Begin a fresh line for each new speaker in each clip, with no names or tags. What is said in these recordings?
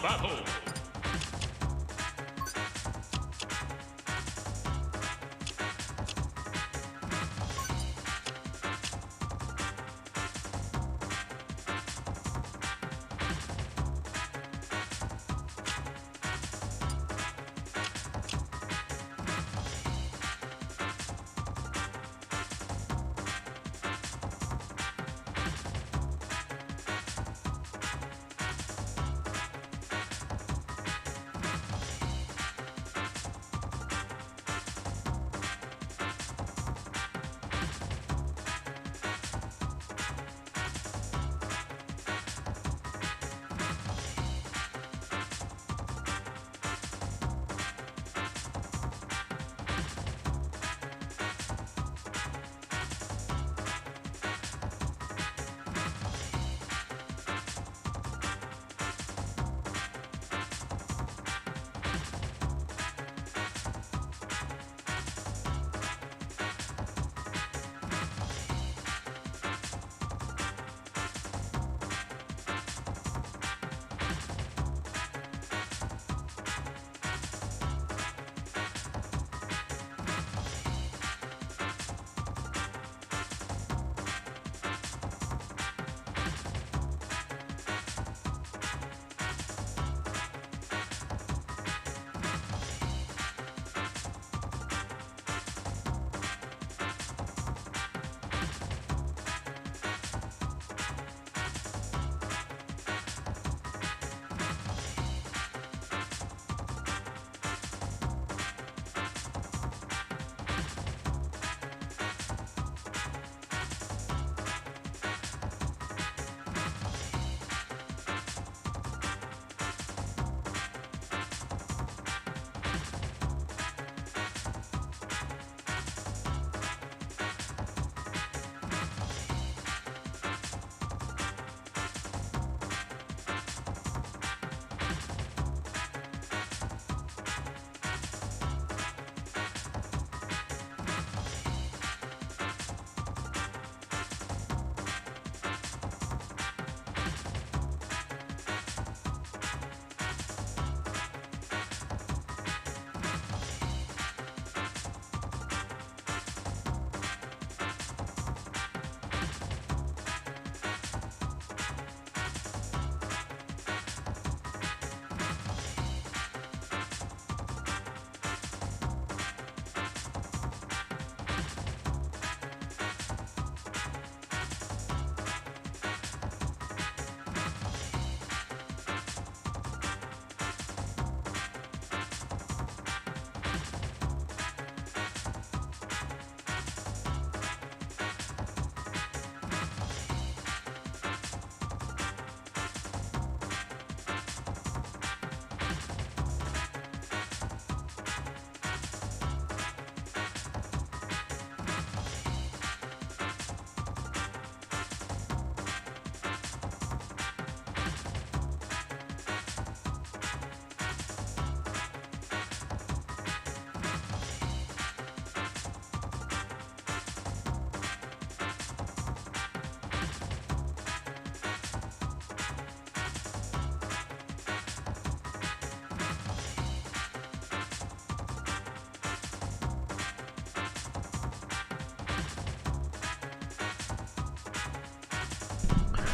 battle.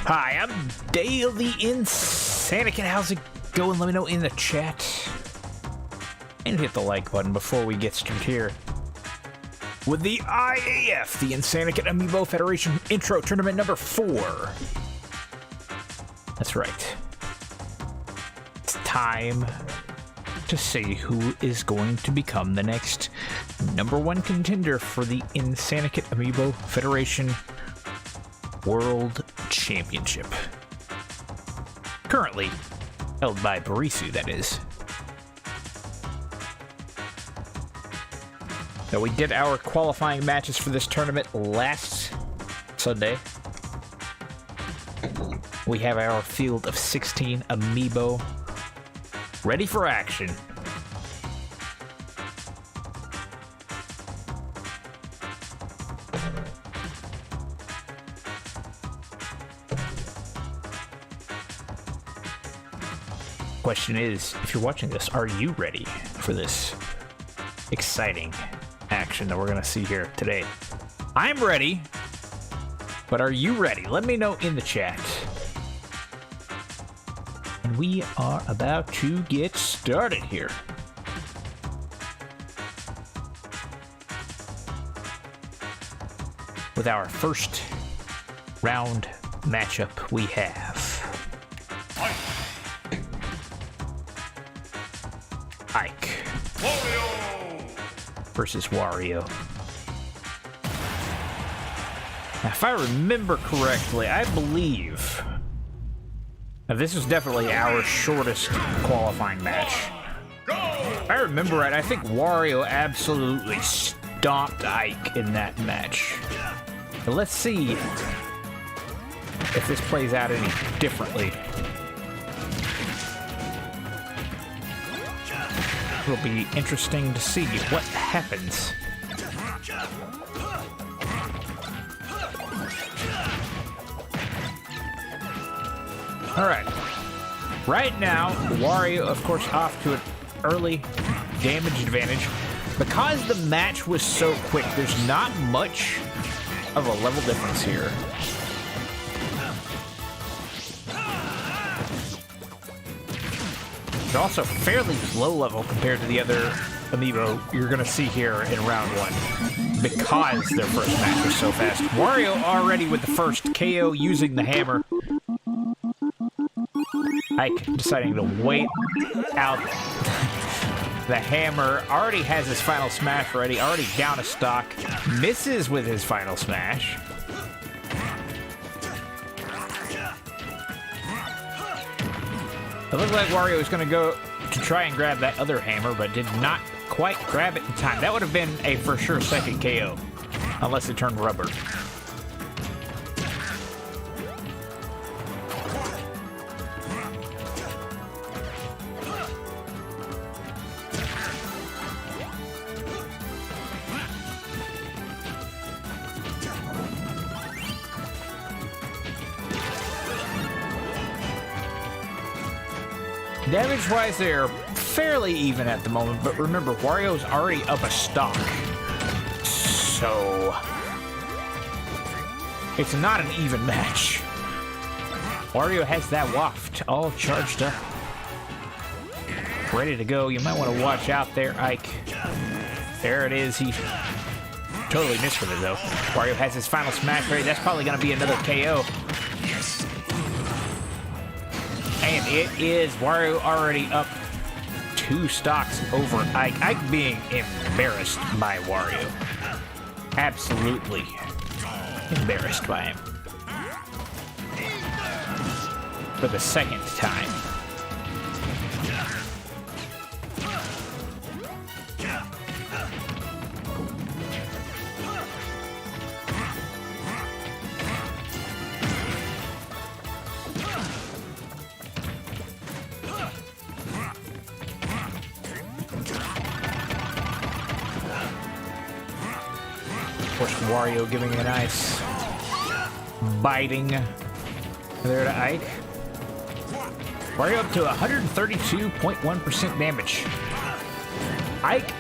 Hi, I'm Dale the Insanocate. How's it going? Let me know in the chat. And hit the like button before we get started here with the IAF, the Insanocate Amiibo Federation Intro Tournament number 4. That's right. It's time to see who is going to become the next #1 contender for the Insanocate Amiibo Federation World Championship. Currently held by Barisu, that is. Now, we did our qualifying matches for this tournament last Sunday. We have our field of 16 Amiibo ready for action. Question is, if you're watching this, are you ready for this exciting action that we're going to see here today? I'm ready, but are you ready? Let me know in the chat. And we are about to get started here. With our first round matchup, we have Ike versus Wario. Now, if I remember correctly, I believe now this was definitely our shortest qualifying match. If I remember right, I think Wario absolutely stomped Ike in that match. But let's see if this plays out any differently. It'll be interesting to see what happens. Alright. Right now, Wario, of course, off to an early damage advantage. Because the match was so quick, there's not much of a level difference here. It's also fairly low level compared to the other amiibo you're going to see here in round one, because their first match was so fast. Wario already with the first KO using the hammer. Ike deciding to wait out the hammer. Already has his final smash ready, already down a stock. Misses with his final smash. It looked like Wario was going to go to try and grab that other hammer, but did not quite grab it in time. That would have been a for sure second KO, unless it turned rubber. Damage-wise, they're fairly even at the moment, but remember, Wario's already up a stock. So it's not an even match. Wario has that waft all charged up, ready to go. You might want to watch out there, Ike. There it is. He totally missed with it, though. Wario has his final smash ready. That's probably going to be another KO. And it is Wario already up 2 stocks over Ike. Ike being embarrassed by Wario. Absolutely embarrassed by him. For the second time. Of course, Wario giving a nice biting there to Ike. Wario up to 132.1% damage. Ike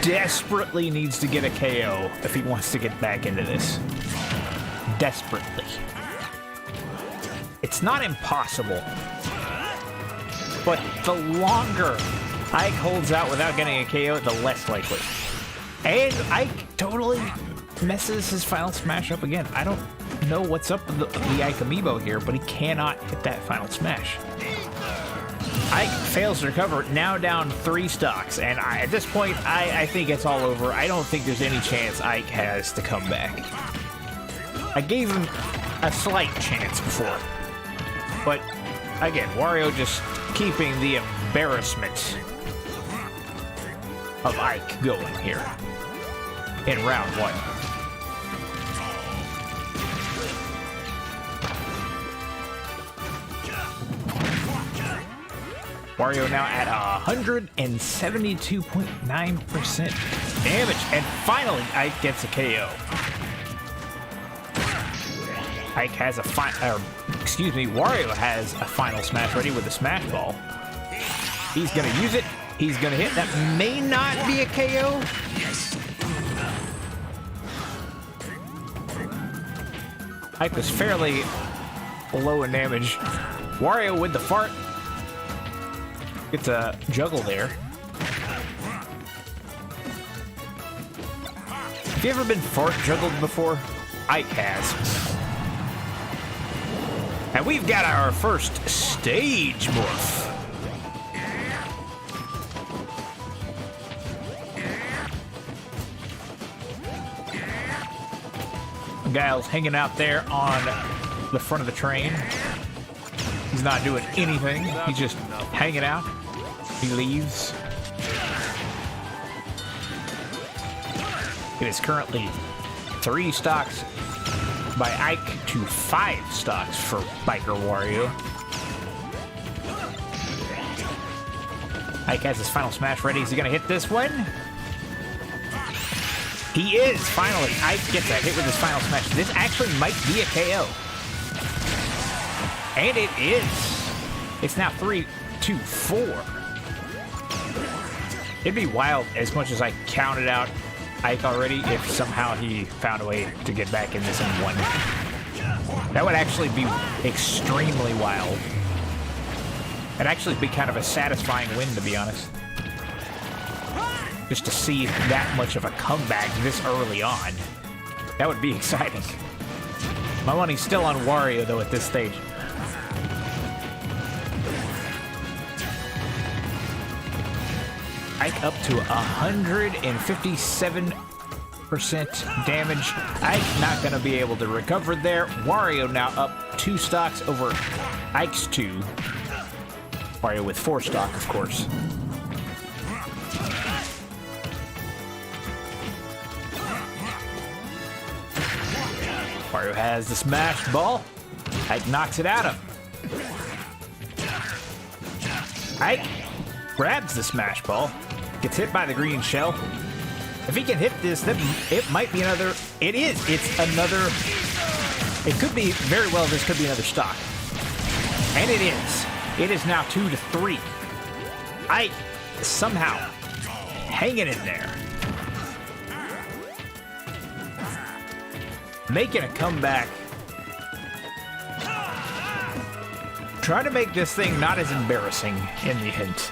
desperately needs to get a KO if he wants to get back into this. Desperately. It's not impossible, but the longer Ike holds out without getting a KO, the less likely. And Ike totally messes his final smash up again. I don't know what's up with the Ike amiibo here, but he cannot hit that final smash. Ike fails to recover, now down 3 stocks, and at this point, I think it's all over. I don't think there's any chance Ike has to come back. I gave him a slight chance before, but again, Wario just keeping the embarrassment of Ike going here in round 1. Wario now at 172.9% damage, and finally Ike gets a KO. Ike has a Wario has a final smash ready with a smash ball. He's gonna use it. He's gonna hit. That may not be a KO. Ike was fairly low in damage. Wario with the fart. Gets a juggle there. Have you ever been fart juggled before? Ike has. And we've got our first stage morph. Guile's hanging out there on the front of the train. He's not doing anything. He's just hanging out. He leaves. It is currently 3 stocks by Ike to 5 stocks for Biker Wario. Ike has his final smash ready. Is he going to hit this one? He is, finally. Ike gets a hit with his final smash. This actually might be a KO. And it is. It's now 3-2-4. It'd be wild, as much as I counted out Ike already, if somehow he found a way to get back in this and won. That would actually be extremely wild. It'd actually be kind of a satisfying win, to be honest. Just to see that much of a comeback this early on. That would be exciting. My money's still on Wario, though, at this stage. Ike up to 157% damage. Ike not going to be able to recover there. Wario now up 2 stocks over Ike's 2. Wario with 4 stock, of course. Wario has the smash ball. Ike knocks it at him. Ike grabs the smash ball. Gets hit by the green shell. If he can hit this, then it might be another... It is. It's another... It could be... Very well, this could be another stock. And it is. It is now 2-3. Ike somehow hanging in there. Making a comeback. Try to make this thing not as embarrassing in the end.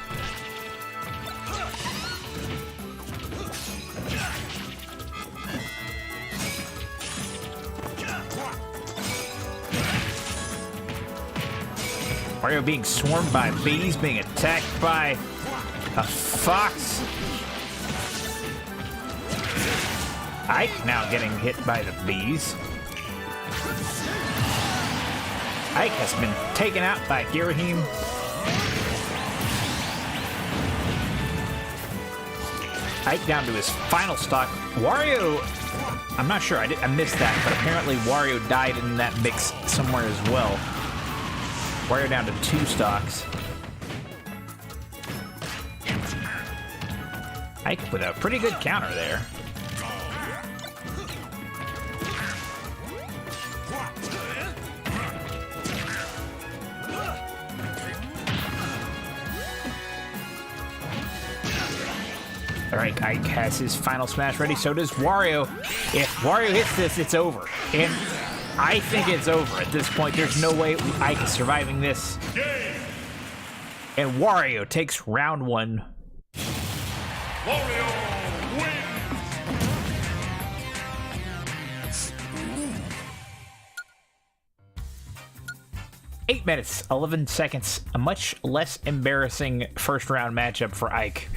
Wario being swarmed by bees, being attacked by a fox. Ike now getting hit by the bees. Ike has been taken out by Girahim. Ike down to his final stock. Wario, I'm not sure, I missed that, but apparently Wario died in that mix somewhere as well. Wario down to 2 stocks. Ike with a pretty good counter there. All right, Ike has his final smash ready. So does Wario. If Wario hits this, it's over. And I think it's over at this point. There's no way Ike is surviving this. And Wario takes round 1.
Wario wins!
8 minutes, 11 seconds. A much less embarrassing first round matchup for Ike.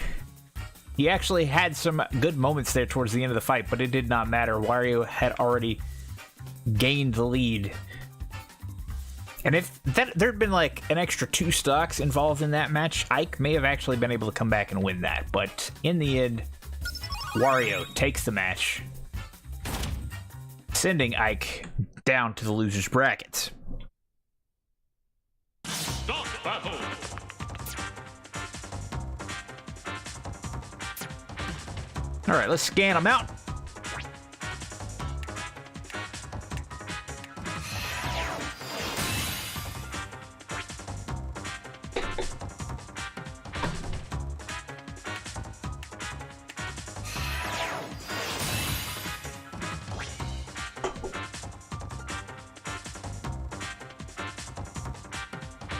He actually had some good moments there towards the end of the fight, but it did not matter. Wario had already gained the lead. And if there'd been like an extra 2 stocks involved in that match, Ike may have actually been able to come back and win that. But in the end, Wario takes the match, sending Ike down to the loser's bracket.
Stock battle!
All right, let's scan them out.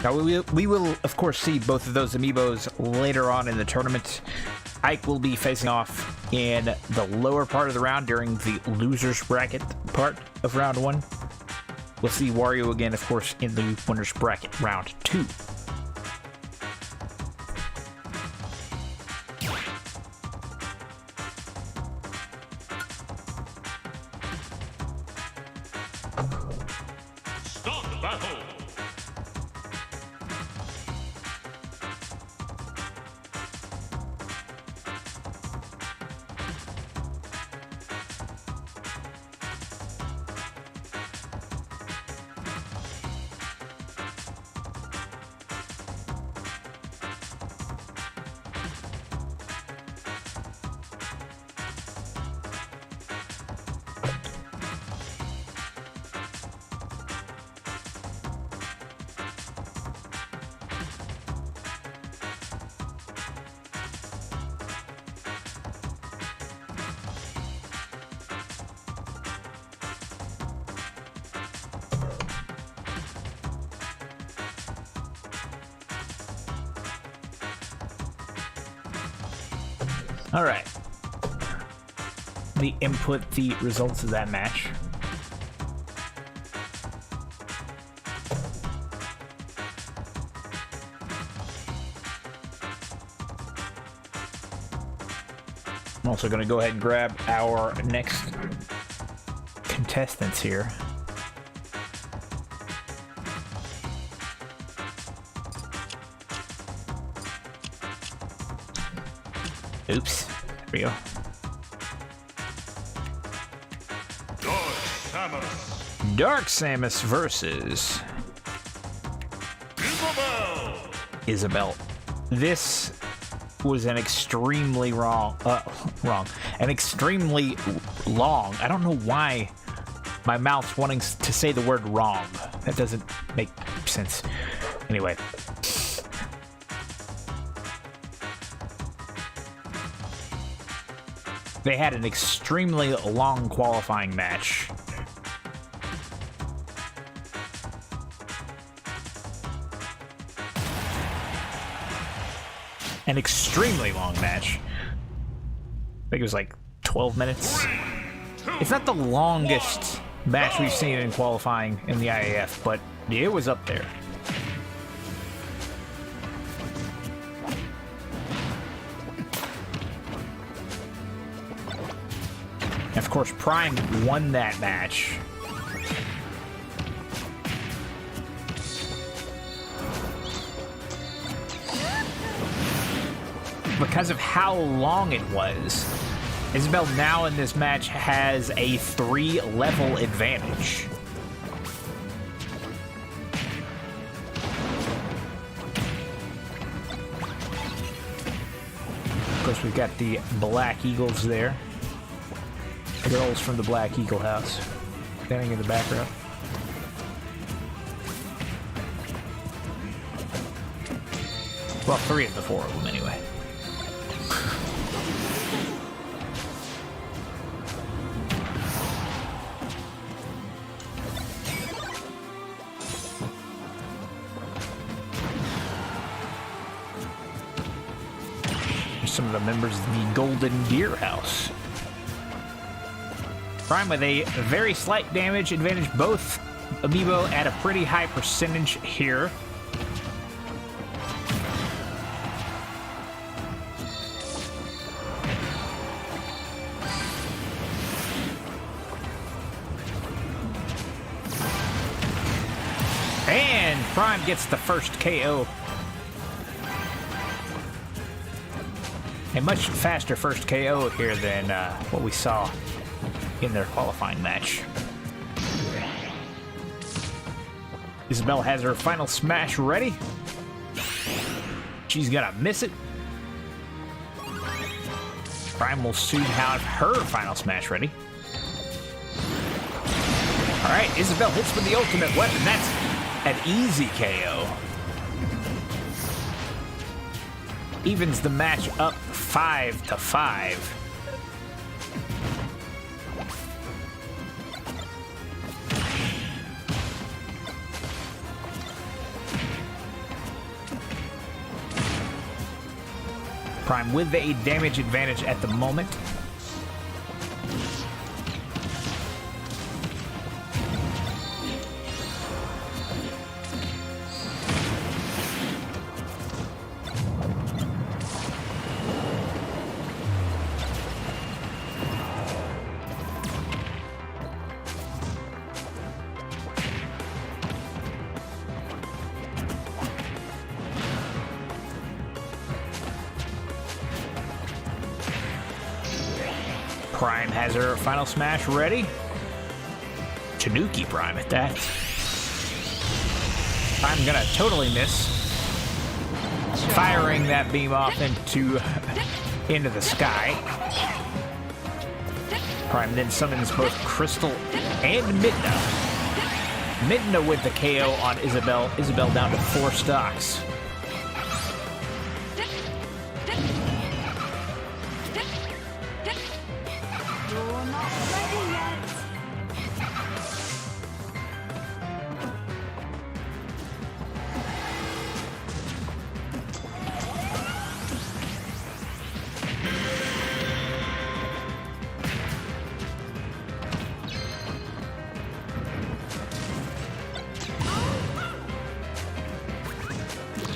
Now, we will, of course, see both of those amiibos later on in the tournament. Ike will be facing off in the lower part of the round during the loser's bracket part of round 1. We'll see Wario again, of course, in the winner's bracket round 2.
Start the battle. All right. The input the results of that match. I'm also going to go ahead and grab our next contestants here. Oops. There we go. Dark Samus versus Isabelle. This was an extremely an extremely long. I don't know why my mouth's wanting to say the word wrong. That doesn't make sense. Anyway. They had an extremely long qualifying match. An extremely long match. I think it was like 12 minutes. It's not the longest match we've seen in qualifying in the IAF, but it was up there. Of course, Prime won that match. Because of how long it was, Isabelle now in this match has a 3-level advantage. Of course, we've got the Black Eagles there. The girls from the Black Eagle house standing in the background. Well, 3 of the 4 of them anyway. Here's some of the members of the Golden Gear House. Prime with a very slight damage advantage, both amiibo at a pretty high percentage here. And Prime gets the first KO. A much faster first KO here than what we saw in their qualifying match. Isabelle has her final smash ready. She's gonna miss it. Prime will soon have her final smash ready. Alright, Isabelle hits with the ultimate weapon. That's an easy KO. Evens the match up 5-5. Prime with a damage advantage at the moment. Prime has her final smash ready. Tanuki Prime at that. I'm gonna totally miss. Firing that beam off into the sky. Prime then summons both Crystal and Midna. Midna with the KO on Isabelle. Isabelle down to 4 stocks.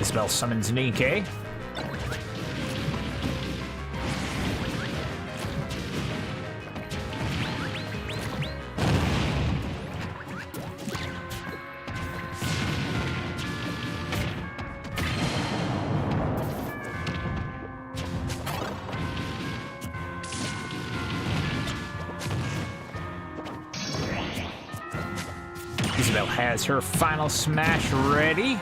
Isabelle summons Nikkei. Isabelle has her final smash ready.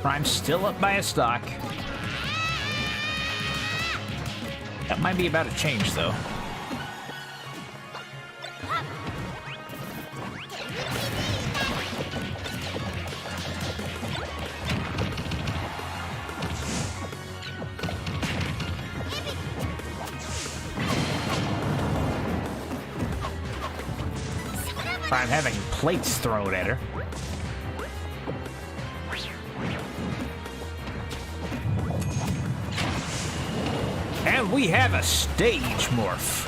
Prime still up by a stock. That might be about to change, though. Prime having plates thrown at her. And we have a stage morph.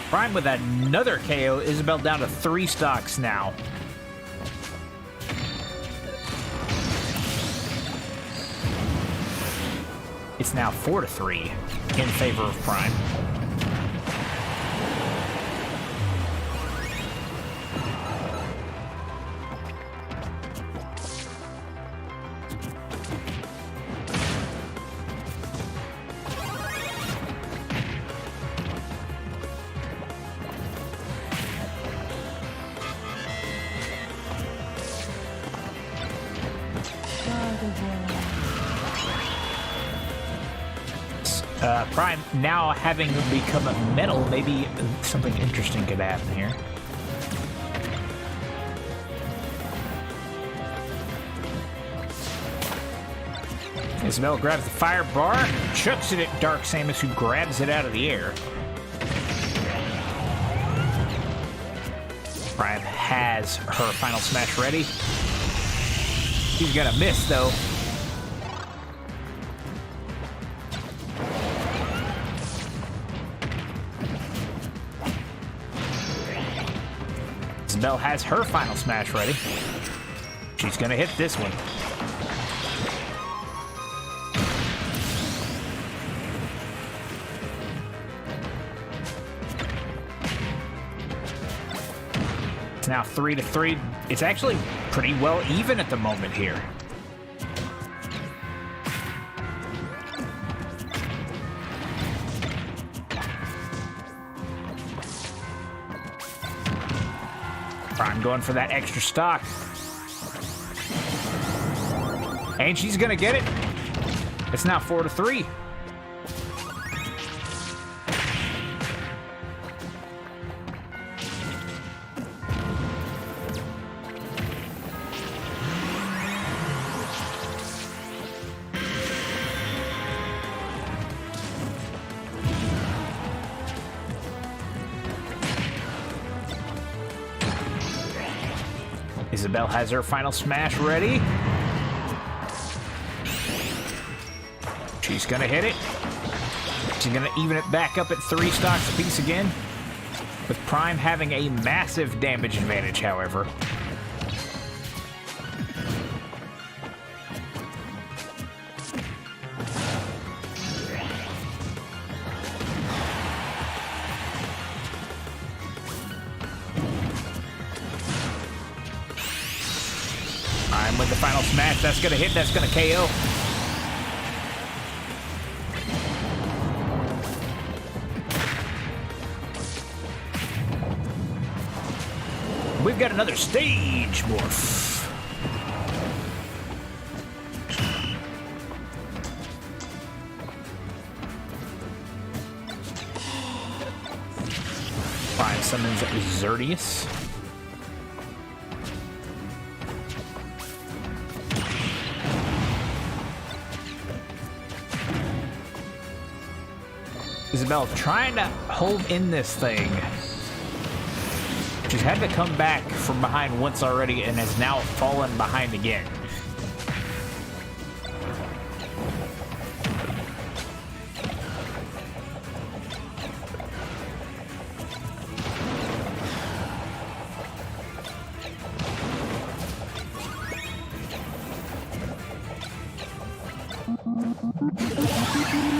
Prime with another KO. Isabelle down to 3 stocks now. It's now 4-3 in favor of Prime. Prime now having become a metal, maybe something interesting could happen here. Isabelle grabs the fire bar, chucks it at Dark Samus, who grabs it out of the air. Prime has her final smash ready. She's gonna miss, though. Isabelle has her final smash ready. She's gonna hit this one. It's now 3-3. It's actually pretty well even at the moment here. Prime going for that extra stock. And she's gonna get it. It's now 4-3. Isabel has her final smash ready. She's gonna hit it. She's gonna even it back up at 3 stocks apiece again. With Prime having a massive damage advantage, however. Prime with the final smash. That's gonna hit. That's gonna KO. We've got another stage morph. Prime summons Xerdius. Isabel trying to hold in this thing. She's had to come back from behind once already and has now fallen behind again.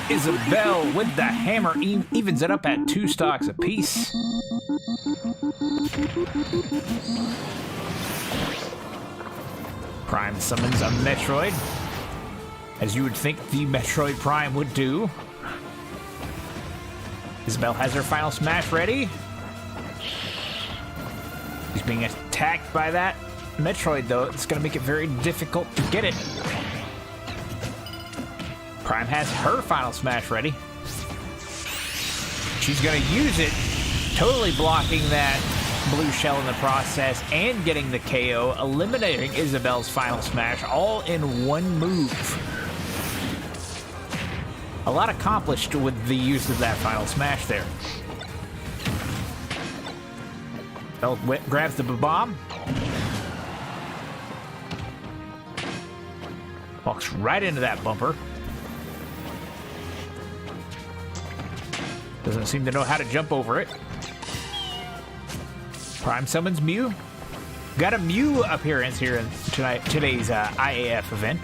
Isabel with the hammer evens it up at 2 stocks apiece. Prime summons a Metroid, as you would think the Metroid Prime would do. Isabel has her final smash ready. She's being attacked by that Metroid, though. It's going to make it very difficult to get it. Prime has her final smash ready. She's going to use it, totally blocking that blue shell in the process and getting the KO, eliminating Isabel's final smash all in one move. A lot accomplished with the use of that final smash there. Bell grabs the bomb. Walks right into that bumper. Doesn't seem to know how to jump over it. Prime summons Mew. Got a Mew appearance here in today's IAF event.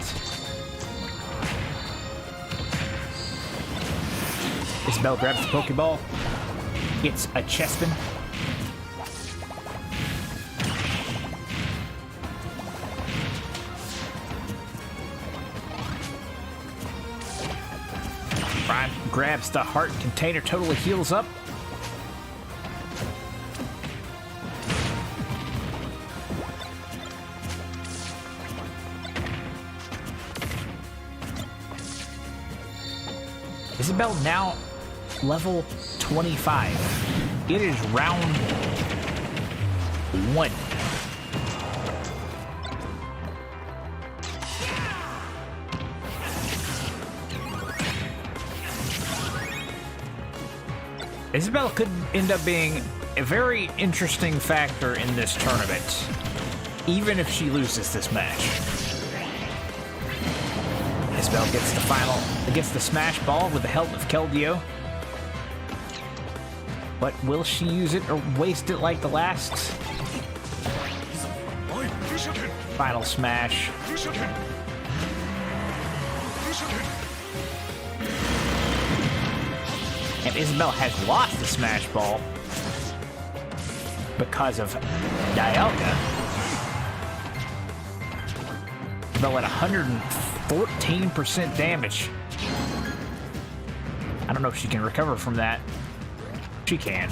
Isabel grabs the Pokeball. It's a Chespin. Prime grabs the heart container, totally heals up. Isabel now level 25. It is round 1. Isabel could end up being a very interesting factor in this tournament, even if she loses this match. Isabel gets the smash ball with the help of Keldeo. But will she use it or waste it like the last? Final smash. And Isabel has lost the smash ball because of Dialga. Isabel at 114% damage. I don't know if she can recover from that. She can.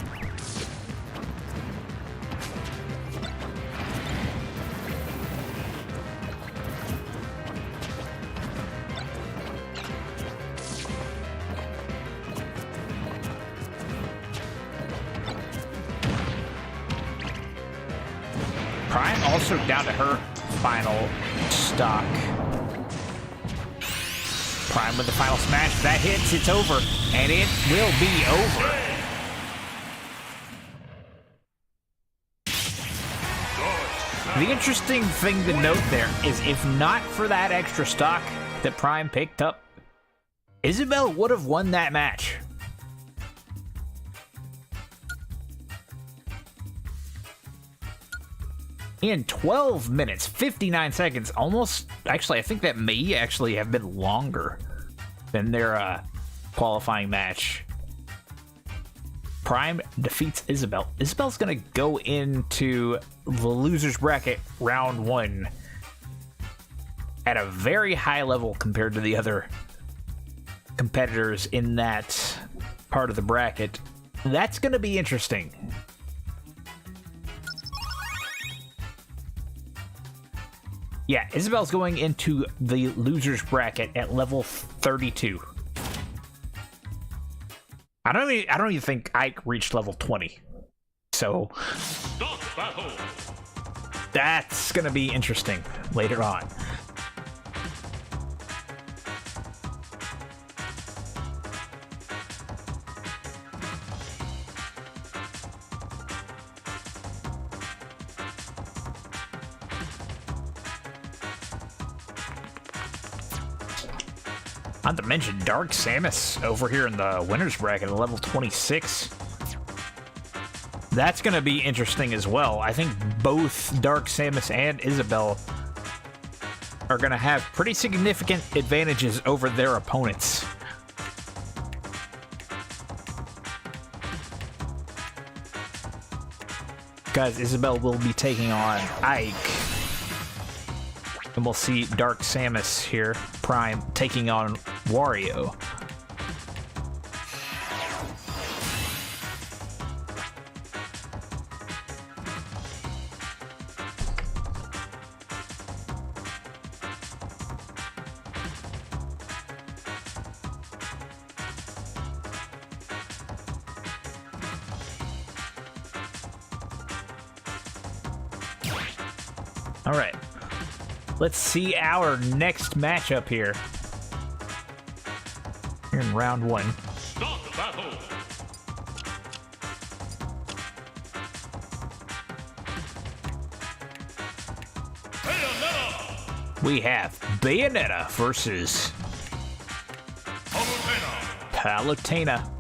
Prime also down to her final stock. Prime with the final smash. That hits, it's over. And it will be over. The interesting thing to note there is if not for that extra stock that Prime picked up, Isabelle would have won that match. In 12 minutes, 59 seconds, almost, actually, I think that may actually have been longer than their qualifying match. Prime defeats Isabelle. Isabelle's gonna go into the loser's bracket round 1 at a very high level compared to the other competitors in that part of the bracket. That's gonna be interesting. Yeah, Isabelle's going into the loser's bracket at level 32. I don't even think Ike reached level 20. So that's gonna be interesting later on. Not to mention Dark Samus over here in the winner's bracket at level 26. That's going to be interesting as well. I think both Dark Samus and Isabelle are going to have pretty significant advantages over their opponents. Because Isabelle will be taking on Ike. And we'll see Dark Samus here, Prime, taking on Wario. All right. Let's see our next matchup here. Here in round 1.
Start battle. Bayonetta.
We have Bayonetta versus Palutena.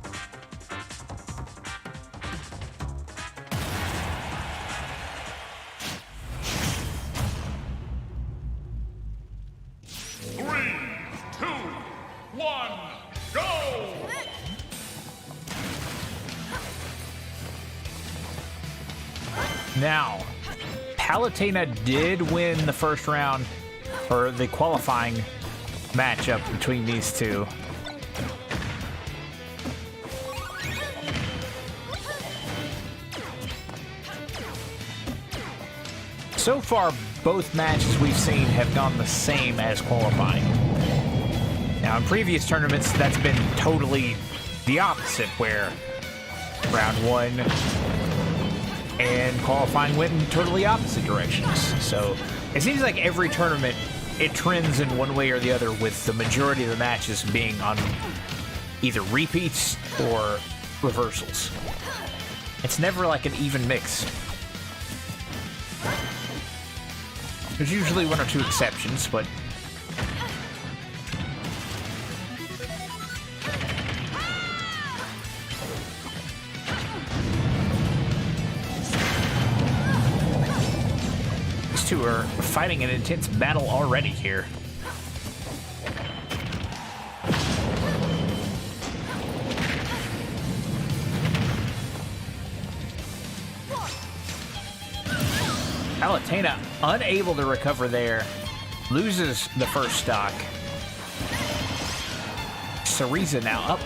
Now, Palutena did win the first round, or the qualifying matchup between these two. So far, both matches we've seen have gone the same as qualifying. Now, in previous tournaments, that's been totally the opposite, where round 1 and qualifying went in totally opposite directions. So it seems like every tournament, it trends in one way or the other, with the majority of the matches being on either repeats or reversals. It's never like an even mix. There's usually 1 or 2 exceptions, but these two are fighting an intense battle already here. Palutena unable to recover there, loses the first stock. Cereza now up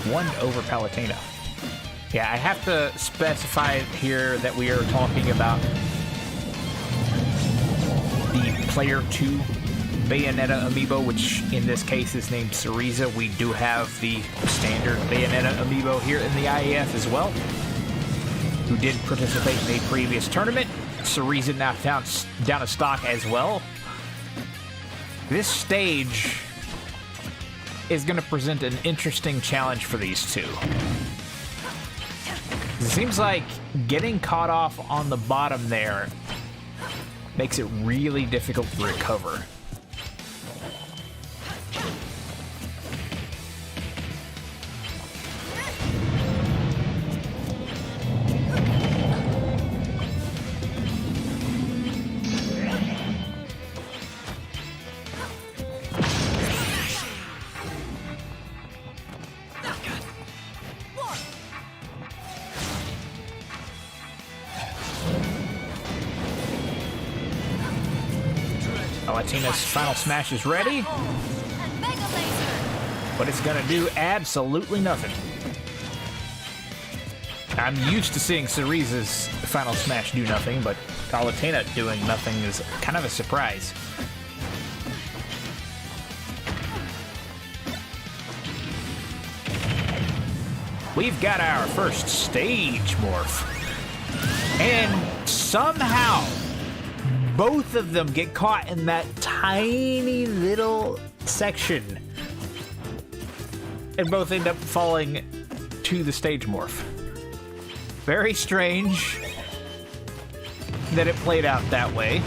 1 over Palutena. Yeah, I have to specify here that we are talking about the Player 2 Bayonetta amiibo, which in this case is named Cereza. We do have the standard Bayonetta amiibo here in the IAF as well. who did participate in a previous tournament. Cereza now down a stock as well. This stage is going to present an interesting challenge for these two. It seems like getting caught off on the bottom there makes it really difficult to recover. Latina's final smash is ready, but it's gonna do absolutely nothing. I'm used to seeing Cereza's final smash do nothing, but Palutena doing nothing is kind of a surprise. We've got our first stage morph, and somehow both of them get caught in that tiny little section and both end up falling to the stage morph. Very strange that it played out that way.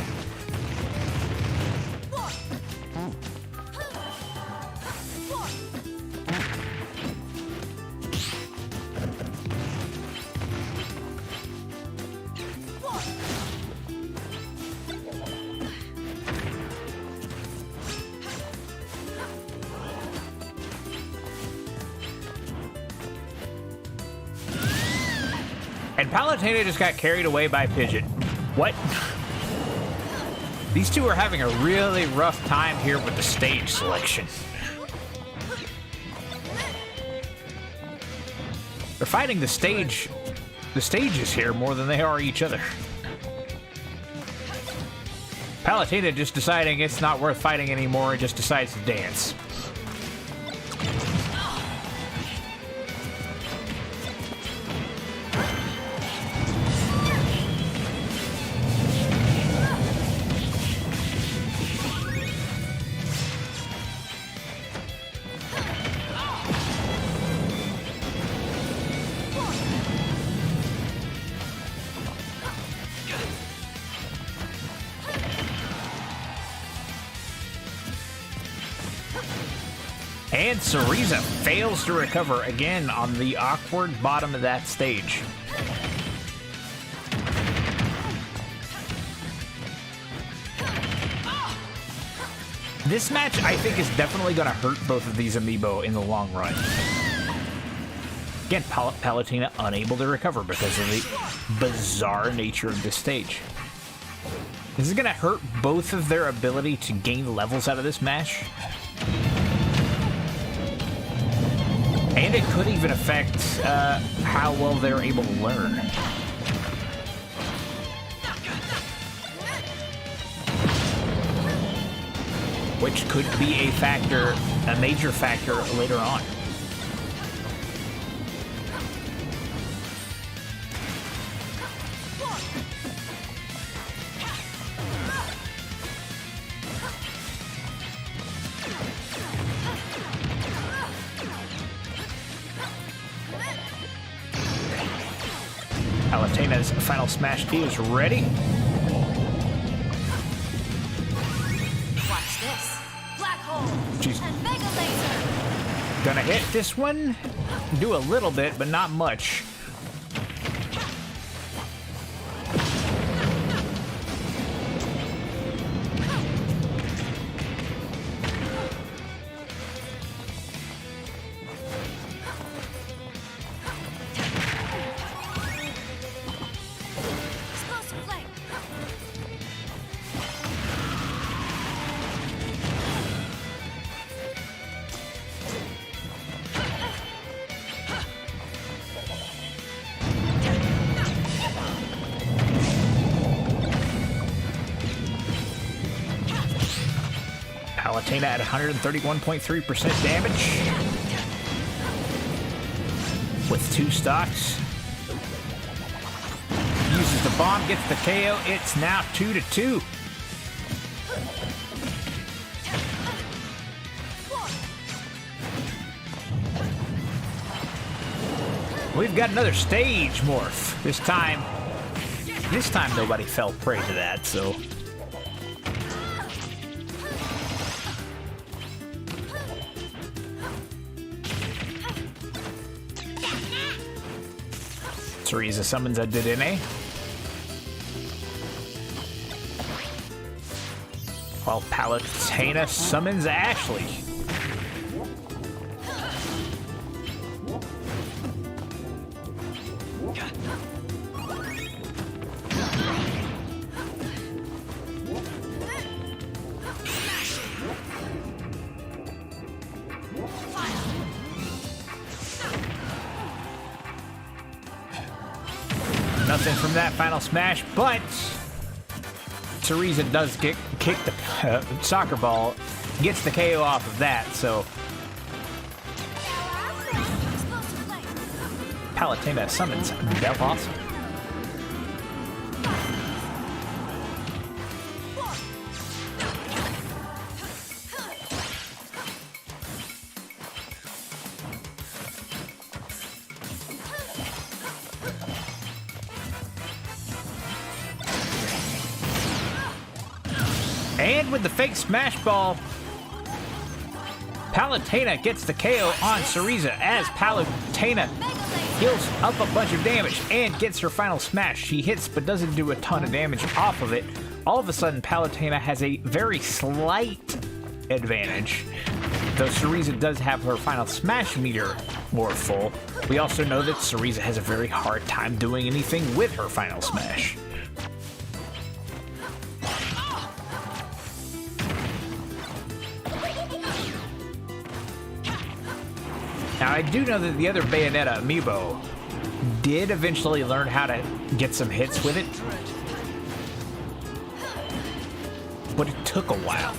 And Palutena just got carried away by Pigeon. What? These two are having a really rough time here with the stage selection. They're fighting the stages here more than they are each other. Palutena just deciding it's not worth fighting anymore and just decides to dance. And Cereza fails to recover again on the awkward bottom of that stage. This match, I think, is definitely going to hurt both of these amiibo in the long run. Again, Palutena unable to recover because of the bizarre nature of this stage. This is going to hurt both of their ability to gain levels out of this match. And it could even affect how well they're able to learn. Which could be a major factor later on. Palutena's final smash is ready.
Watch this. Black hole.
She's
And mega laser.
gonna hit this one. Do a little bit, but not much.
Explosive flame.
Palutena at 131.3% damage. With 2 stocks. bomb gets the KO. It's now 2-2. We've got another stage morph. This time nobody fell prey to that, so. Teresa summons a Dedenne. While Palutena summons Ashley. Nothing from that final smash, but Teresa does kick the soccer ball, gets the KO off of that, so Palutena summons Bell Awesome. And with the fake smash ball, Palutena gets the KO on Cereza as Palutena heals up a bunch of damage and gets her final smash. She hits but doesn't do a ton of damage off of it. All of a sudden, Palutena has a very slight advantage, though Cereza does have her final smash meter more full. We also know that Cereza has a very hard time doing anything with her final smash. Now, I do know that the other Bayonetta amiibo did eventually learn how to get some hits with it, but it took a while.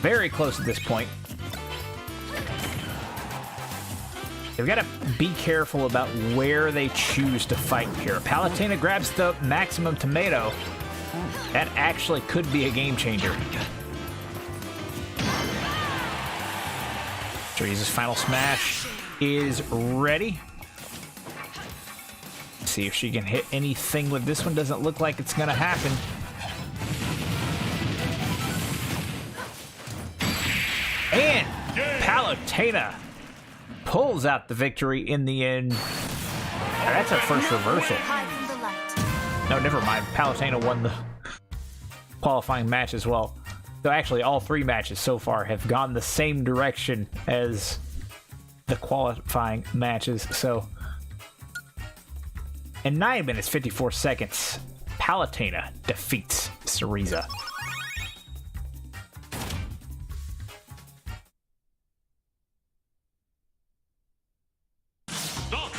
Very close at this point. They've got to be careful about where they choose to fight here. Palutena grabs the maximum tomato. That actually could be a game changer. Teresa's final smash is ready. See if she can hit anything with this one. Doesn't look like it's going to happen. And Palutena pulls out the victory in the end. That's her first reversal. No, never mind. Palutena won the qualifying match as well. So actually, all three matches so far have gone the same direction as the qualifying matches. So, in 9 minutes, 54 seconds, Palutena defeats Cereza.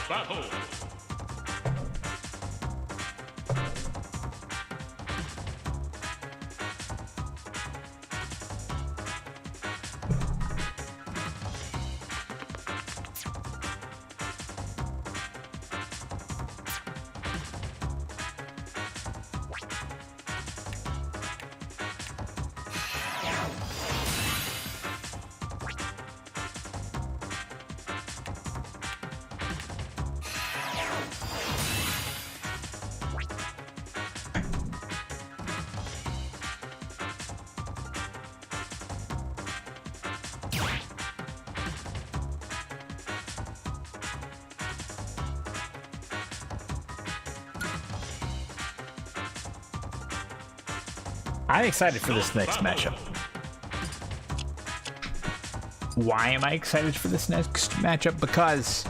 Battle.
I'm excited for this next matchup. Why am I excited for this next matchup? Because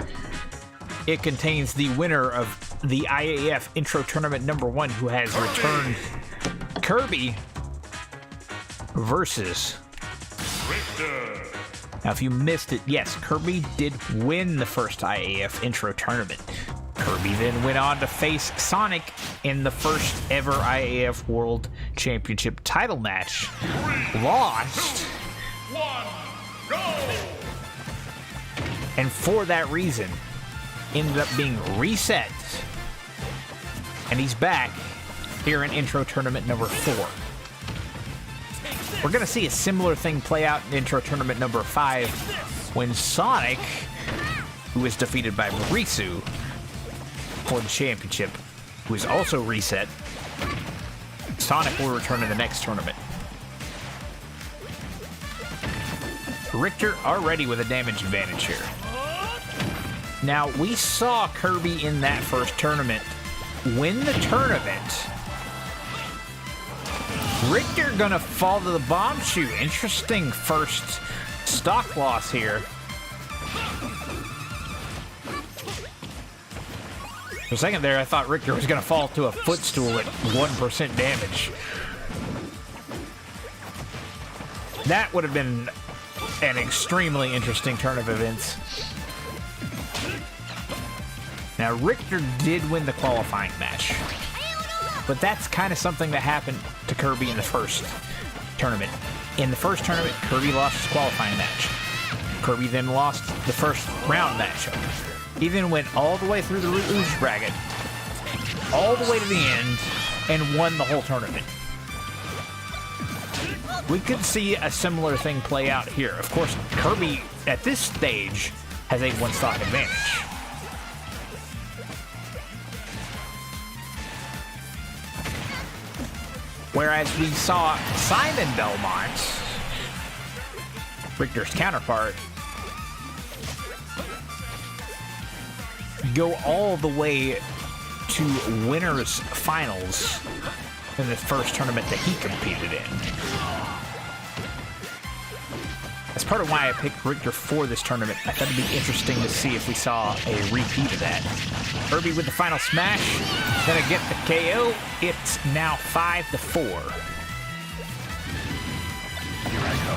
it contains the winner of the IAF Intro Tournament #1 who has returned, Kirby versus... Now, if you missed it, yes, Kirby did win the first IAF Intro Tournament. Kirby then went on to face Sonic in the first ever IAF World Championship title match. Lost And for that reason, ended up being reset. And he's back here in Intro Tournament number 4. We're going to see a similar thing play out in Intro Tournament number 5 when Sonic, who is defeated by Risu for the championship, who is also reset. Sonic will return in the next tournament. Richter already with a damage advantage here. Now, we saw Kirby in that first tournament win the tournament. Richter gonna fall to the bomb chute. Interesting first stock loss here. For a second there, I thought Richter was gonna fall to a footstool at 1% damage. That would have been an extremely interesting turn of events. Now, Richter did win the qualifying match, but that's kind of something that happened to Kirby in the first tournament. In the first tournament, Kirby lost his qualifying match. Kirby then lost the first round matchup. He then went all the way through the Rouge bracket, all the way to the end, and won the whole tournament. We could see a similar thing play out here. Of course, Kirby, at this stage, has a one-stock advantage. Whereas we saw Simon Belmont, Richter's counterpart, go all the way to winners finals in the first tournament that he competed in. That's part of why I picked Richter for this tournament. I thought it'd be interesting to see if we saw a repeat of that. Kirby with the final smash, gonna get the KO. It's now 5-4.
Here I
go.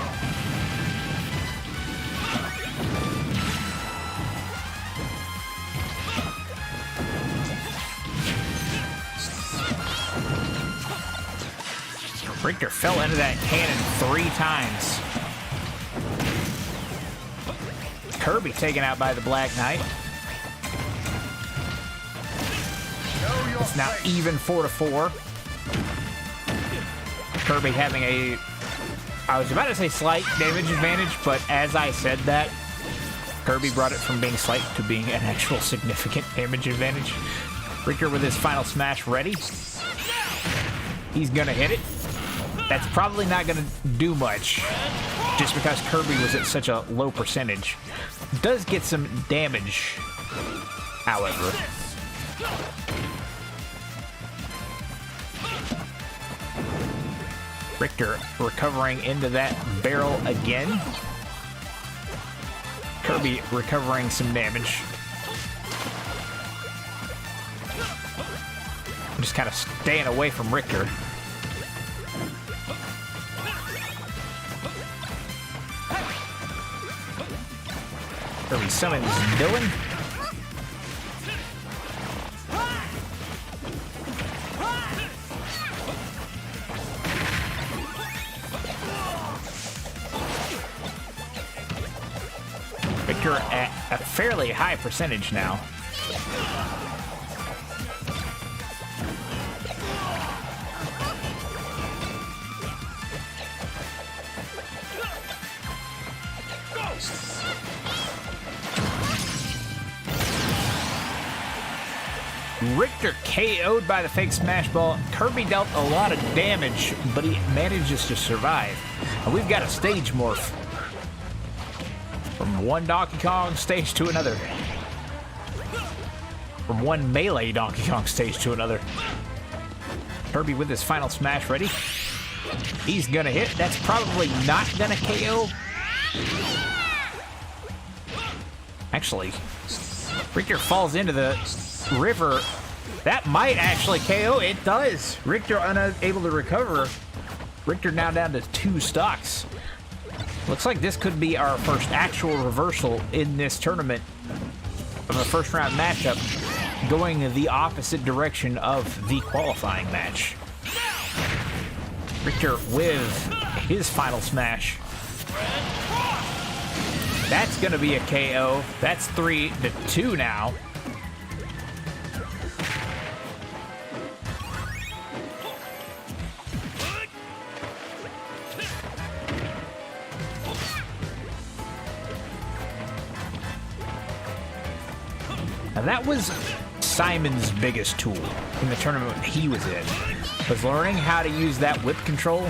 Richter fell into that cannon 3 times. Kirby taken out by the Black Knight. It's now even 4-4. Kirby having a, I was about to say slight damage advantage, but as I said that, Kirby brought it from being slight to being an actual significant damage advantage. Richter with his final smash ready. He's gonna hit it. That's probably not gonna do much, just because Kirby was at such a low percentage. Does get some damage, however. Richter recovering into that barrel again. Kirby recovering some damage. I'm just kind of staying away from Richter. Kirby summons Dylan. Richter at a fairly high percentage now. Richter KO'd by the fake smash ball. Kirby dealt a lot of damage, but he manages to survive. And we've got a stage morph. From one Donkey Kong stage to another. From one melee Donkey Kong stage to another. Kirby with his final smash ready. He's gonna hit. That's probably not gonna KO. Actually, Richter falls into the river. That might actually KO. It does. Richter unable to recover. Richter now down to 2 stocks. Looks like this could be our first actual reversal in this tournament of a first round matchup, going the opposite direction of the qualifying match. Richter with his final smash. That's gonna be a KO. That's 3-2 now. Now that was Simon's biggest tool in the tournament he was in, was learning how to use that whip control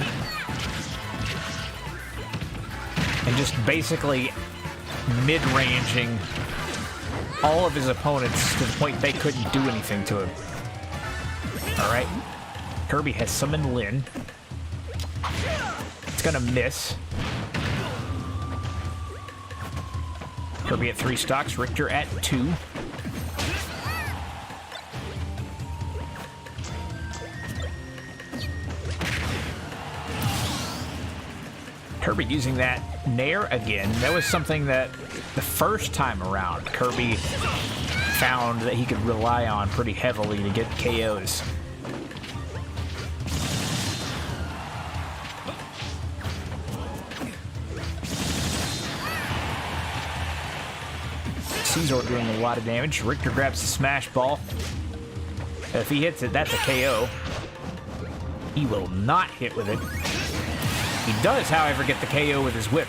and just basically mid-ranging all of his opponents to the point they couldn't do anything to him. Alright, Kirby has summoned Lyn. It's gonna miss. Kirby at 3 stocks, Richter at 2. Kirby using that Nair again. That was something that the first time around Kirby found that he could rely on pretty heavily to get KOs. Caesar doing a lot of damage. Richter grabs the smash ball. If he hits it, that's a KO. He will not hit with it. He does, however, get the KO with his whip.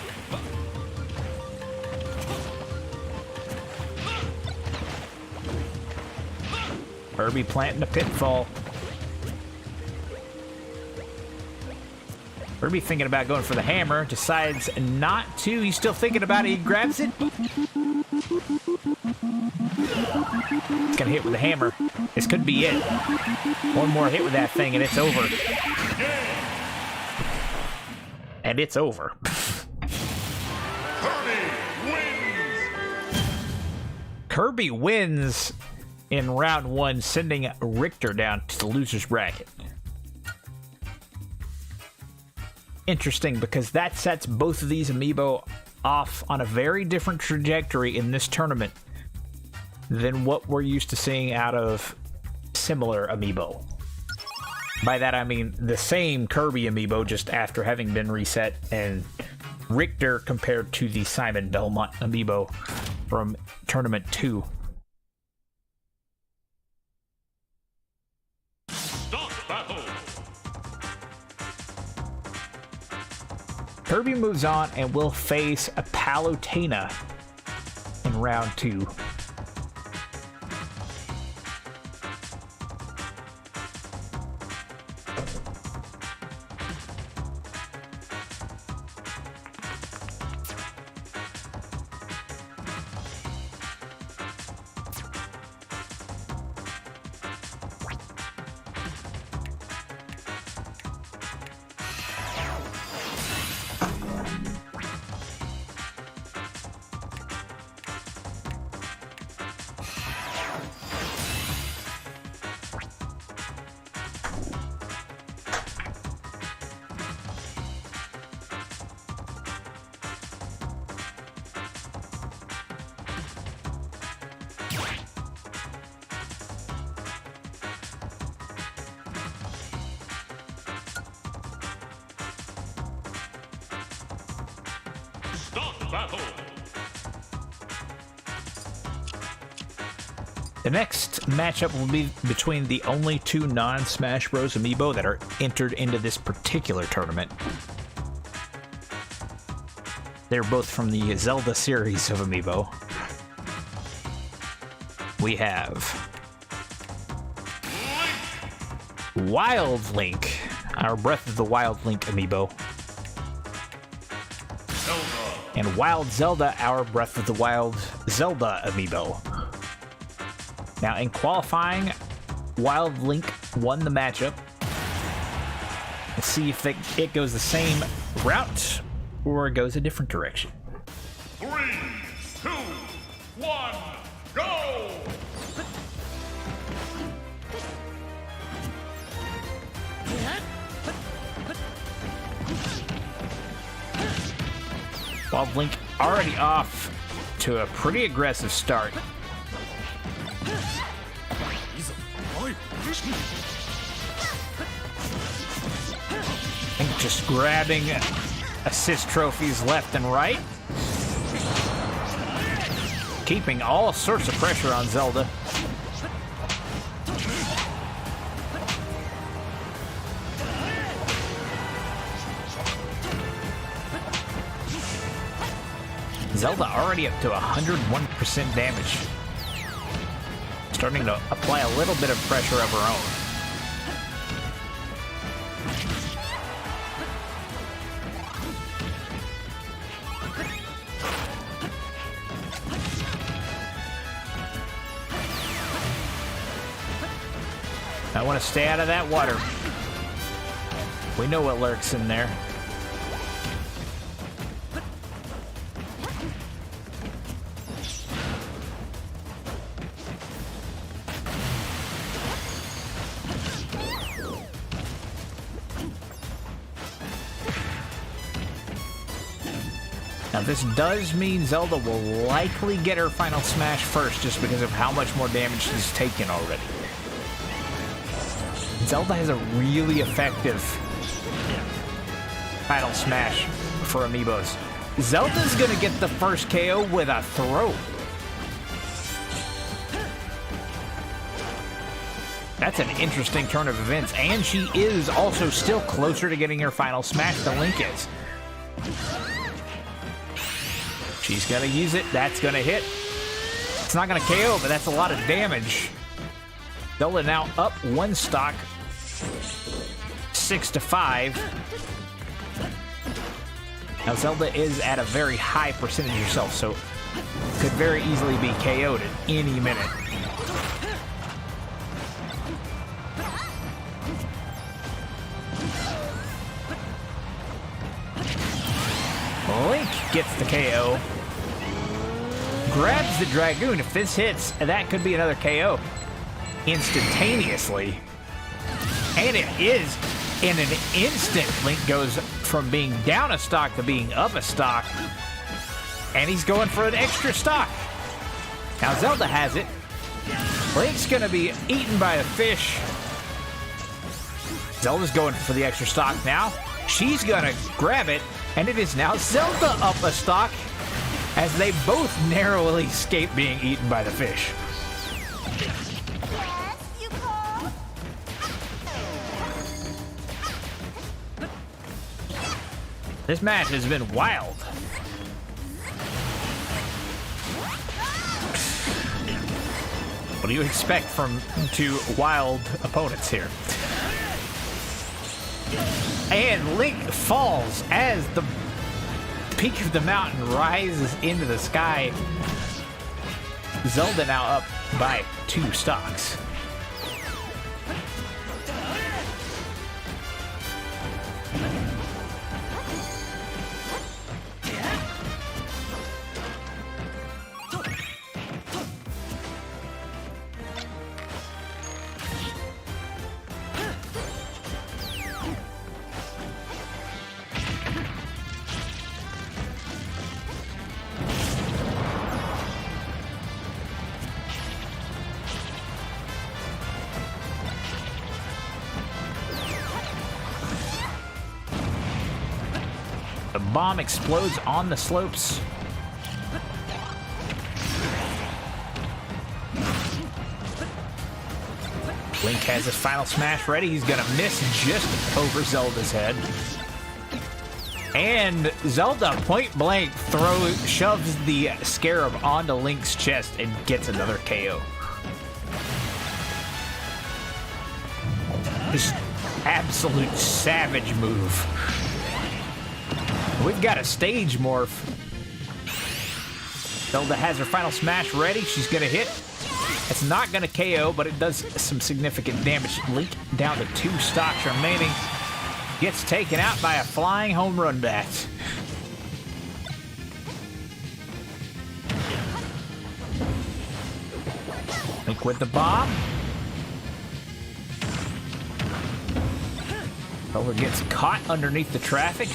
Kirby planting a pitfall. Kirby thinking about going for the hammer, decides not to. He's still thinking about it. He grabs it. It's gonna hit with the hammer. This could be it. One more hit with that thing and it's over. And it's over. Kirby wins in round 1, sending Richter down to the loser's bracket. Interesting, because that sets both of these amiibo off on a very different trajectory in this tournament than what we're used to seeing out of similar amiibo. By that I mean the same Kirby amiibo, just after having been reset, and Richter compared to the Simon Belmont amiibo from Tournament 2. Kirby moves on and will face a Palutena in round 2. The next matchup will be between the only 2 non-Smash Bros. Amiibo that are entered into this particular tournament. They're both from the Zelda series of Amiibo. We have Wild Link, our Breath of the Wild Link Amiibo. And Wild Zelda, our Breath of the Wild Zelda Amiibo. Now, in qualifying, Wild Link won the matchup. Let's see if it goes the same route or it goes a different direction.
3, 2, 1, go!
Wild Link already off to a pretty aggressive start. I think just grabbing assist trophies left and right. Keeping all sorts of pressure on Zelda. Zelda already up to 101% damage. Starting to apply a little bit of pressure of her own. I want to stay out of that water. We know what lurks in there. Now this does mean Zelda will likely get her final smash first just because of how much more damage she's taken already. Zelda has a really effective final smash for amiibos. Zelda's gonna get the first KO with a throw. That's an interesting turn of events, and she is also still closer to getting her final smash than Link is. She's gonna use it, that's gonna hit. It's not gonna KO, but that's a lot of damage. Zelda now up one stock, 6-5. Now Zelda is at a very high percentage herself, so could very easily be KO'd at any minute. Link gets the KO. Grabs the Dragoon. If this hits, that could be another KO. Instantaneously. And it is in an instant. Link goes from being down a stock to being up a stock. And he's going for an extra stock. Now Zelda has it. Link's gonna be eaten by a fish. Zelda's going for the extra stock now. She's gonna grab it, and it is now Zelda up a stock as they both narrowly escape being eaten by the fish.
Yes, you call?
This match has been wild. What do you expect from two wild opponents here? And Link falls as the peak of the mountain rises into the sky. Zelda now up by 2 stocks. The bomb explodes on the slopes. Link has his final smash ready. He's gonna miss just over Zelda's head. And Zelda point blank shoves the scarab onto Link's chest and gets another KO. Just absolute savage move. We've got a stage morph. Zelda has her final smash ready. She's gonna hit. It's not gonna KO, but it does some significant damage. Link down to 2 stocks remaining. Gets taken out by a flying home run bat. Link with the bomb. Zelda gets caught underneath the traffic.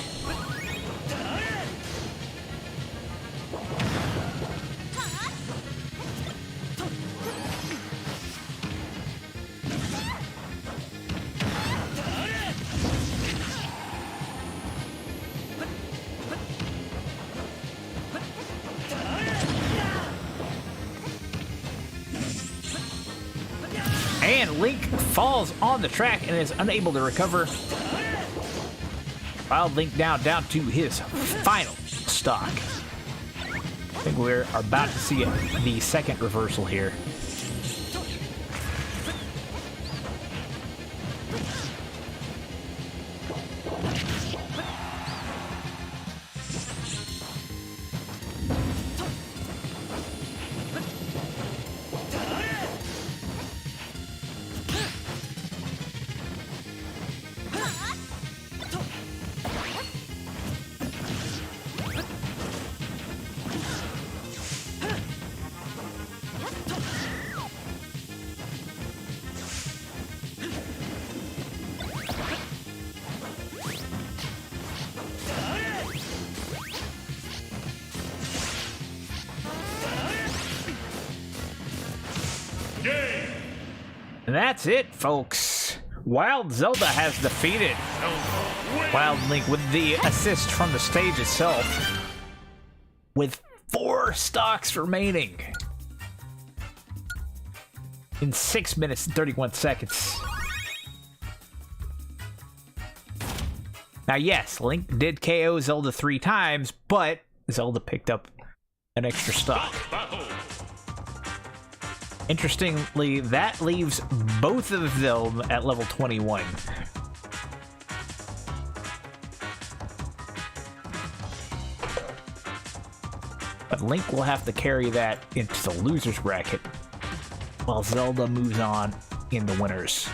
Link falls on the track and is unable to recover. Wild Link down to his final stock. I think we're about to see the second reversal here. And that's it, folks. Wild Zelda has defeated Wild Link with the assist from the stage itself, with 4 stocks remaining in 6 minutes and 31 seconds. Now, yes, Link did KO Zelda 3 times, but Zelda picked up an extra stock. Interestingly, that leaves both of them at level 21. But Link will have to carry that into the loser's bracket, while Zelda moves on in the winners.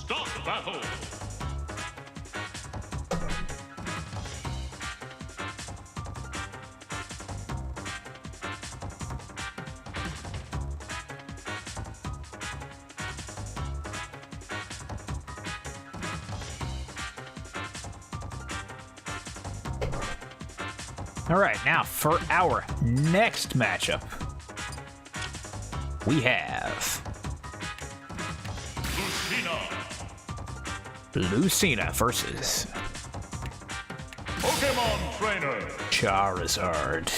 Stop battle!
All right, now for our next matchup, we have Lucina versus
Pokemon Trainer.
Charizard.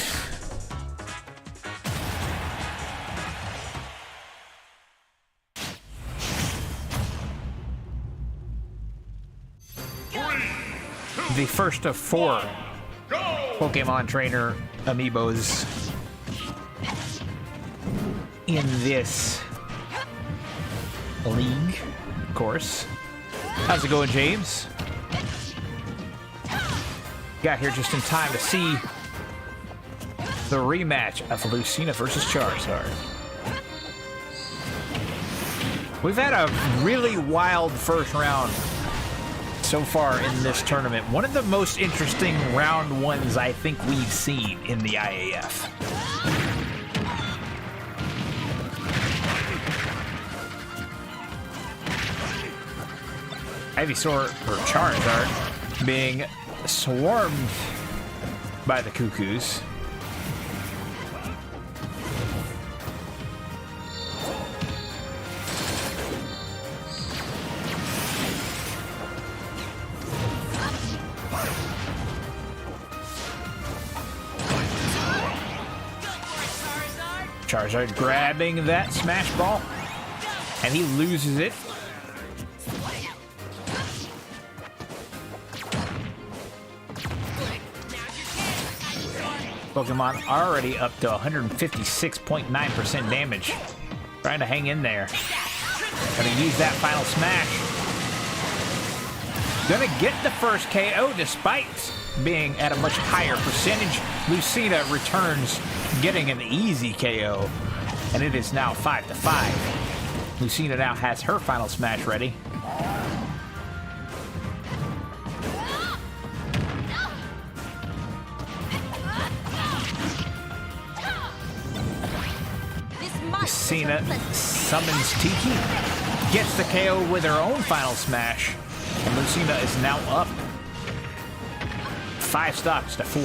The first of 4 Pokemon Trainer amiibos in this league, of course. How's it going, James? Got here just in time to see the rematch of Lucina versus Charizard. We've had a really wild first round so far in this tournament. One of the most interesting round ones I think we've seen in the IAF. Ivysaur, or Charizard, being swarmed by the Cuckoos. Charizard grabbing that smash ball, and he loses it. Pokemon already up to 156.9% damage. Trying to hang in there. Gonna use that final smash. Gonna get the first KO despite being at a much higher percentage. Lucina returns getting an easy KO, and it is now 5-5. Lucina now has her final smash ready. Lucina summons Tiki, gets the KO with her own final smash, and Lucina is now up 5 stocks to 4.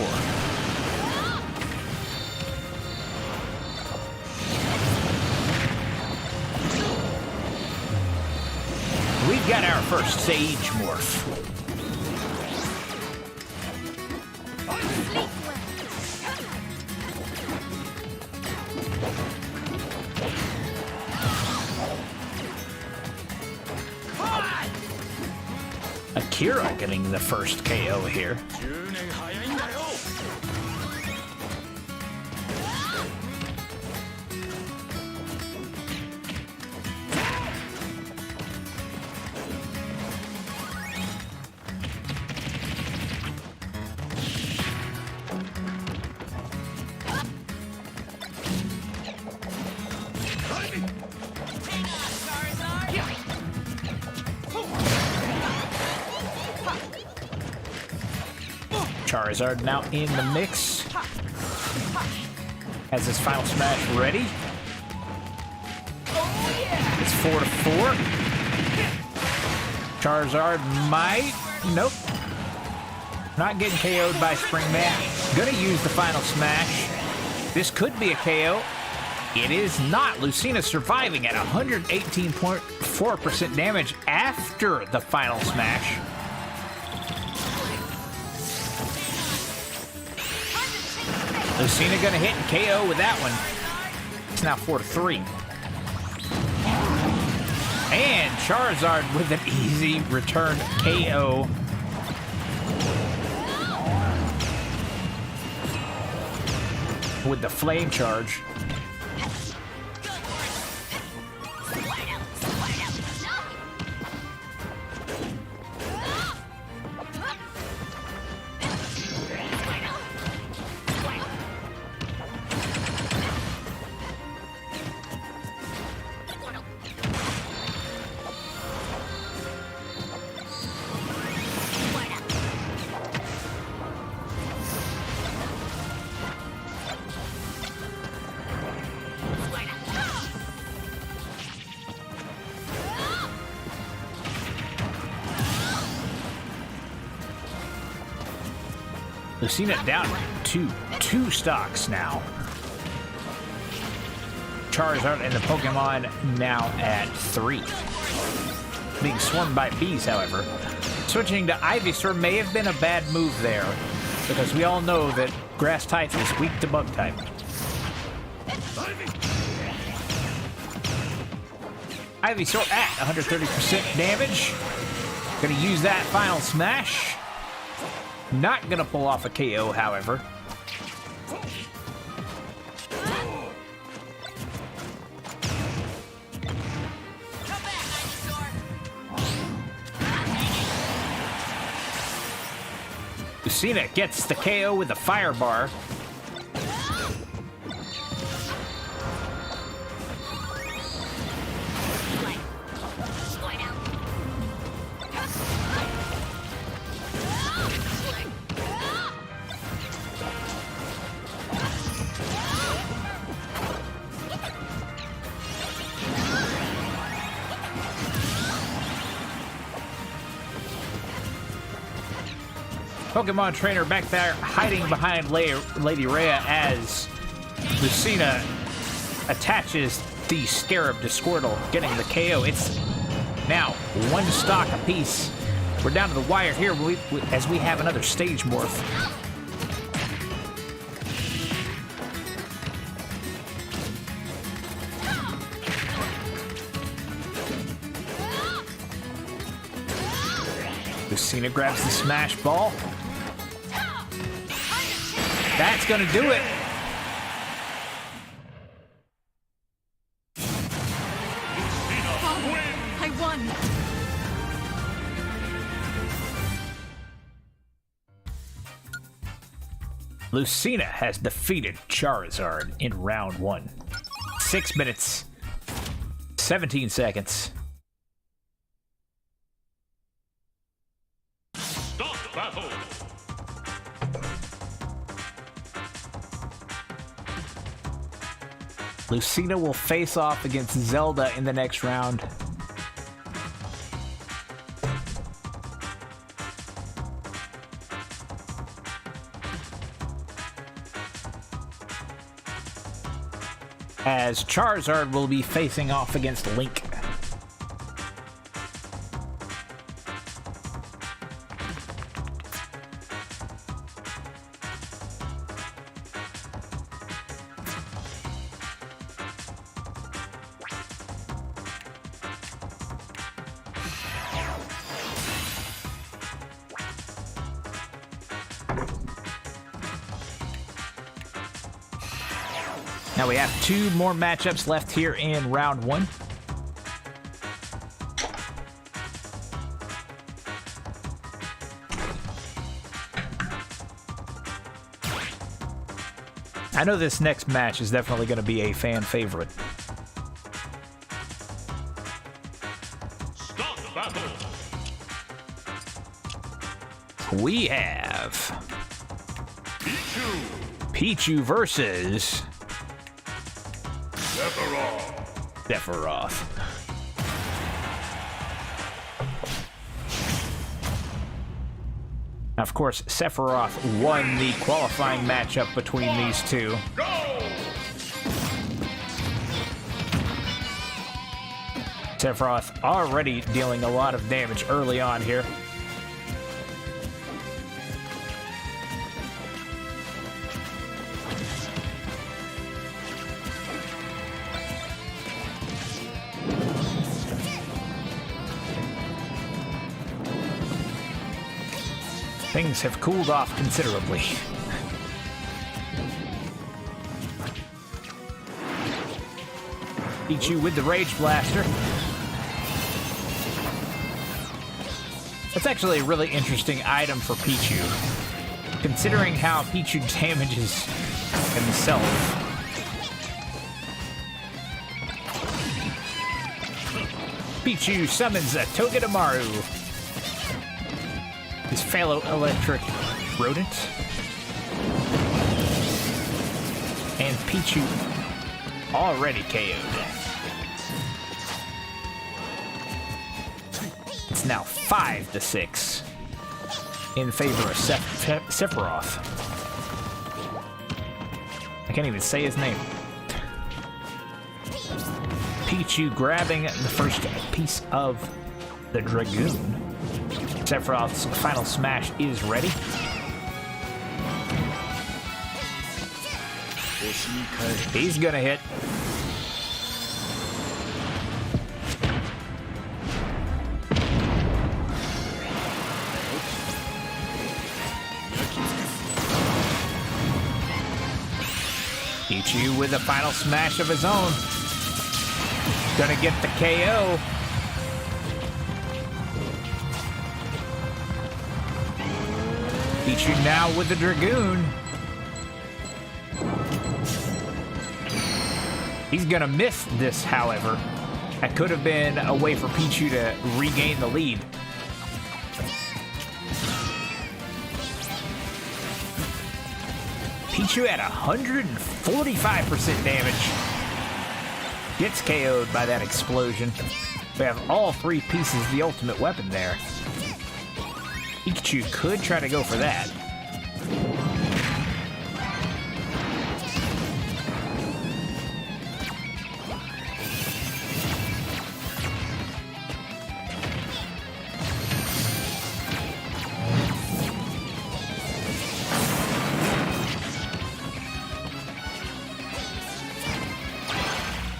We've got our first Sage Morph. Akira getting the first KO here. Charizard now in the mix. Has his final smash ready. It's 4-4. Charizard might... Nope. Not getting KO'd by Spring Man. Gonna use the final smash. This could be a KO. It is not. Lucina surviving at 118.4% damage after the final smash. Lucina gonna hit and KO with that one. It's now 4-3. And Charizard with an easy return KO. With the flame charge. Lucina down to 2 stocks now. Charizard and the Pokemon now at 3. Being swarmed by bees, however. Switching to Ivysaur may have been a bad move there, because we all know that Grass type is weak to Bug type. Ivysaur at 130% damage. Gonna use that final smash. Not gonna pull off a KO, however. Lucina gets the KO with the fire bar. Pokemon trainer back there hiding behind Lady Rhea as Lucina attaches the Scarab to Squirtle, getting the KO. It's now 1 stock apiece. We're down to the wire here as we have another stage morph. Lucina grabs the smash ball. That's gonna do it.
Wins.
Lucina has defeated Charizard in round 1. 6 minutes, 17 seconds.
Stop battle.
Lucina will face off against Zelda in the next round. As Charizard will be facing off against Link. Now we have 2 more matchups left here in round 1. I know this next match is definitely going to be a fan favorite.
Stop battle.
We have
Pichu.
Pichu versus
Sephiroth.
Sephiroth. Now, of course, Sephiroth won the qualifying matchup between these two.
Go.
Sephiroth already dealing a lot of damage early on here. Things have cooled off considerably. Pichu with the Rage Blaster. That's actually a really interesting item for Pichu, considering how Pichu damages himself. Pichu summons a Togedemaru. His fellow electric rodent. And Pichu already KO'd. It's now 5-6 in favor of Sephiroth. I can't even say his name. Pichu grabbing the first piece of the Dragoon. Sephiroth's final smash is ready. He's gonna hit. Pichu with a final smash of his own. Gonna get the KO. Pichu now with the Dragoon. He's gonna miss this, however. That could have been a way for Pichu to regain the lead. Pichu at 145% damage. Gets KO'd by that explosion. We have all 3 pieces of the ultimate weapon there. Pichu could try to go for that.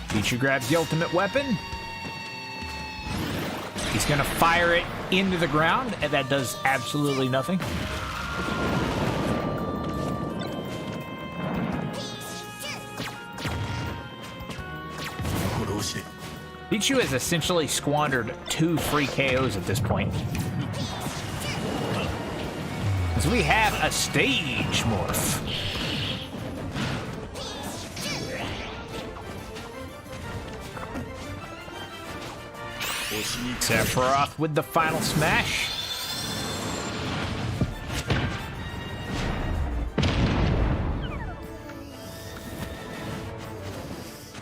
Pichu grabs the ultimate weapon. He's gonna fire it into the ground, and that does absolutely nothing. Pichu has essentially squandered 2 free KOs at this point. As we have a stage morph. Sephiroth with the final smash.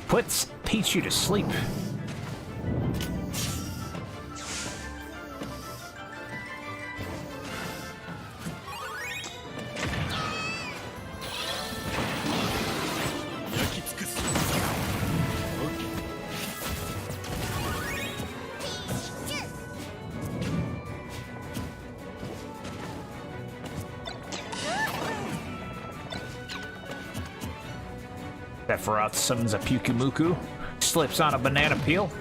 Puts Pichu to sleep. Sephiroth summons a Pukumuku, slips on a banana peel,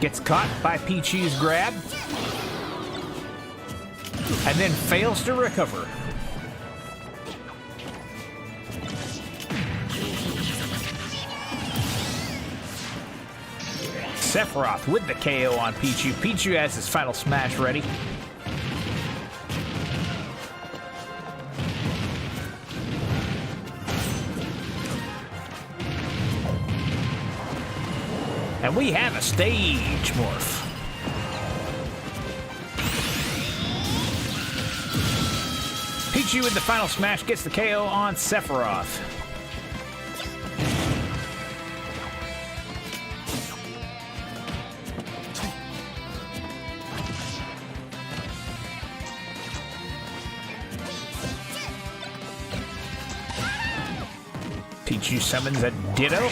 gets caught by Pichu's grab, and then fails to recover. Sephiroth with the KO on Pichu. Pichu has his final smash ready. And we have a stage morph. Pichu with the final smash gets the KO on Sephiroth. Pichu summons a Ditto.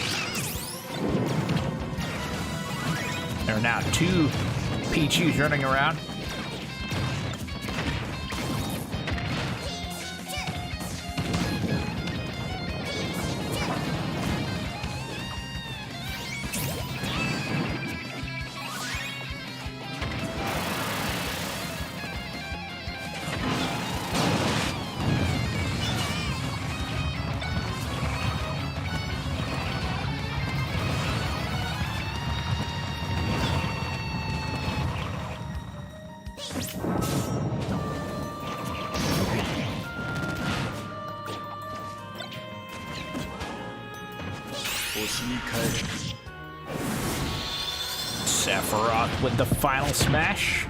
There are now two Pichus running around. Sephiroth with the final smash.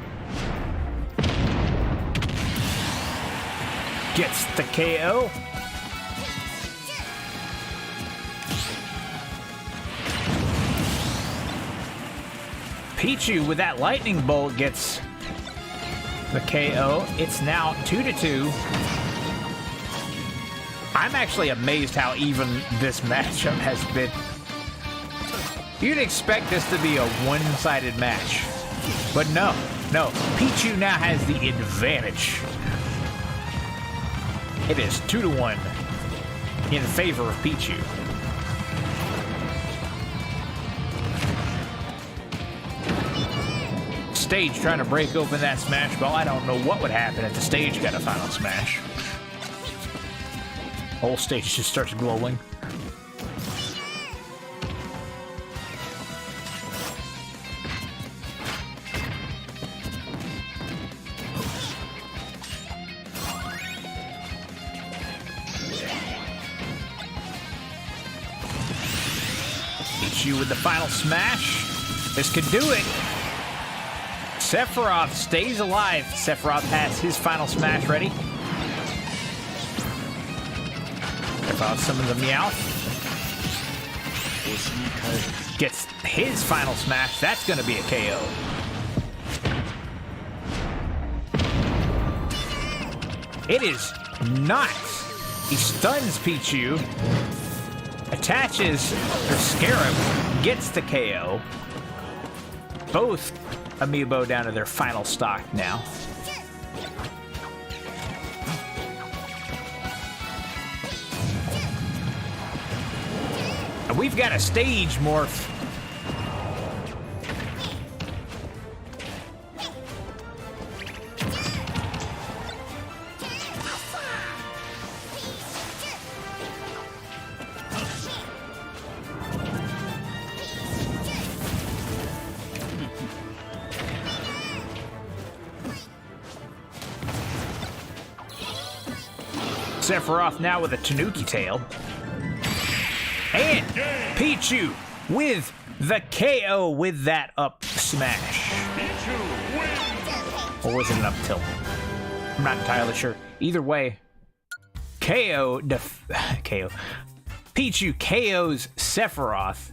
Gets the KO. Pichu with that lightning bolt gets the KO. It's now 2-2. I'm actually amazed how even this matchup has been. You'd expect this to be a one-sided match. But no. Pichu now has the advantage. It is 2-1 in favor of Pichu. Stage trying to break open that smash ball. I don't know what would happen if the stage got a final smash. Whole stage just starts glowing. Pichu with the final smash. This could do it. Sephiroth stays alive. Sephiroth has his final smash ready. Sephiroth summons a Meowth. Gets his final smash. That's going to be a KO. It is not. He stuns Pichu. Attaches the Scarab. Gets the KO. Both Amiibo down to their final stock now. And we've got a stage morph. Sephiroth now with a Tanuki tail. And Pichu with the KO with that up smash. Or was it an up tilt? I'm not entirely sure. Either way, KO. Pichu KO's Sephiroth,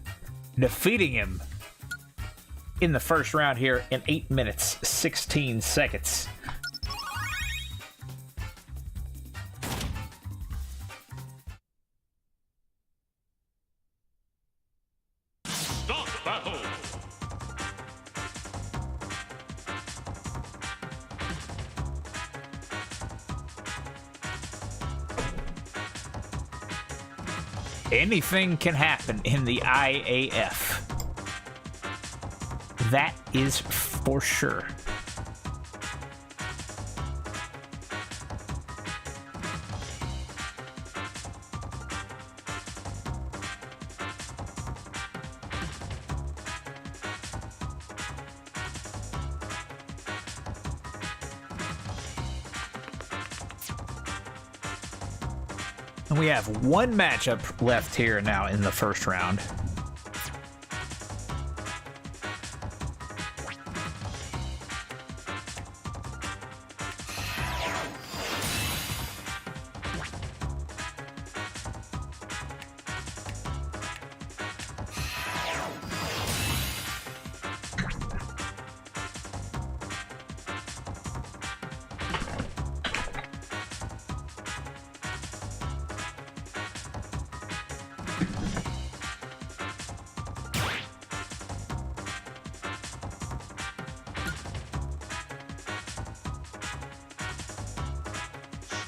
defeating him in the first round here in 8 minutes, 16 seconds.
Start battle.
Anything can happen in the IAF. That is for sure. And we have one matchup left here now in the first round.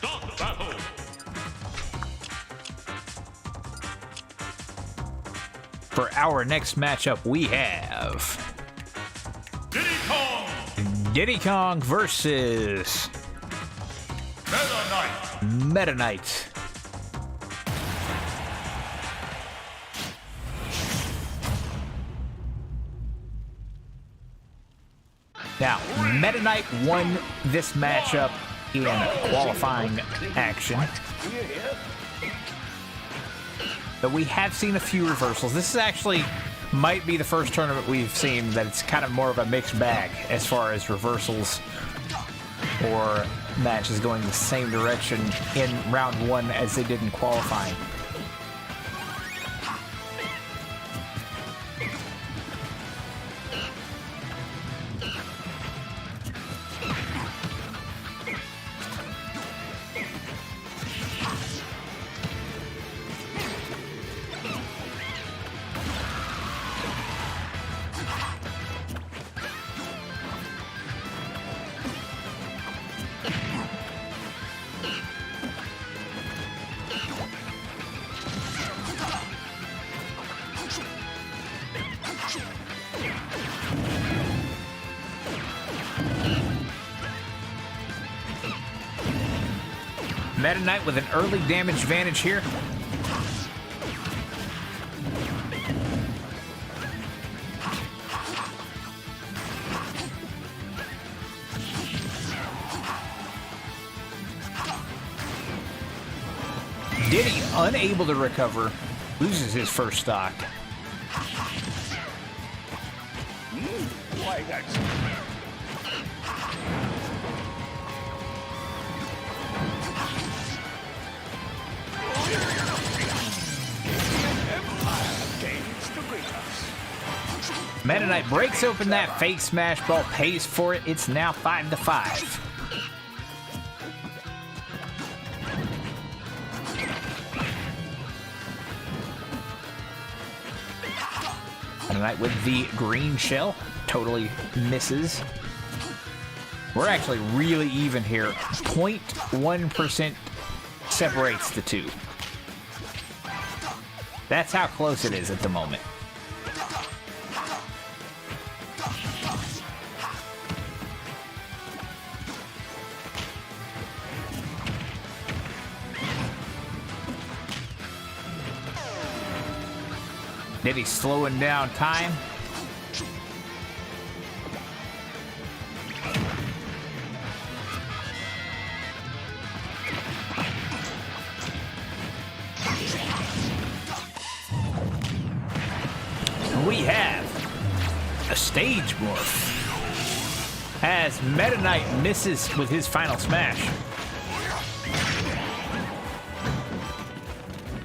Start battle.
For our next matchup, we have
Diddy Kong.
Diddy Kong versus
Meta Knight.
Meta Knight. Now, Meta Knight won this matchup in qualifying action. But we have seen a few reversals. This is actually might be the first tournament we've seen that it's kind of more of a mixed bag as far as reversals or matches going the same direction in round one as they did in qualifying. Meta Knight with an early damage advantage here. Diddy, unable to recover, loses his first stock.
Why that's
Meta Knight breaks open that fake smash ball, pays for it. It's now 5-5. Meta Knight with the green shell, totally misses. We're actually really even here. 0.1% separates the two. That's how close it is at the moment. Diddy slowing down time. We have a stage morph. as Meta Knight misses with his final smash.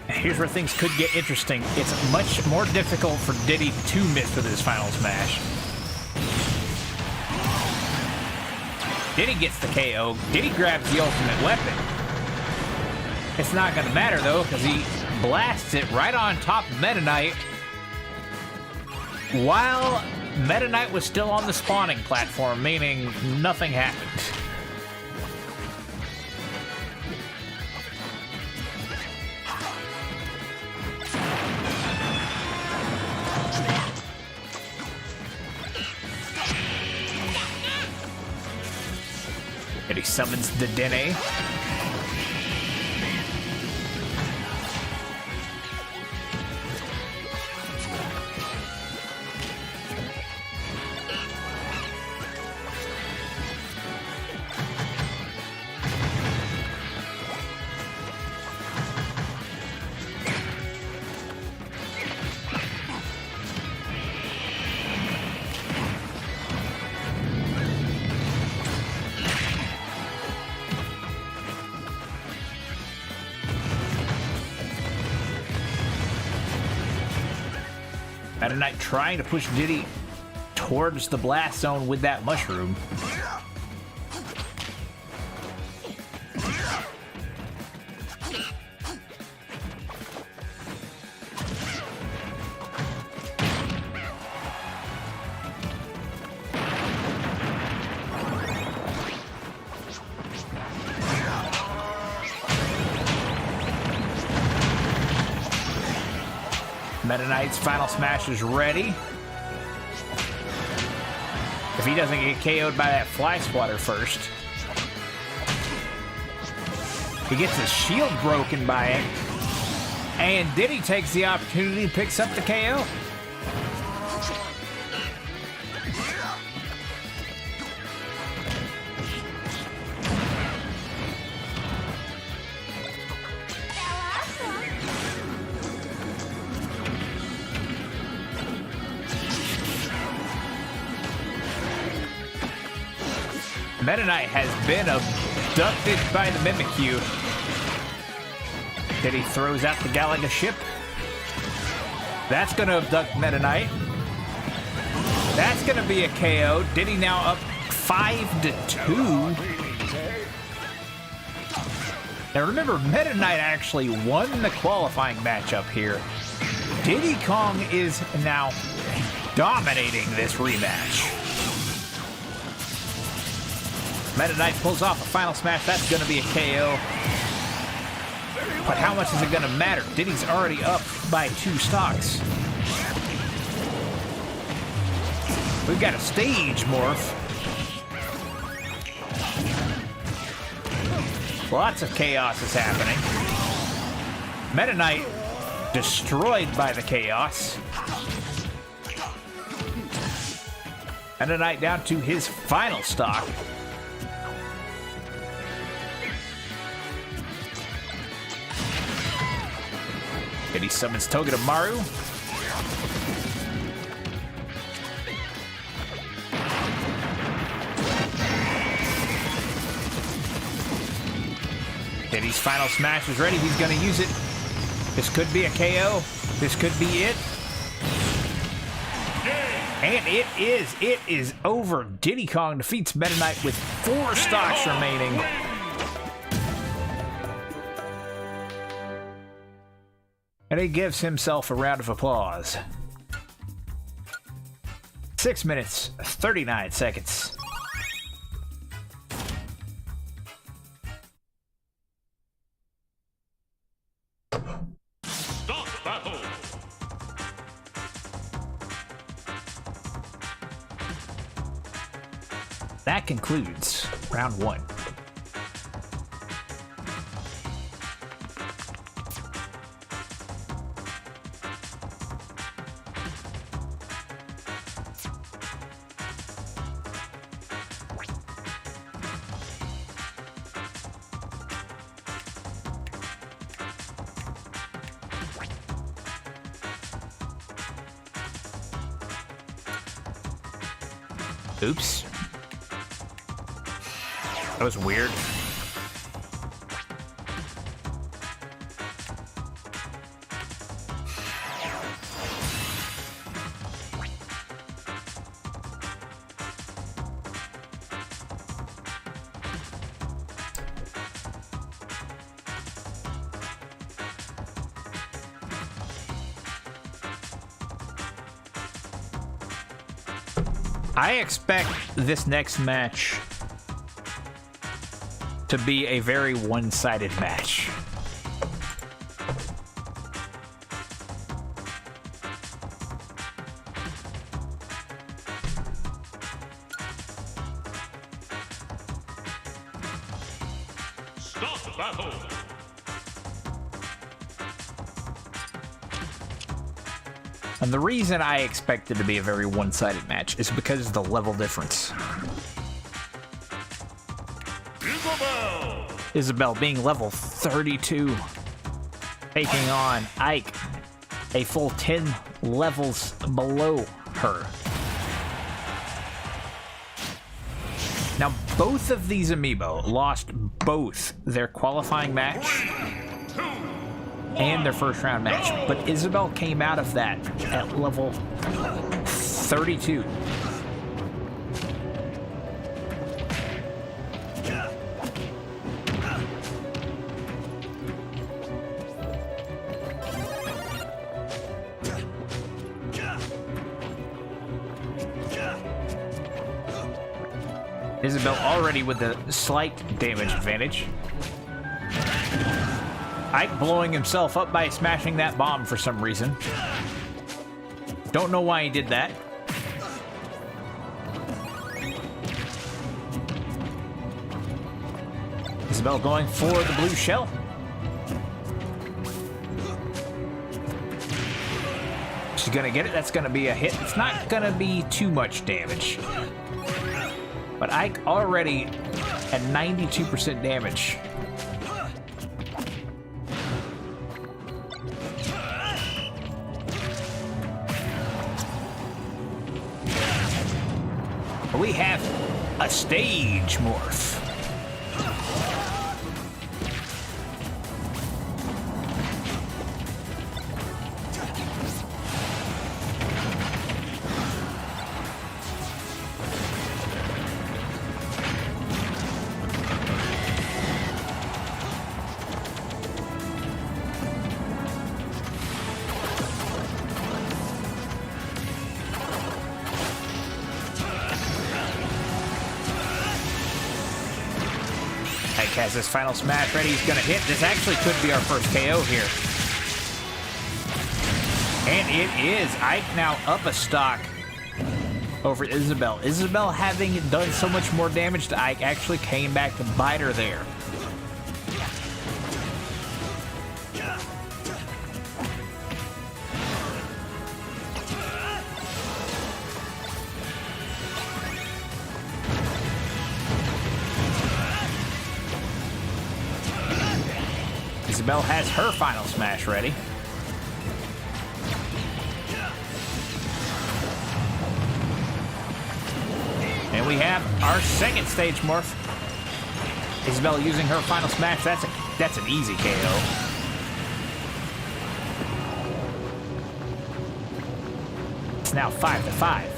Here's where things could get interesting. It's much more difficult for Diddy to miss with his final smash. Diddy gets the KO. Diddy grabs the ultimate weapon. It's not going to matter, though, because he blasts it right on top of Meta Knight while Meta Knight was still on the spawning platform, meaning nothing happened. And he summons the Dene. Meta Knight trying to push Diddy towards the blast zone with that mushroom. Meta Knight's final smash is ready. If he doesn't get KO'd by that fly swatter first. He gets his shield broken by it. And Diddy takes the opportunity and picks up the KO. Meta Knight has been abducted by the Mimikyu. Diddy throws out the Galaga ship. That's going to abduct Meta Knight. That's going to be a KO. Diddy now up 5-2. Now remember, Meta Knight actually won the qualifying matchup here. Diddy Kong is now dominating this rematch. Meta Knight pulls off a final smash. That's going to be a KO. But how much is it going to matter? Diddy's already up by 2 stocks. We've got a stage morph. Lots of chaos is happening. Meta Knight destroyed by the chaos. Meta Knight down to his final stock. And he summons Togedemaru. Diddy's final smash is ready. He's going to use it. This could be a KO. This could be it. And it is. It is over. Diddy Kong defeats Meta Knight with 4 stocks remaining. And he gives himself a round of applause. 6 minutes, 39 seconds.
Stop battle.
That concludes round 1. Oops. That was weird. I expect this next match to be a very one-sided match.
Start the battle.
And the reason I expect it to be a very one-sided match is because of the level difference. Isabel being level 32, taking on Ike, a full 10 levels below her. Now, both of these amiibo lost both their qualifying match and their first round match, but Isabel came out of that at level 32. Isabel already with a slight damage advantage. Ike blowing himself up by smashing that bomb for some reason. Don't know why he did that. Isabel going for the blue shell. She's gonna get it. That's gonna be a hit. It's not gonna be too much damage. But Ike already at 92% damage. We have a stage morph. Ike has his final smash ready. He's going to hit. This actually could be our first KO here. And it is. Ike now up a stock over Isabel. Isabel, having done so much more damage to Ike, actually came back to bite her there. Isabel has her final smash ready. And we have our second stage morph. Isabel using her final smash. That's an easy KO. It's now 5-5.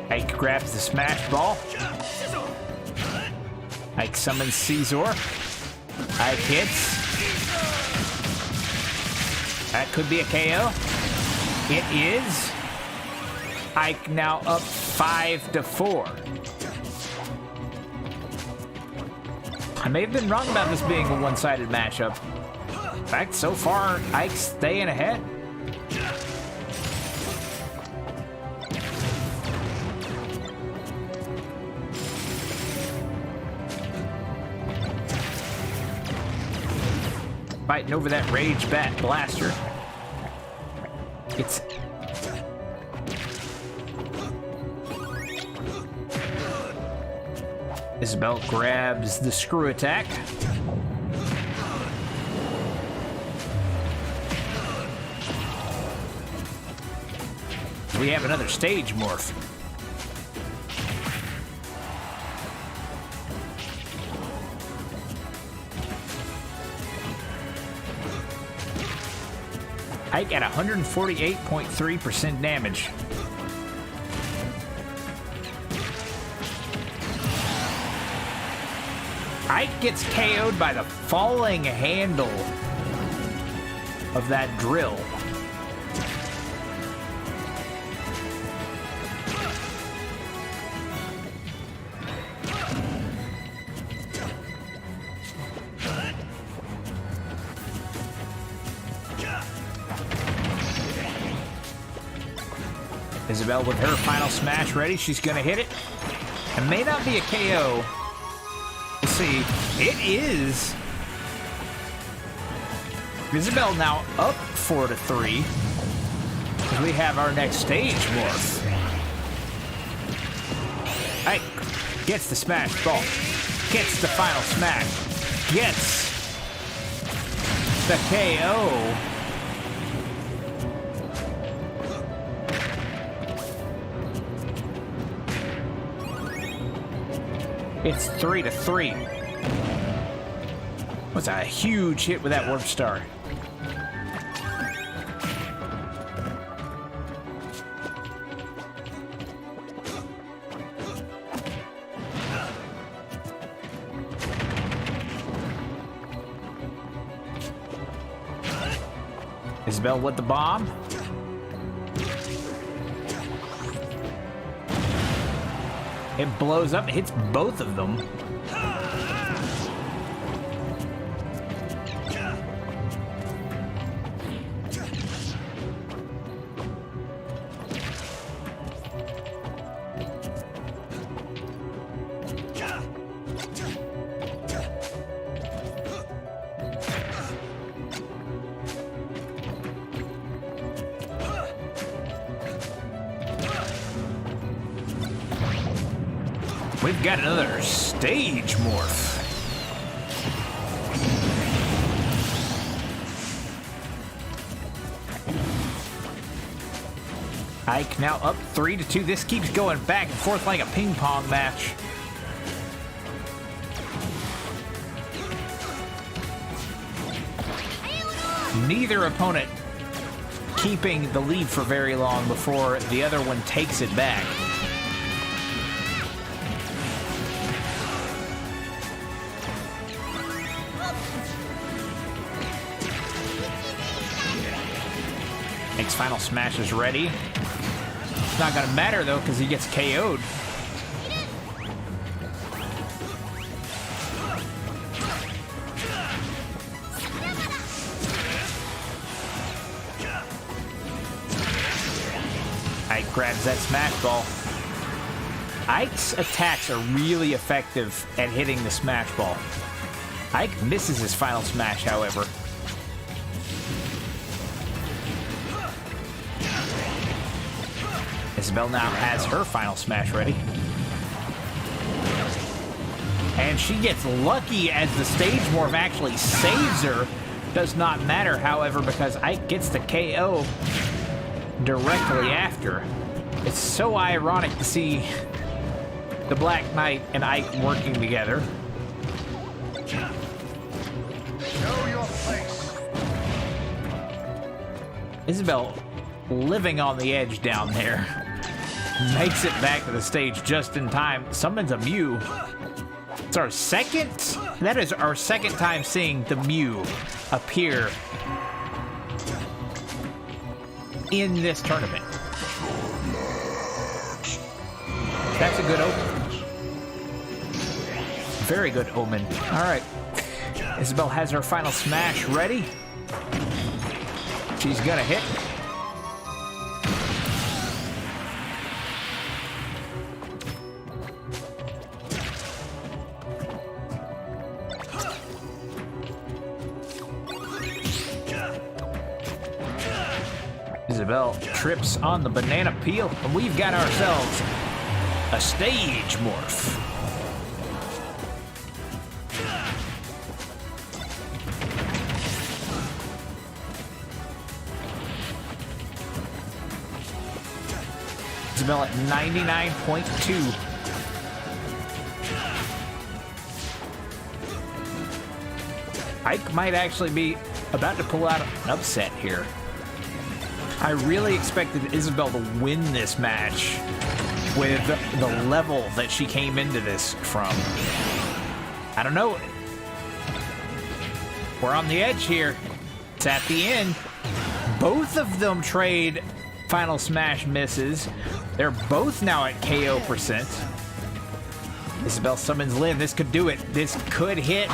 Ike grabs the smash ball. Ike summons Caesar. Ike hits. That could be a KO. It is. Ike now up 5-4. I may have been wrong about this being a one-sided matchup. In fact, so far, Ike's staying ahead. Fighting over that Rage Bat Blaster. It's... Isabel grabs the screw attack. We have another stage morph. Ike at 148.3% damage. Ike gets KO'd by the falling handle of that drill. Isabel with her final smash ready. She's going to hit it. It may not be a KO. We'll see. It is. Isabel now up 4-3. As we have our next stage morph. Ike gets the smash ball. Gets the final smash. Gets the KO. It's 3-3. Was a huge hit with that warp star. Isabel with the bomb. It blows up, hits both of them. We've got another stage morph. Ike now up 3-2. This keeps going back and forth like a ping pong match. Neither opponent keeping the lead for very long before the other one takes it back. Ike's final smash is ready. It's not gonna matter though because he gets KO'd. Ike grabs that smash ball. Ike's attacks are really effective at hitting the smash ball. Ike misses his final smash, however. Isabel now has her final smash ready. And she gets lucky as the stage morph actually saves her. Does not matter, however, because Ike gets the KO directly after. It's so ironic to see the Black Knight and Ike working together.
Show your face.
Isabel living on the edge down there. Makes it back to the stage just in time. Summons a Mew. It's our second. That is our second time seeing the Mew appear in this tournament. That's a good omen. Very good omen. All right. Isabel has her final smash ready. She's gonna hit. Isabel trips on the banana peel, and we've got ourselves a stage morph. Isabel at 99.2. Ike might actually be about to pull out an upset here. I really expected Isabel to win this match with the level that she came into this from. I don't know. We're on the edge here. It's at the end. Both of them trade Final Smash misses. They're both now at KO %. Isabel summons Lynn. This could do it. This could hit.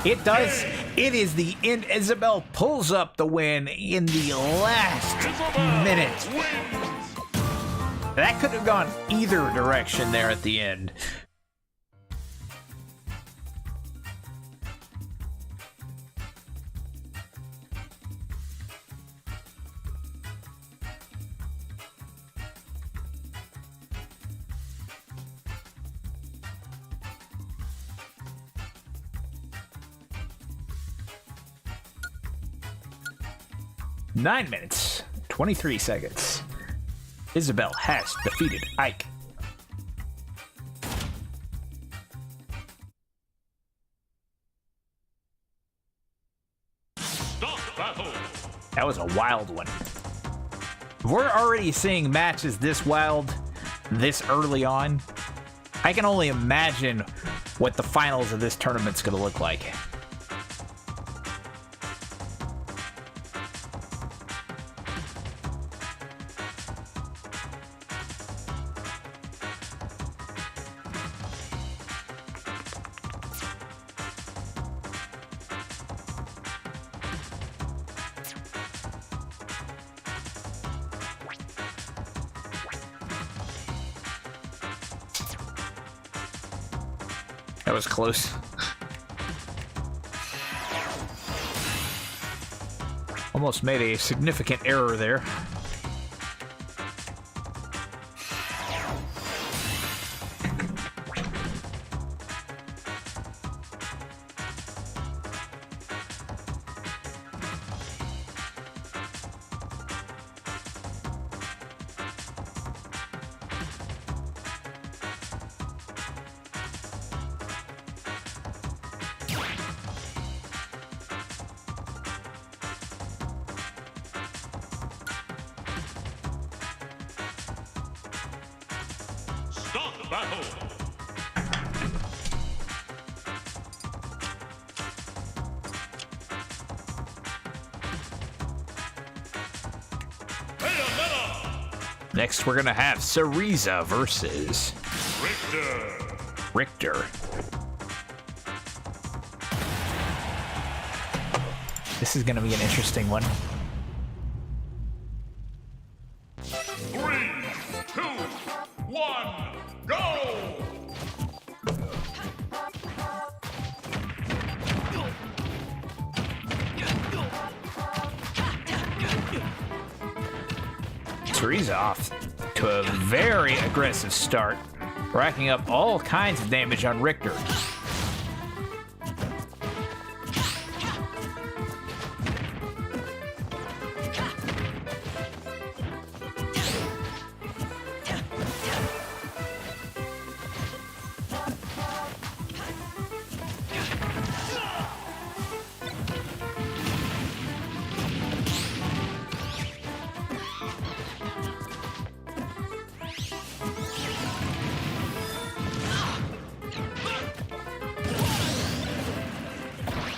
It does. It is the end. Isabel pulls up the win in the last minute. That could have gone either direction there at the end. Nine minutes, 23 seconds. Isabel has defeated Ike.
Stop battle.
That was a wild one. We're already seeing matches this wild, this early on. I can only imagine what the finals of this tournament's gonna look like. That was close. Almost made a significant error there.
Stop battle.
Next, we're gonna have Cereza versus Richter. This is gonna be an interesting one.
3, 2, 1, go!
Cereza off to a very aggressive start, racking up all kinds of damage on Richter.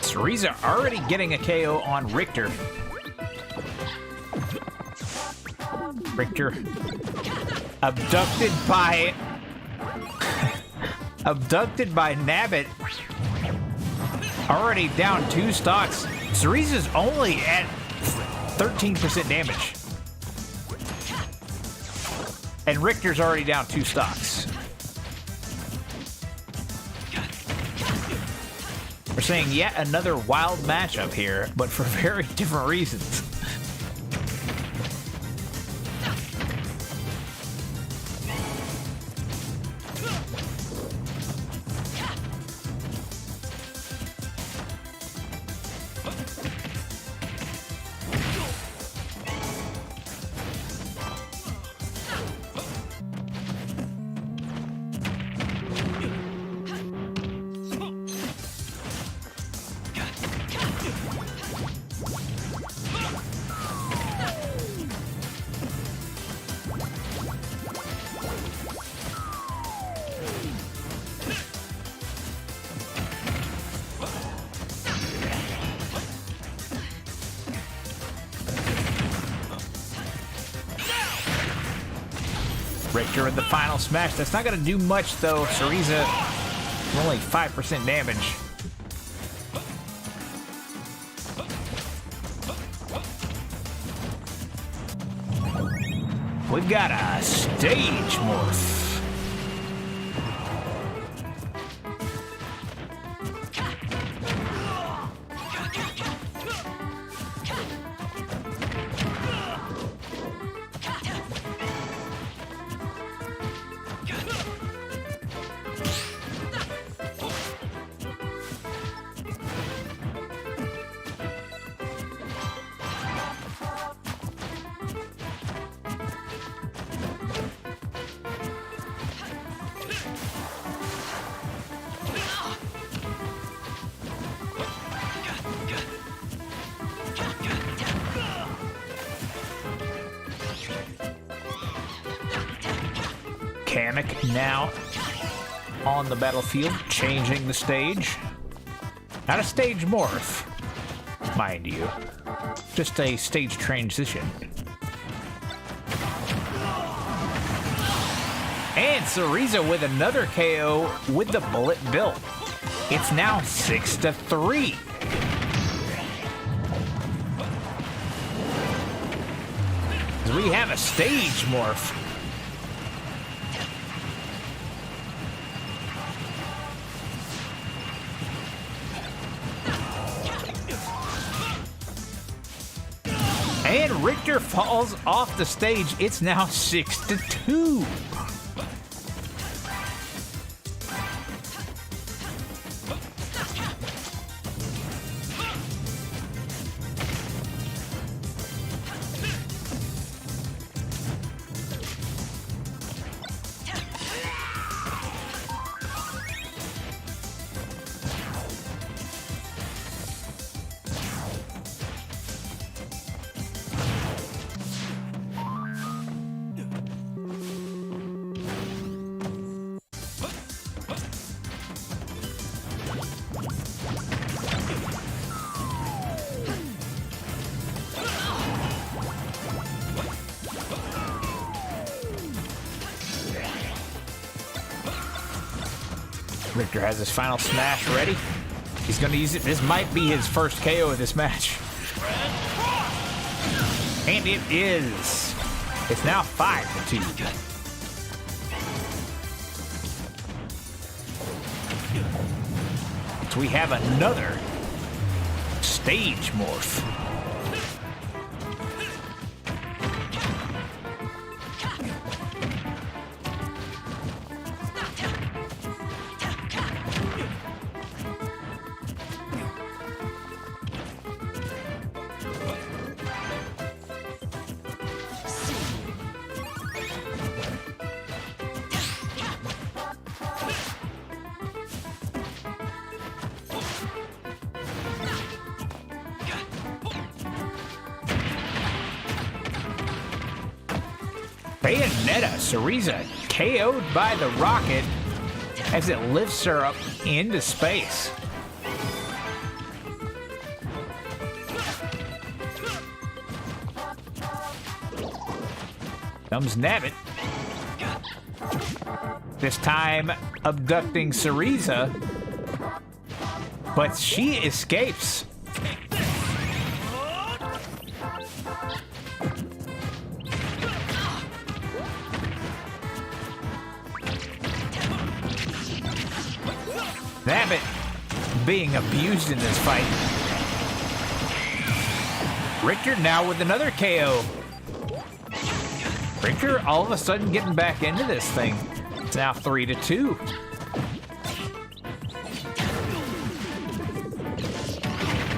Cereza already getting a KO on Richter. Richter abducted by Nabbit. Already down 2 stocks. Cereza's only at 13% damage. And Richter's already down 2 stocks. We're seeing yet another wild matchup here, but for very different reasons. Richter with the final smash. That's not going to do much, though. Cereza, only 5% damage. We've got a stage morph. Kamek now on the battlefield, changing the stage. Not a stage morph, mind you. Just a stage transition. And Cereza with another KO with the bullet built. It's now 6-3. We have a stage morph. And Richter falls off the stage. It's now 6-2. Richter has his final smash ready. He's going to use it. This might be his first KO of this match. And it is. It's now 5-2. So we have another stage morph. Bayonetta, Cereza KO'd by the rocket as it lifts her up into space. Comes Nabbit. This time abducting Cereza, but she escapes. Nabbit being abused in this fight. Richter now with another KO. Richter all of a sudden getting back into this thing. It's now 3-2.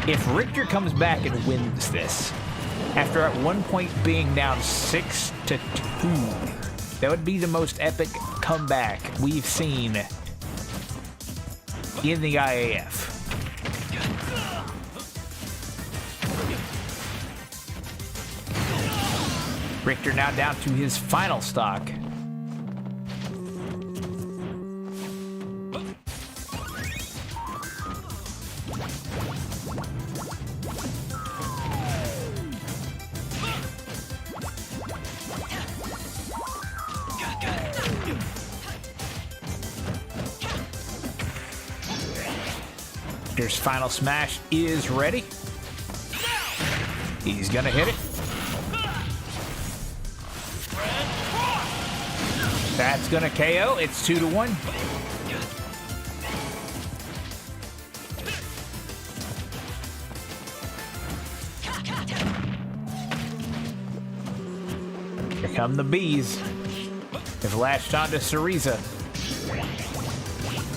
If Richter comes back and wins this, after at one point being down 6-2, that would be the most epic comeback we've seen in the IAF. Richter now down to his final stock. Here's Final Smash is ready. He's gonna hit it. That's gonna KO. It's 2-1. Here come the bees. They've latched onto Cereza.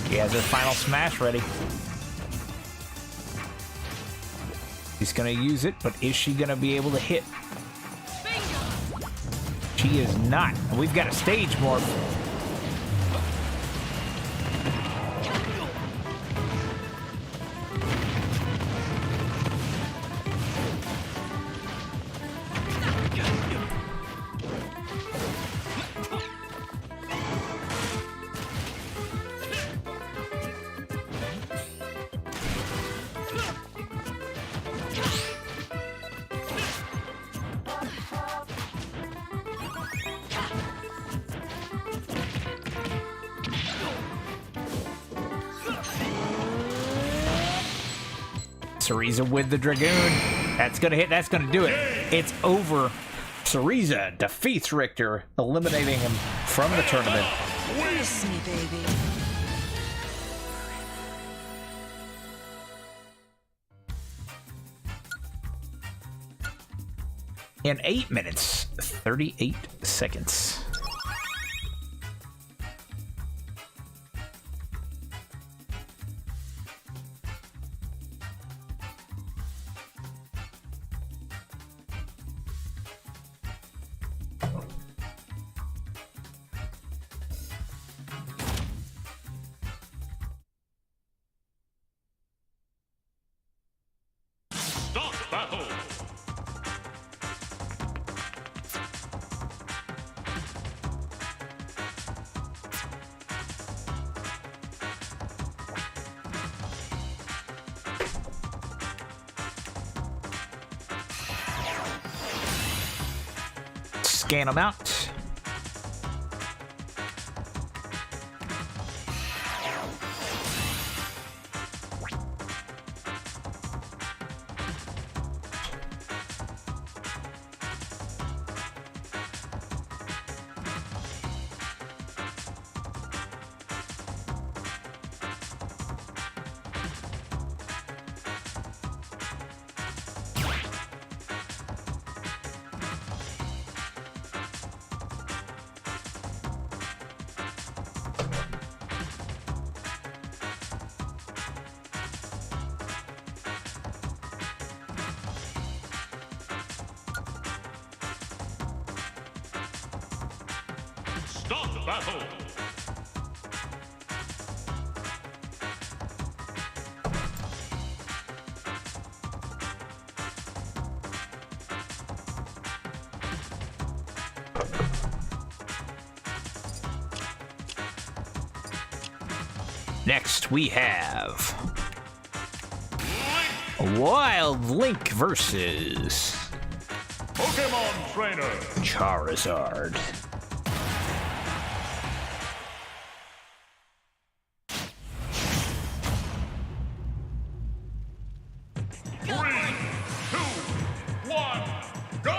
He has her Final Smash ready. He's gonna use it, but is she gonna be able to hit? She is not. And we've got a stage morph. Cereza with the Dragoon. That's gonna hit. That's gonna do it. It's over. Cereza defeats Richter, eliminating him from the tournament.
Kiss me, baby.
In 8 minutes, 38 seconds.
Start battle.
Scan them out.
Start battle.
Next, we have Wild Link versus
Pokemon Trainer.
Charizard.
Three, two, one, go!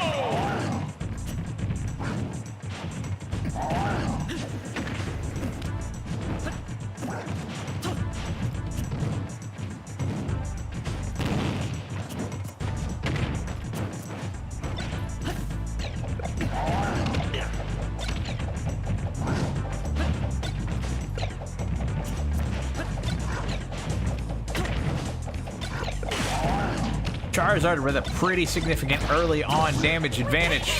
Charizard with a pretty significant early on damage advantage.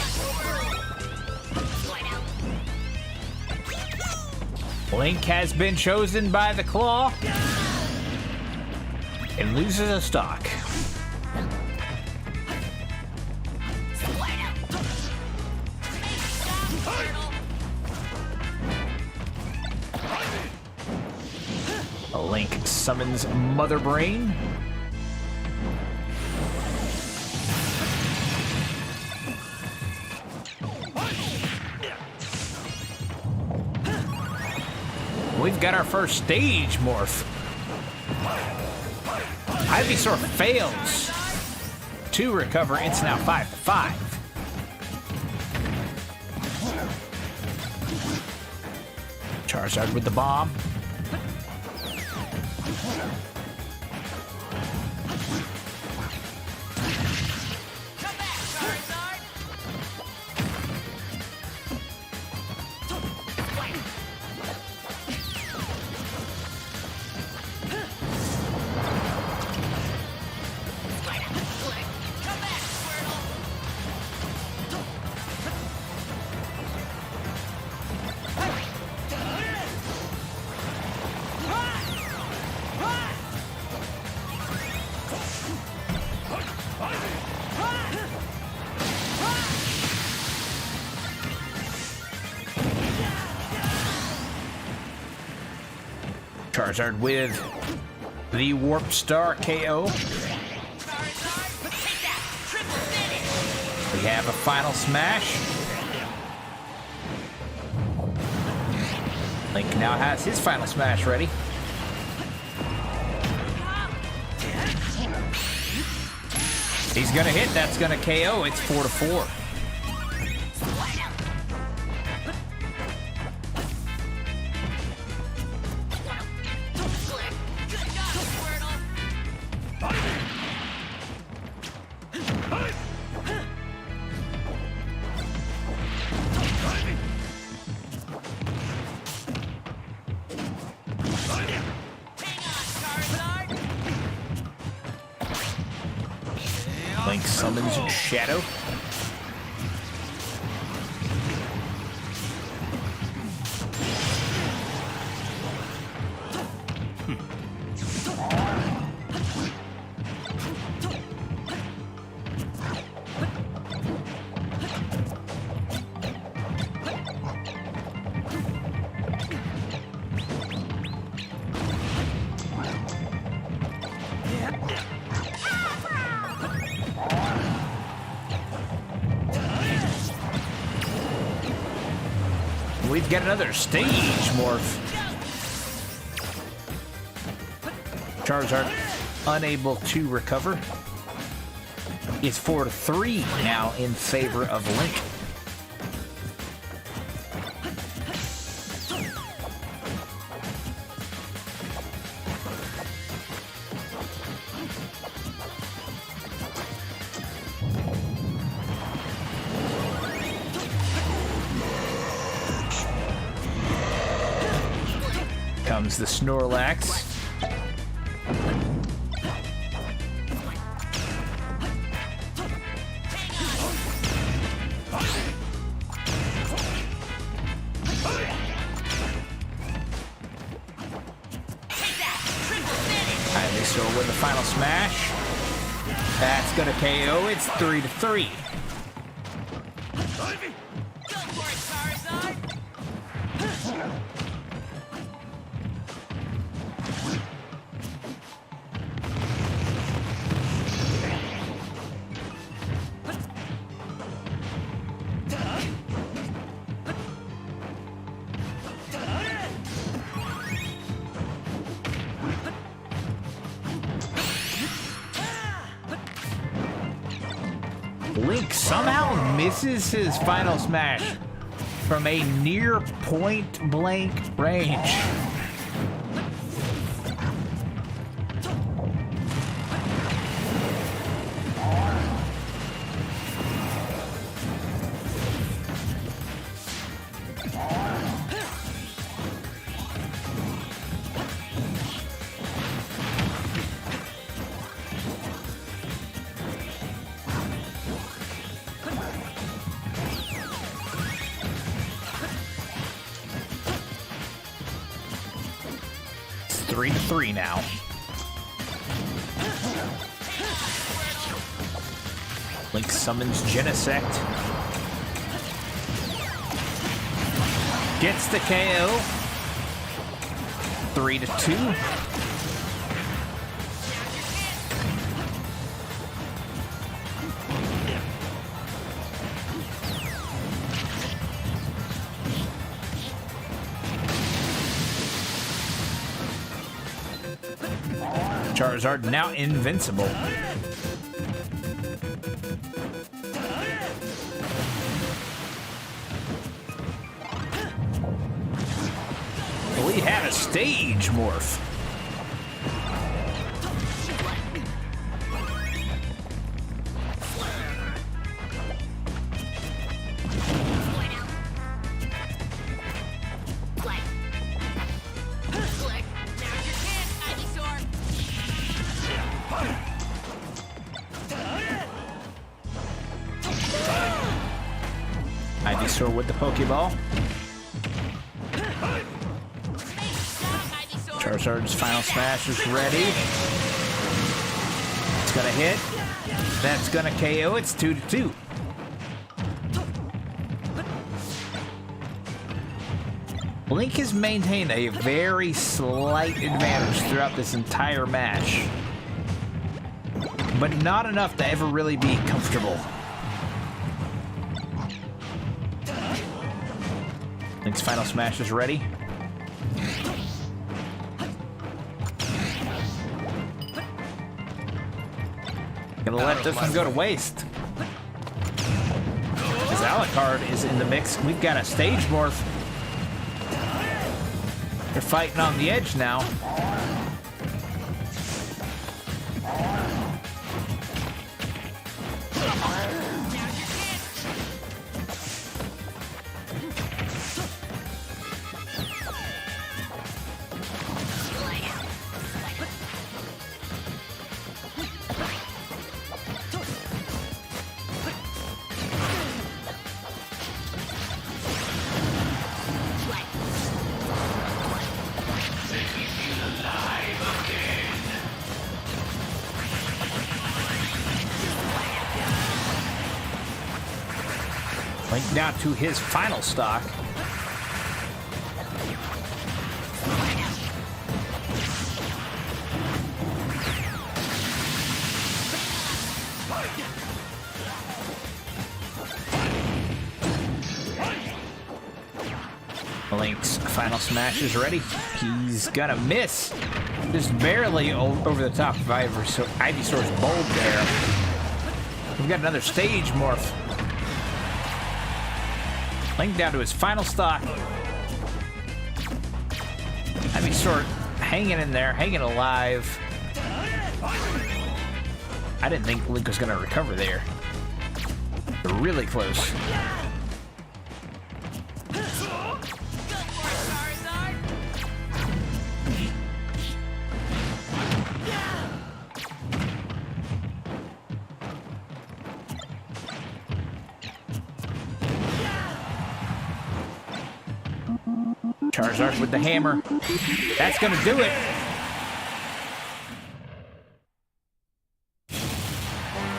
Link has been chosen by the Claw and loses a stock. Link summons Mother Brain. We've got our first stage morph. Ivysaur fails to recover. It's now 5-5. Charizard with the bomb.
Come back, Charizard. Come back, Squirtle.
Charizard with the Warp Star KO.
Charizard, take that. Triple finish.
We have a final smash. Link now has his final smash ready. He's gonna hit, that's gonna KO. It's 4-4.
Good job, Squirtle. Hang on, Charizard.
Link summons Shadow. We've got another stage morph. Charizard unable to recover. It's 4-3 now in favor of Link. Comes the Snorlax. Ivysaur with the final smash. That's gonna KO. It's 3-3.
Go for it, Charizard.
Link somehow misses his final smash from a near point blank range. It's 3-3 now. Link summons Genesect. Gets the KO. 3-2. Charizard now invincible. We had a stage morph. Ivysaur with the Pokeball. Charizard's final smash is ready. It's gonna hit. That's gonna KO. It's 2-2. Link has maintained a very slight advantage throughout this entire match, but not enough to ever really be comfortable. Link's final smash is ready. Gonna let this one go to waste. His Alucard is in the mix. We've got a stage morph. They're fighting on the edge now. Link down to his final stock. Link's final smash is ready. He's gonna miss. Just barely over the top of Ivysaur's bulb there. We've got another stage morph. Link down to his final stock. Ivysaur hanging in there, hanging alive. I didn't think Link was gonna recover there. They're really close. Charizard with the hammer. That's gonna do it.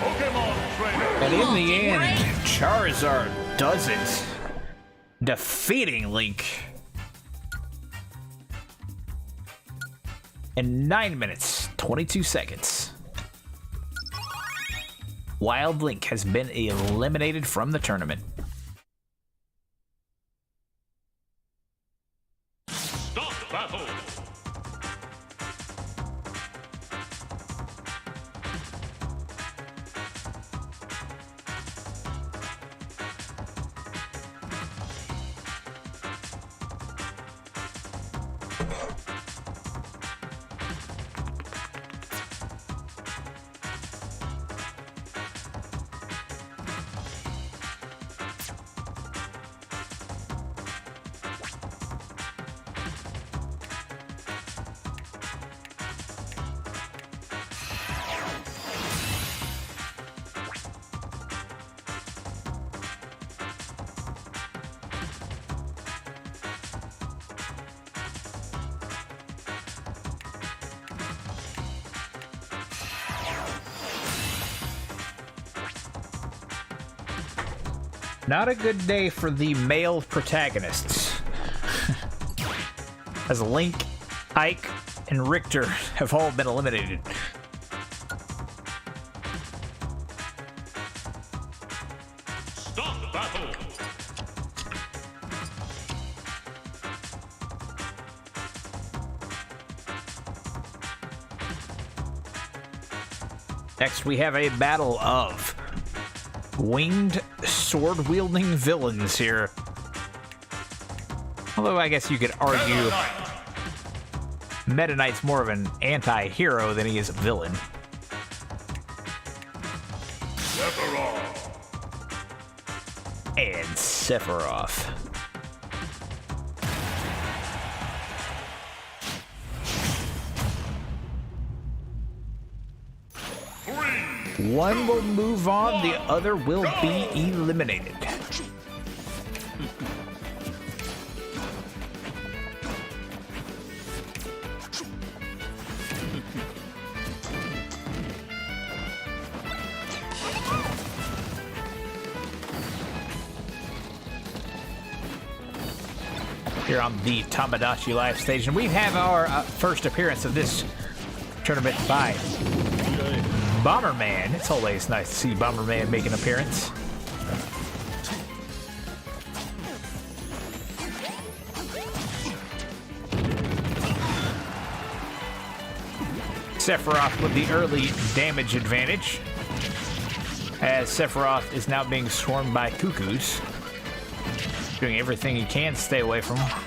Pokemon Trainer.
And in the end, Charizard does it, defeating Link in 9 minutes, 22 seconds. Wild Link has been eliminated from the tournament.
Stop battle.
Not a good day for the male protagonists, as Link, Ike, and Richter have all been eliminated.
Stop battle.
Next, we have a battle of winged sword-wielding villains here. Although I guess you could argue Meta Knight's more of an anti-hero than he is a villain. And Sephiroth. One will move on, the other will be eliminated. Here on the Tamagotchi live stage, and we have our first appearance of this tournament by Bomberman. It's always nice to see Bomberman make an appearance. Sephiroth with the early damage advantage, as Sephiroth is now being swarmed by cuckoos, doing everything he can to stay away from him.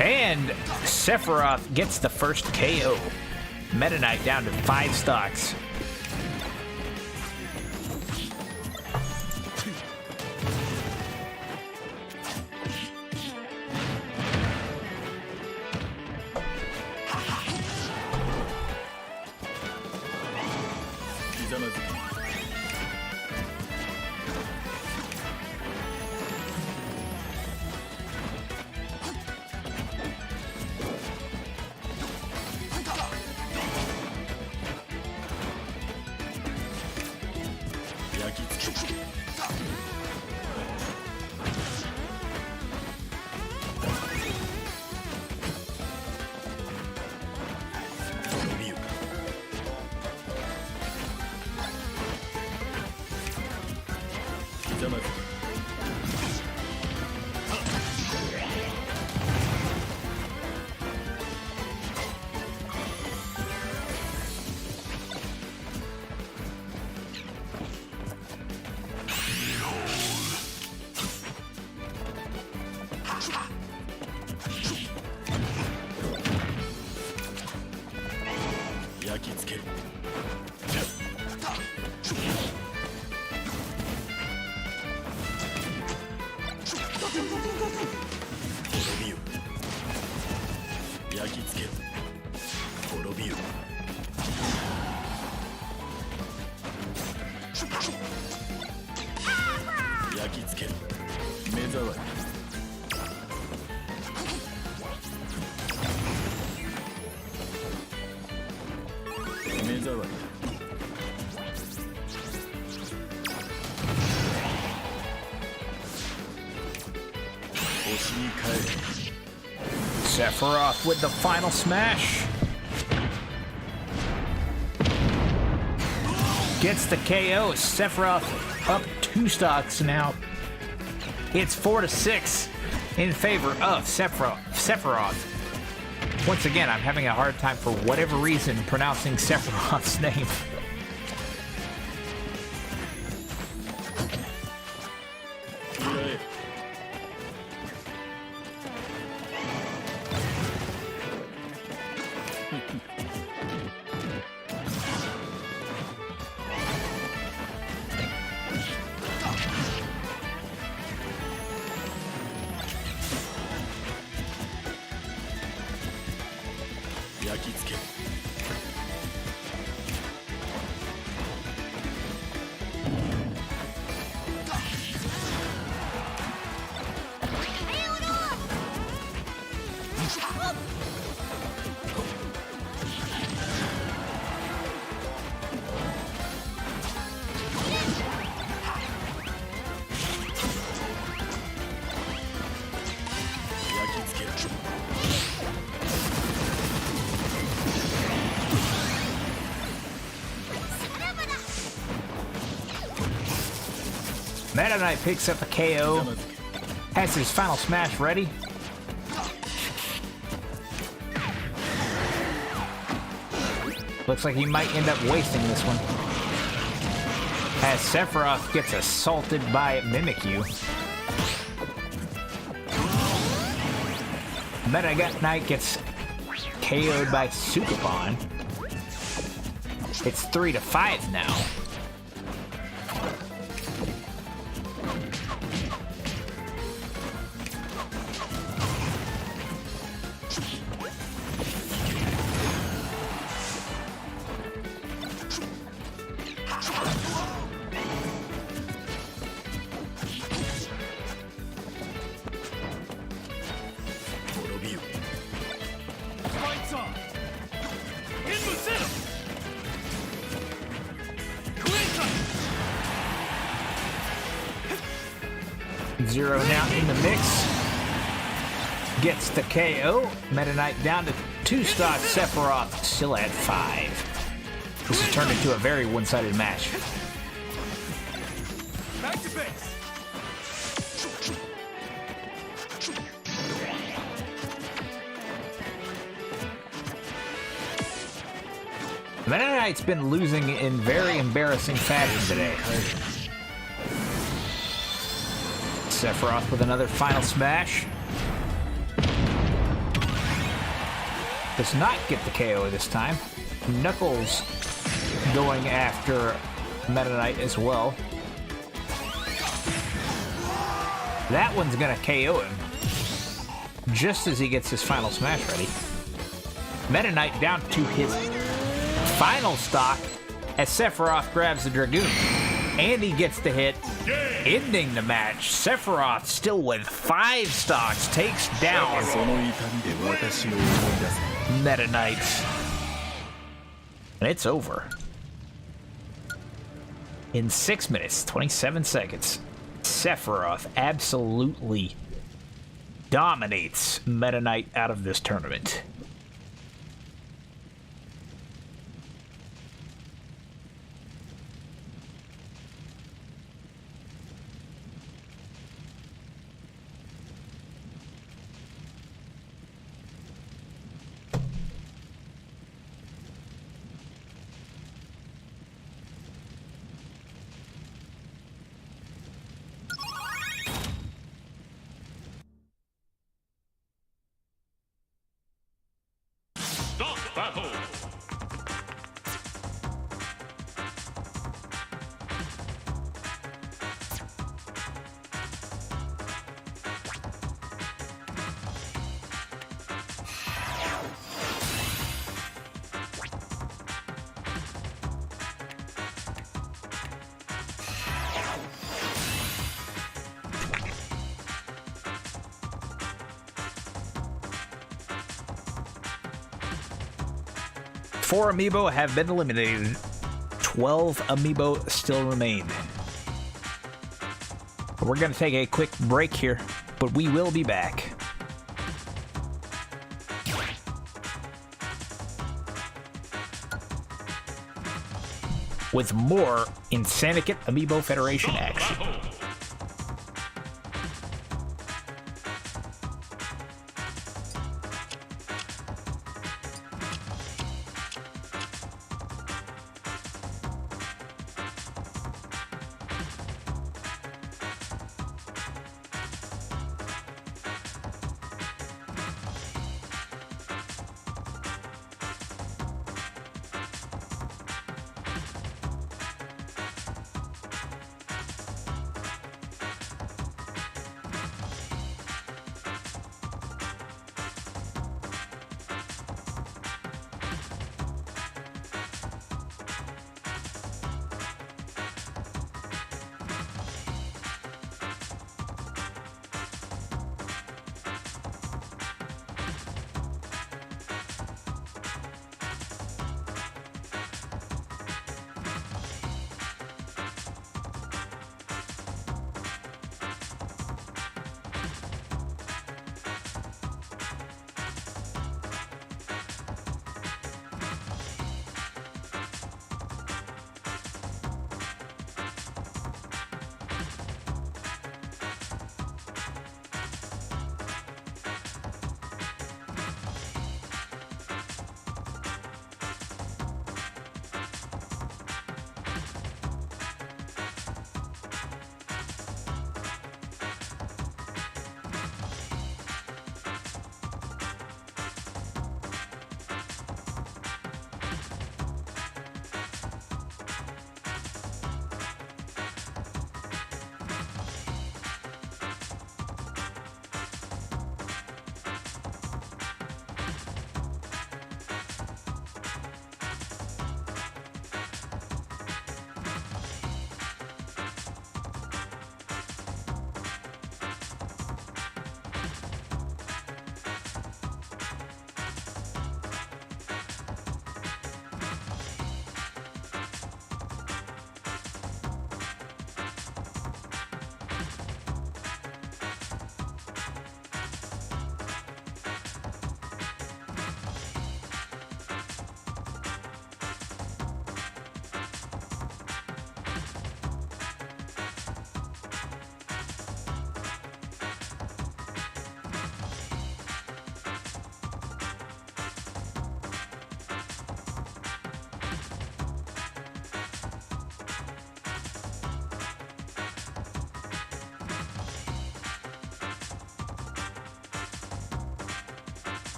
And Sephiroth gets the first KO. Meta Knight down to 5 stocks. Sephiroth with the final smash. Gets the KO. Sephiroth up 2 stocks now. It's 4-6 in favor of Sephiroth. Once again, I'm having a hard time, for whatever reason, pronouncing Sephiroth's name. Meta Knight picks up a KO. Has his final smash ready. Looks like he might end up wasting this one. As Sephiroth gets assaulted by Mimikyu. Meta Knight gets KO'd by Sukapon. It's 3-5 now.
Lights on. In Musino.
Zero now in the mix. Gets the KO. Meta Knight down to 2 stocks. Sephiroth still at 5. This has turned into a very one-sided match.
Back to base.
Meta Knight's been losing in very embarrassing fashion today. Sephiroth with another final smash. Does not get the KO this time. Knuckles going after Meta Knight as well. That one's gonna KO him just as he gets his final smash ready. Meta Knight down to his final stock as Sephiroth grabs the Dragoon. And he gets the hit, ending the match. Sephiroth still with 5 stocks takes down Meta Knight. And it's over. In 6 minutes, 27 seconds, Sephiroth absolutely dominates Meta Knight out of this tournament.
Stop battle.
Four amiibo have been eliminated. 12 amiibo still remain. We're going to take a quick break here, but we will be back. With more Insanocate Amiibo Federation action.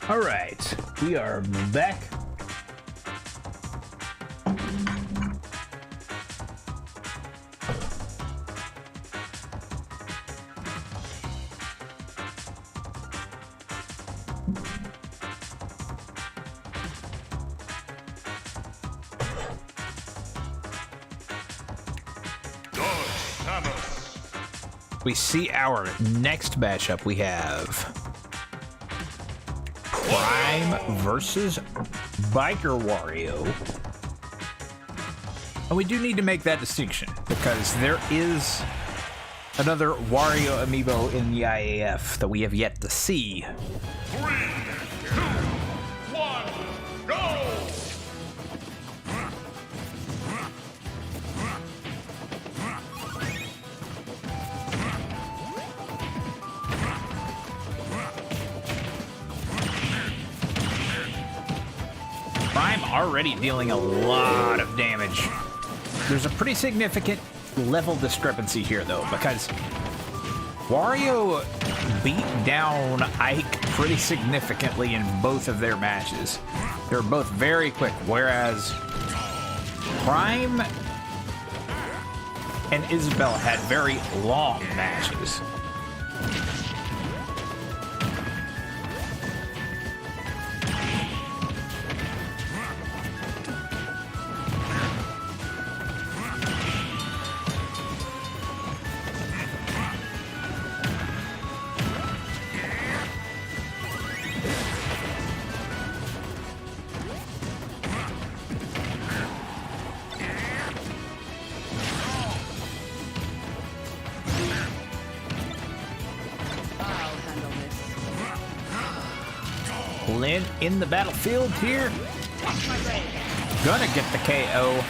All right, we are back. We see our next matchup. We have Prime versus Biker Wario. And we do need to make that distinction because there is another Wario amiibo in the IAF that we have yet to see.
3, 2, 1, go!
Prime already dealing a lot of damage. There's a pretty significant level discrepancy here, though, because Wario beat down Ike pretty significantly in both of their matches. They were both very quick, whereas Prime and Isabelle had very long matches.
I'll handle this.
Lynn in the battlefield here. Gonna get the KO.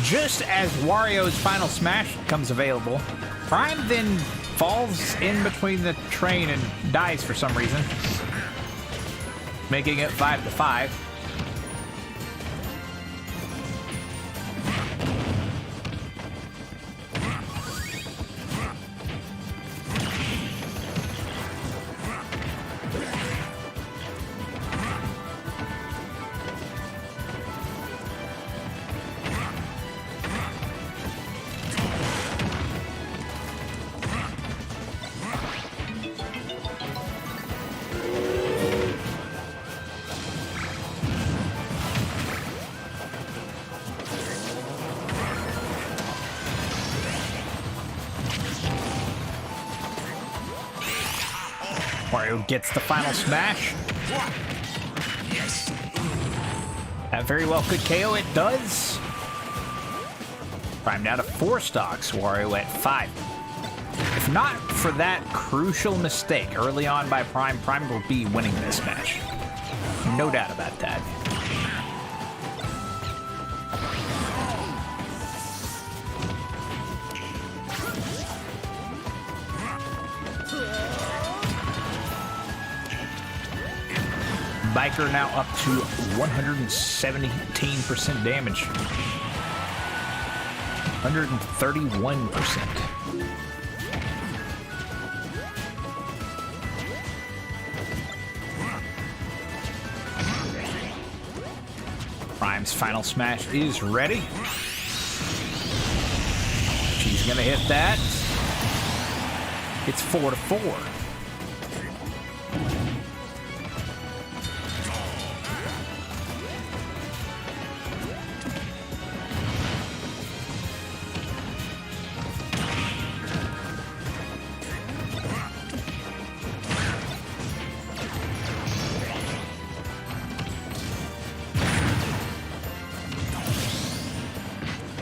Just as Wario's final smash comes available, Prime then falls in between the train and dies for some reason, making it 5-5. Wario gets the final smash. That very well could KO, it does. Prime down to 4 stocks, Wario at 5. If not for that crucial mistake early on by Prime, Prime will be winning this match. No doubt about that. Biker now up to 117% damage. 131%. Prime's final smash is ready. She's gonna hit that. It's 4-4.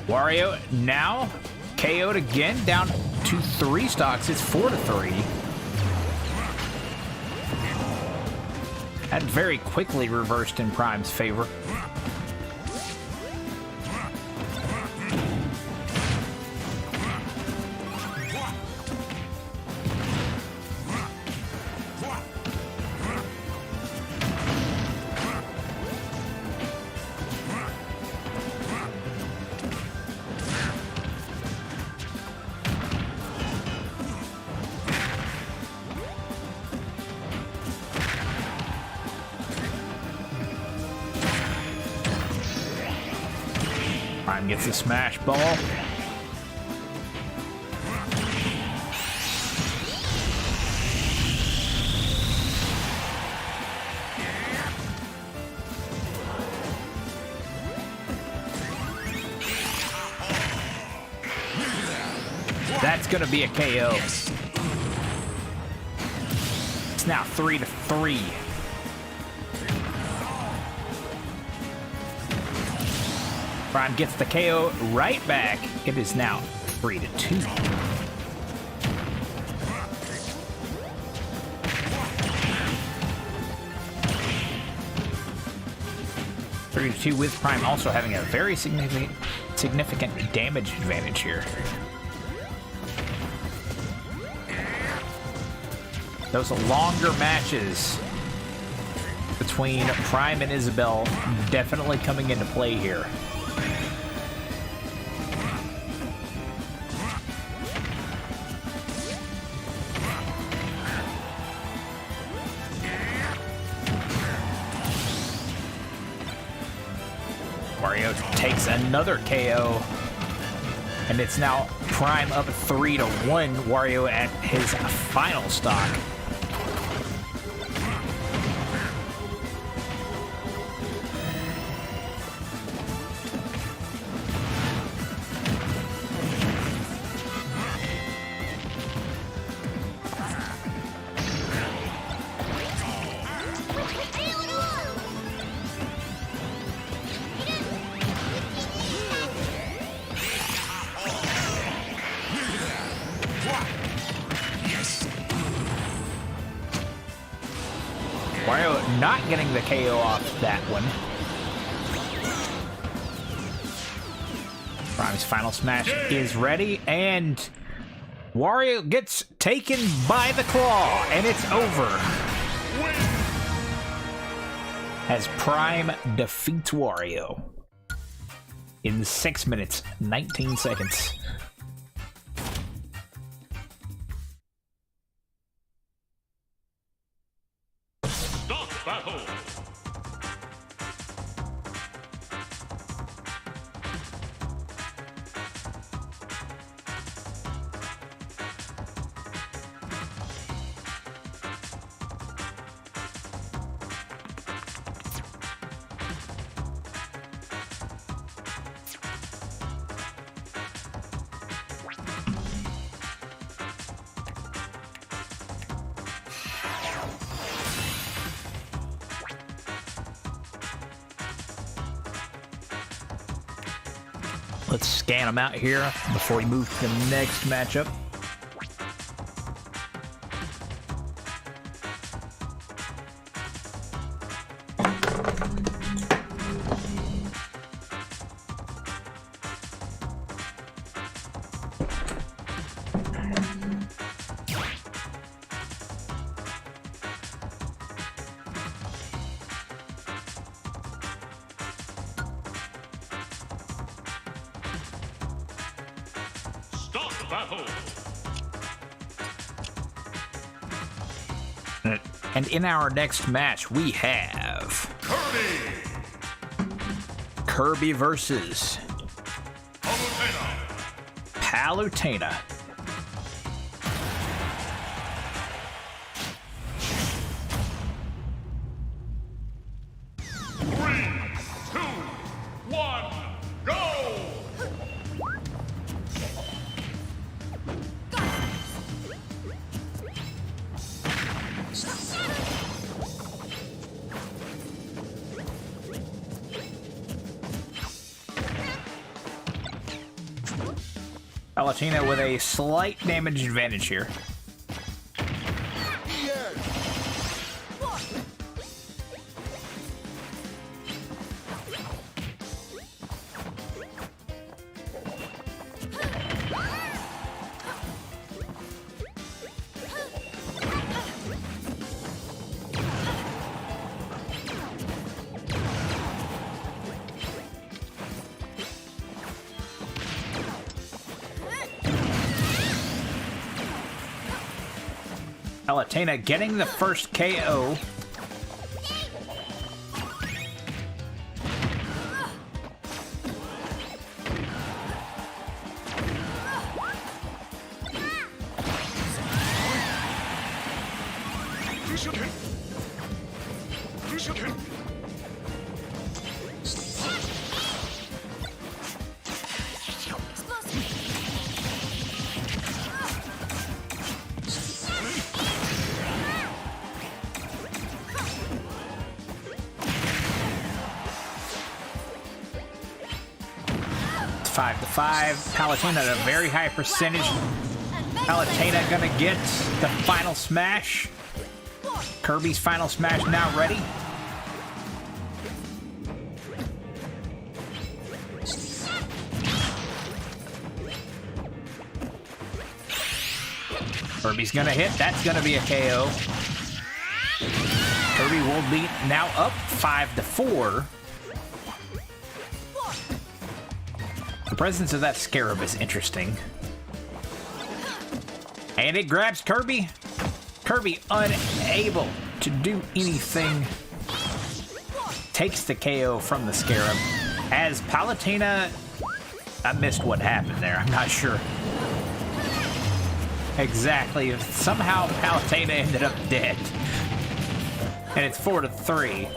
Wario now KO'd again, down to 3 stocks. It's 4-3. That very quickly reversed in Prime's favor.
Prime gets the smash ball. That's gonna be a KO. It's now 3-3. Prime gets the KO right back. It is now 3-2. With Prime also having a very significant damage advantage here. Those longer matches between Prime and Isabelle definitely coming into play here. Wario takes another KO, and it's now Prime up 3-1. Wario at his final stock. Wario not getting the KO off that one. Prime's final smash is ready, and Wario gets taken by the claw, and it's over. As Prime defeats Wario in 6 minutes, 19 seconds.
Stop battle.
Let's scan them out here before we move to the next matchup.
Stop battle.
And in our next match, we have Kirby versus Palutena. Palutena with a slight damage advantage here. Palutena getting the first KO. It's 5-5. Palutena at a very high percentage. Palutena gonna get the final smash. Kirby's final smash now ready. Kirby's gonna hit. That's gonna be a KO. Kirby will be now up 5-4. The presence of that scarab is interesting. And it grabs Kirby. Kirby unable to do anything. Takes the KO from the scarab. As Palutena... I missed what happened there. I'm not sure. Exactly. Somehow Palutena ended up dead. And it's 4-3.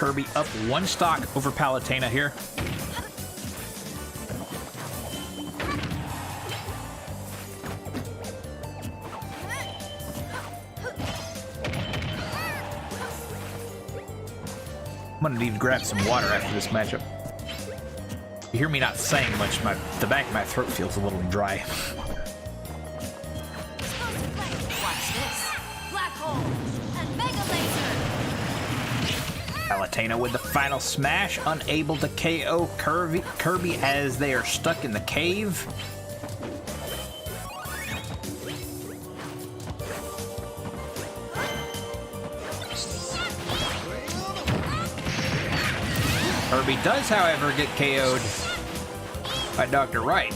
Kirby up one stock over Palutena here. I'm gonna need to grab some water after this matchup. You hear me not saying much, the back of my throat feels a little dry.
Watch this. Black hole and mega laser.
Palutena with the final smash, unable to KO Kirby as they are stuck in the cave. Kirby does, however, get KO'd by Dr. Wright.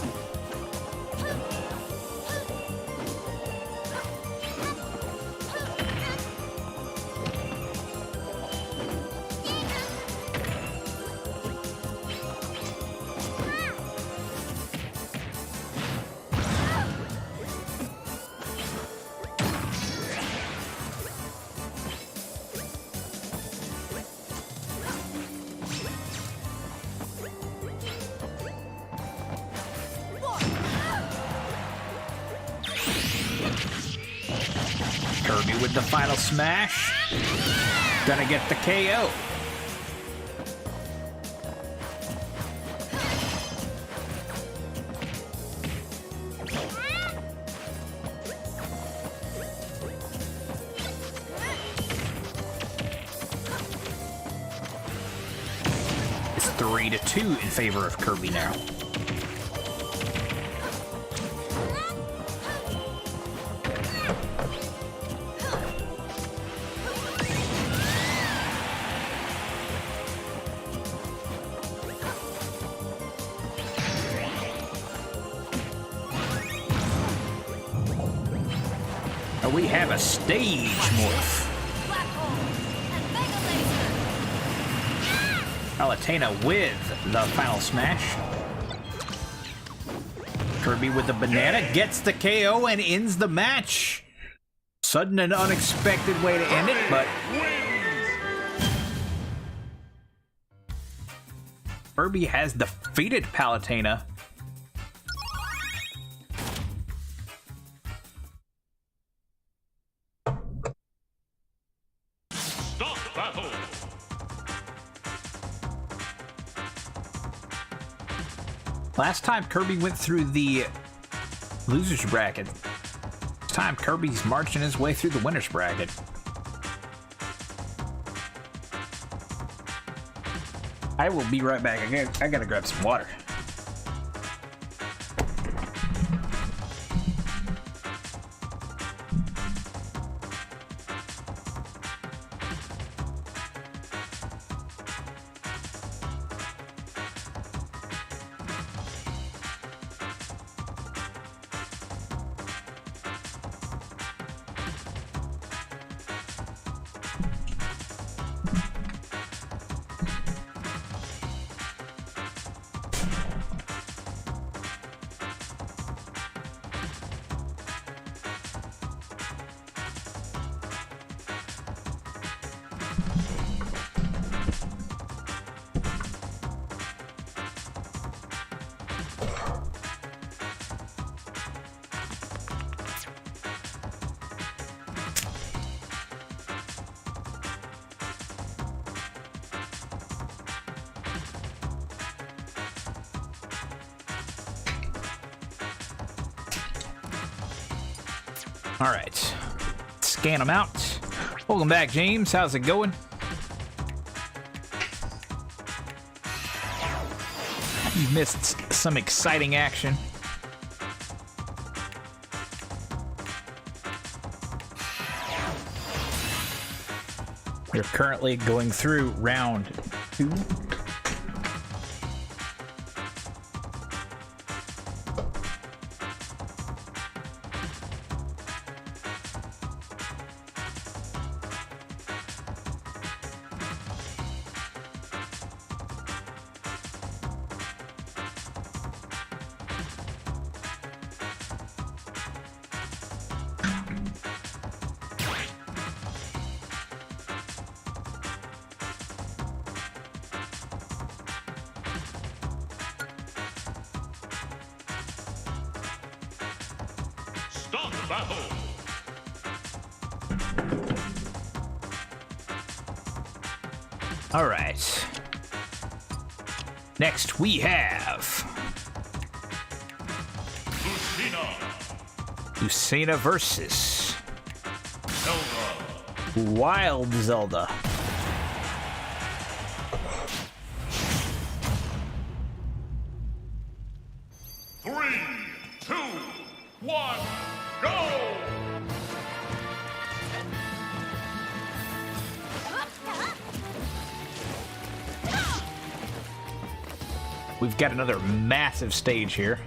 Kirby with the final smash. Gonna get the KO. It's 3-2 in favor of Kirby now. We have a stage morph.
Black hole and mega laser.
Palutena with the final smash. Kirby with the banana gets the KO and ends the match. Sudden and unexpected way to end it, but Kirby has defeated Palutena.
Stop battle!
Last time Kirby went through the loser's bracket. This time Kirby's marching his way through the winner's bracket. I will be right back. I gotta grab some water. All right, scan them out. Welcome back, James. How's it going? You missed some exciting action. We're currently going through round 2.
Start battle.
All right. Next we have Lucina versus Wild Zelda.
Three, two, one, go!
We've got another massive stage here.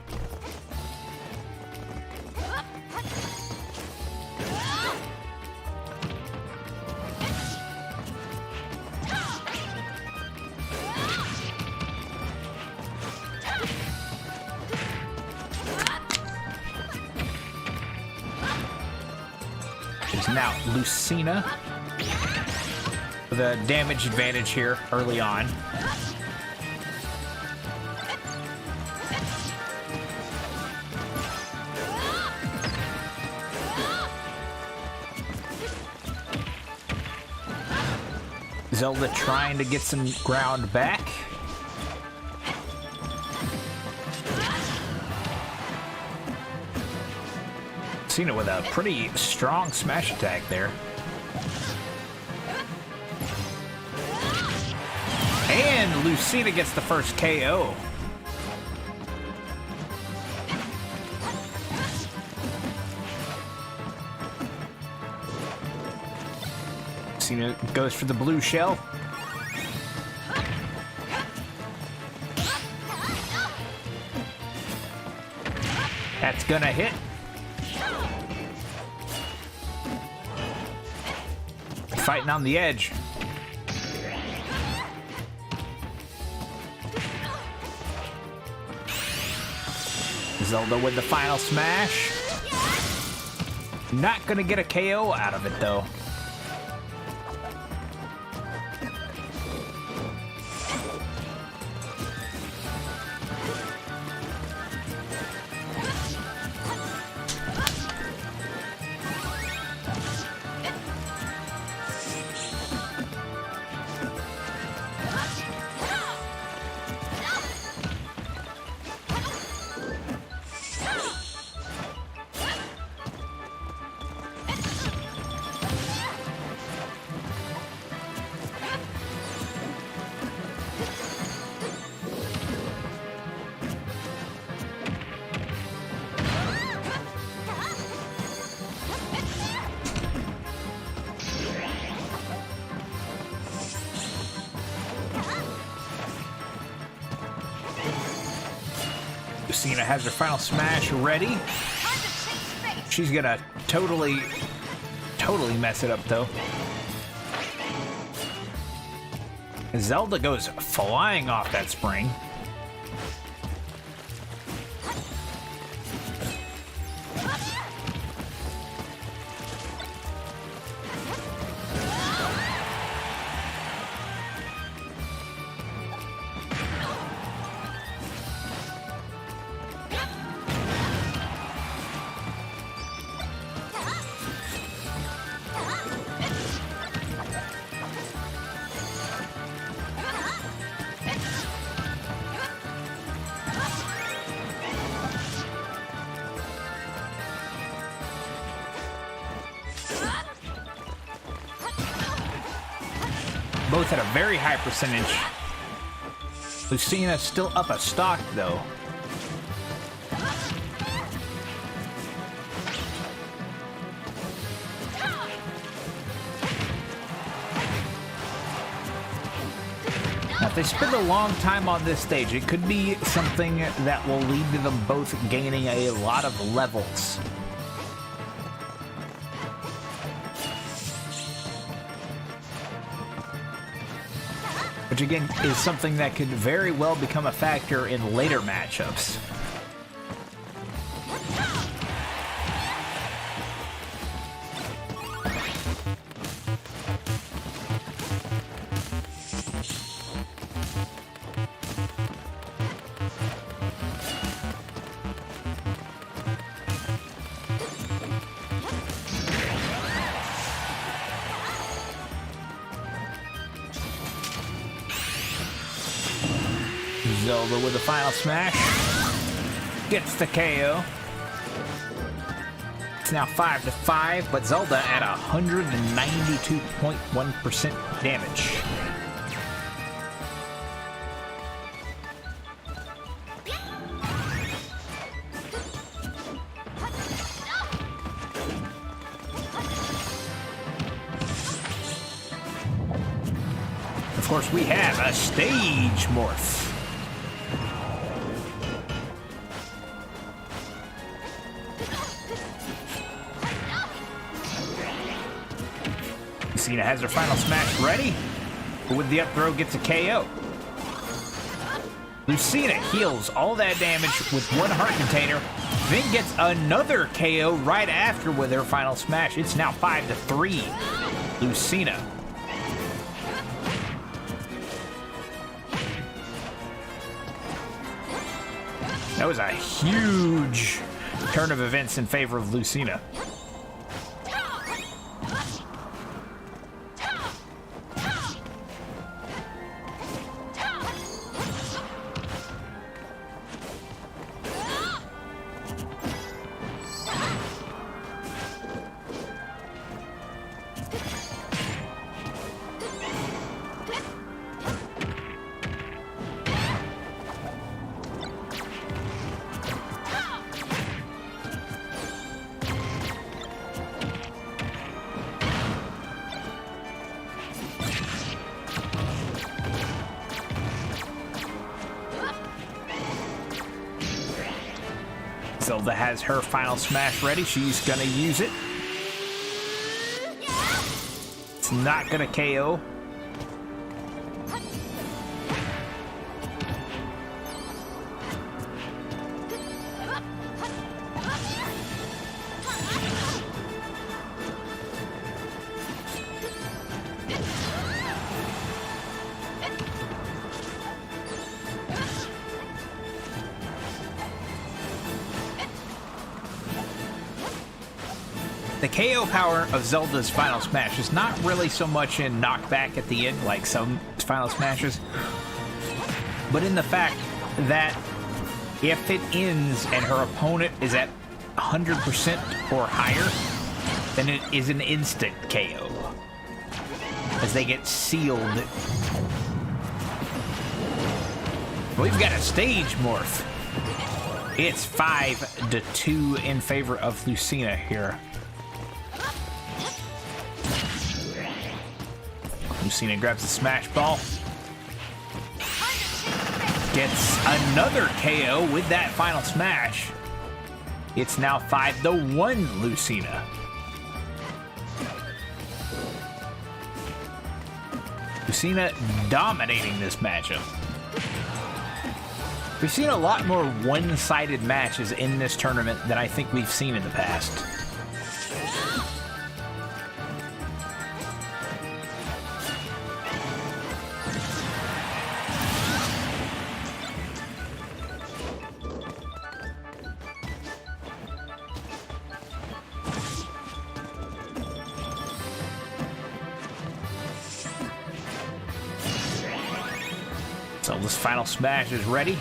Is now Lucina with a damage advantage here early on. Zelda trying to get some ground back. Lucina with a pretty strong smash attack there. And Lucina gets the first KO. Lucina goes for the blue shell. That's gonna hit. Fighting on the edge. Zelda with the final smash. Not gonna get a KO out of it though. Lucina has her final smash ready.
Time to change face.
She's gonna totally mess it up, though. Zelda goes flying off that spring. Both at a very high percentage. Lucina's still up a stock, though. Now, if they spend a long time on this stage, it could be something that will lead to them both gaining a lot of levels. Which again is something that could very well become a factor in later matchups. Zelda with the final smash. Gets the KO. It's now 5-5, but Zelda at 192.1% damage. Of course, we have a stage morph. Lucina has her final smash ready, but with the up throw gets a KO. Lucina heals all that damage with one heart container, then gets another KO right after with her final smash. It's now 5-3. Lucina. That was a huge turn of events in favor of Lucina. Zelda has her final smash ready. She's gonna use it. It's not gonna KO. The KO power of Zelda's final smash is not really so much in knockback at the end like some final smashes, but in the fact that if it ends and her opponent is at 100% or higher, then it is an instant KO as they get sealed. We've got a stage morph. It's 5-2 in favor of Lucina here. Lucina grabs the smash ball. gets another KO with that final smash. It's now 5-1 Lucina. Lucina dominating this matchup. We've seen a lot more one-sided matches in this tournament than I think we've seen in the past. So this final smash is ready.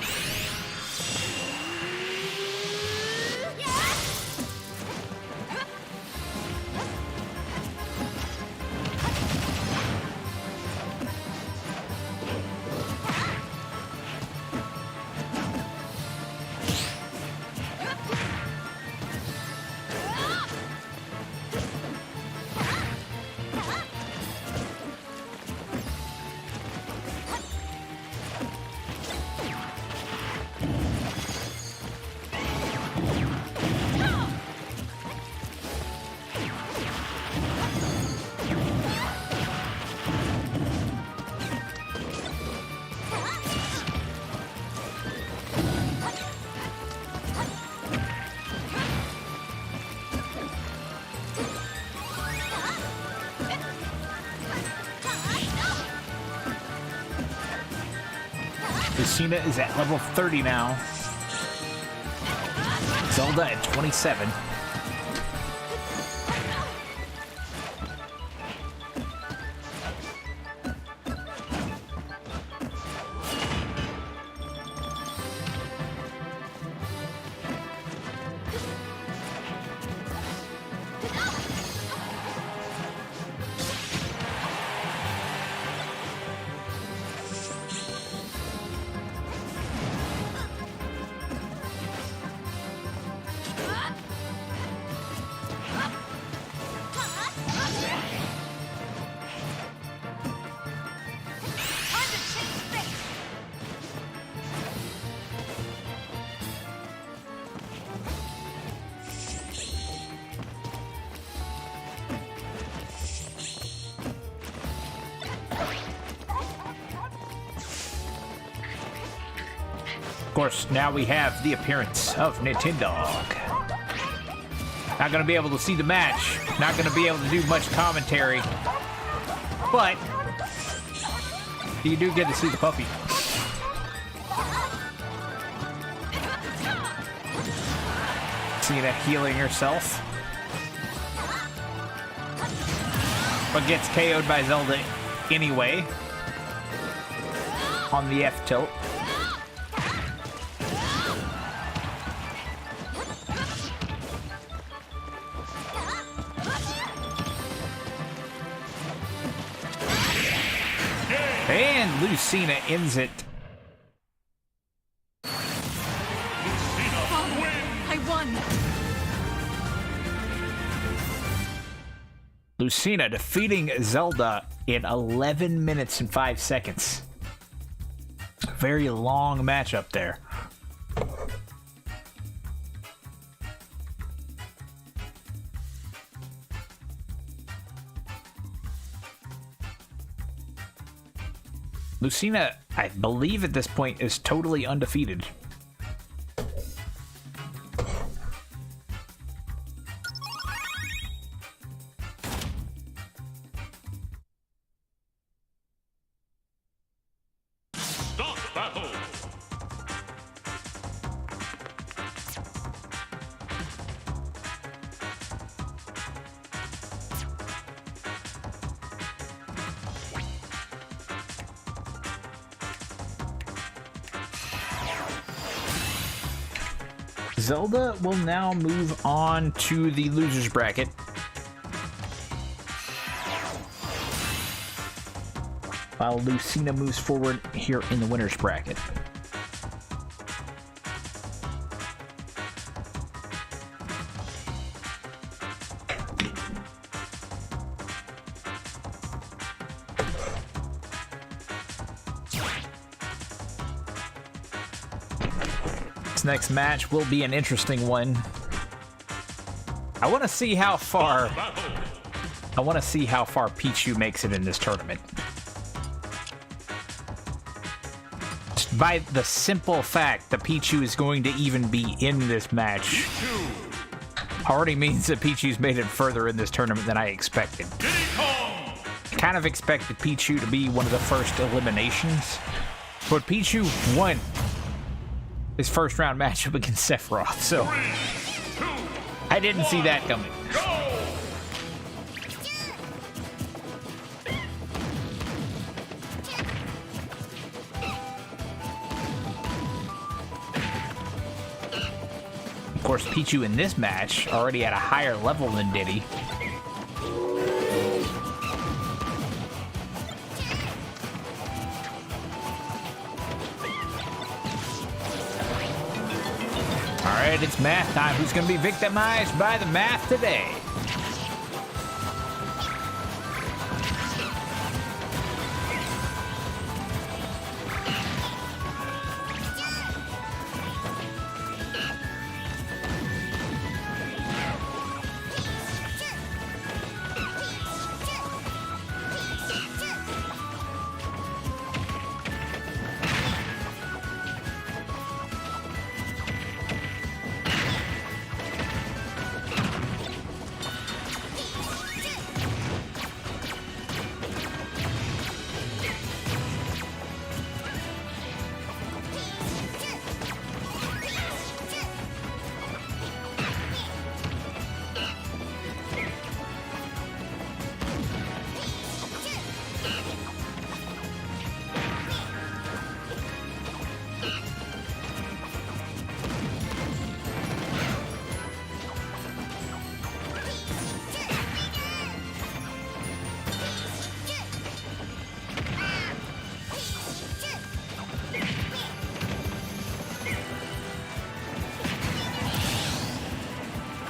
Lucina is at level 30 now. Zelda at 27. Of course, now we have the appearance of Nintendo. Not gonna be able to see the match. Not gonna be able to do much commentary. But you do get to see the puppy. Cena healing herself. But gets KO'd by Zelda anyway. On the F tilt. And Lucina ends it.
I won.
Lucina defeating Zelda in 11 minutes and 5 seconds. Very long matchup there. Lucina, I believe at this point, is totally undefeated.
Start battle.
Zelda will now move on to the loser's bracket. While Lucina moves forward here in the winner's bracket. This next match will be an interesting one. I want to see how far Pichu makes it in this tournament. Just by the simple fact that Pichu is going to even be in this match already means that Pichu's made it further in this tournament than I expected. Kind of expected Pichu to be one of the first eliminations, but Pichu won his first round matchup against Sephiroth, so I didn't see that coming. Of course, Pichu in this match already at a higher level than Diddy. Alright, it's math time. Who's going to be victimized by the math today?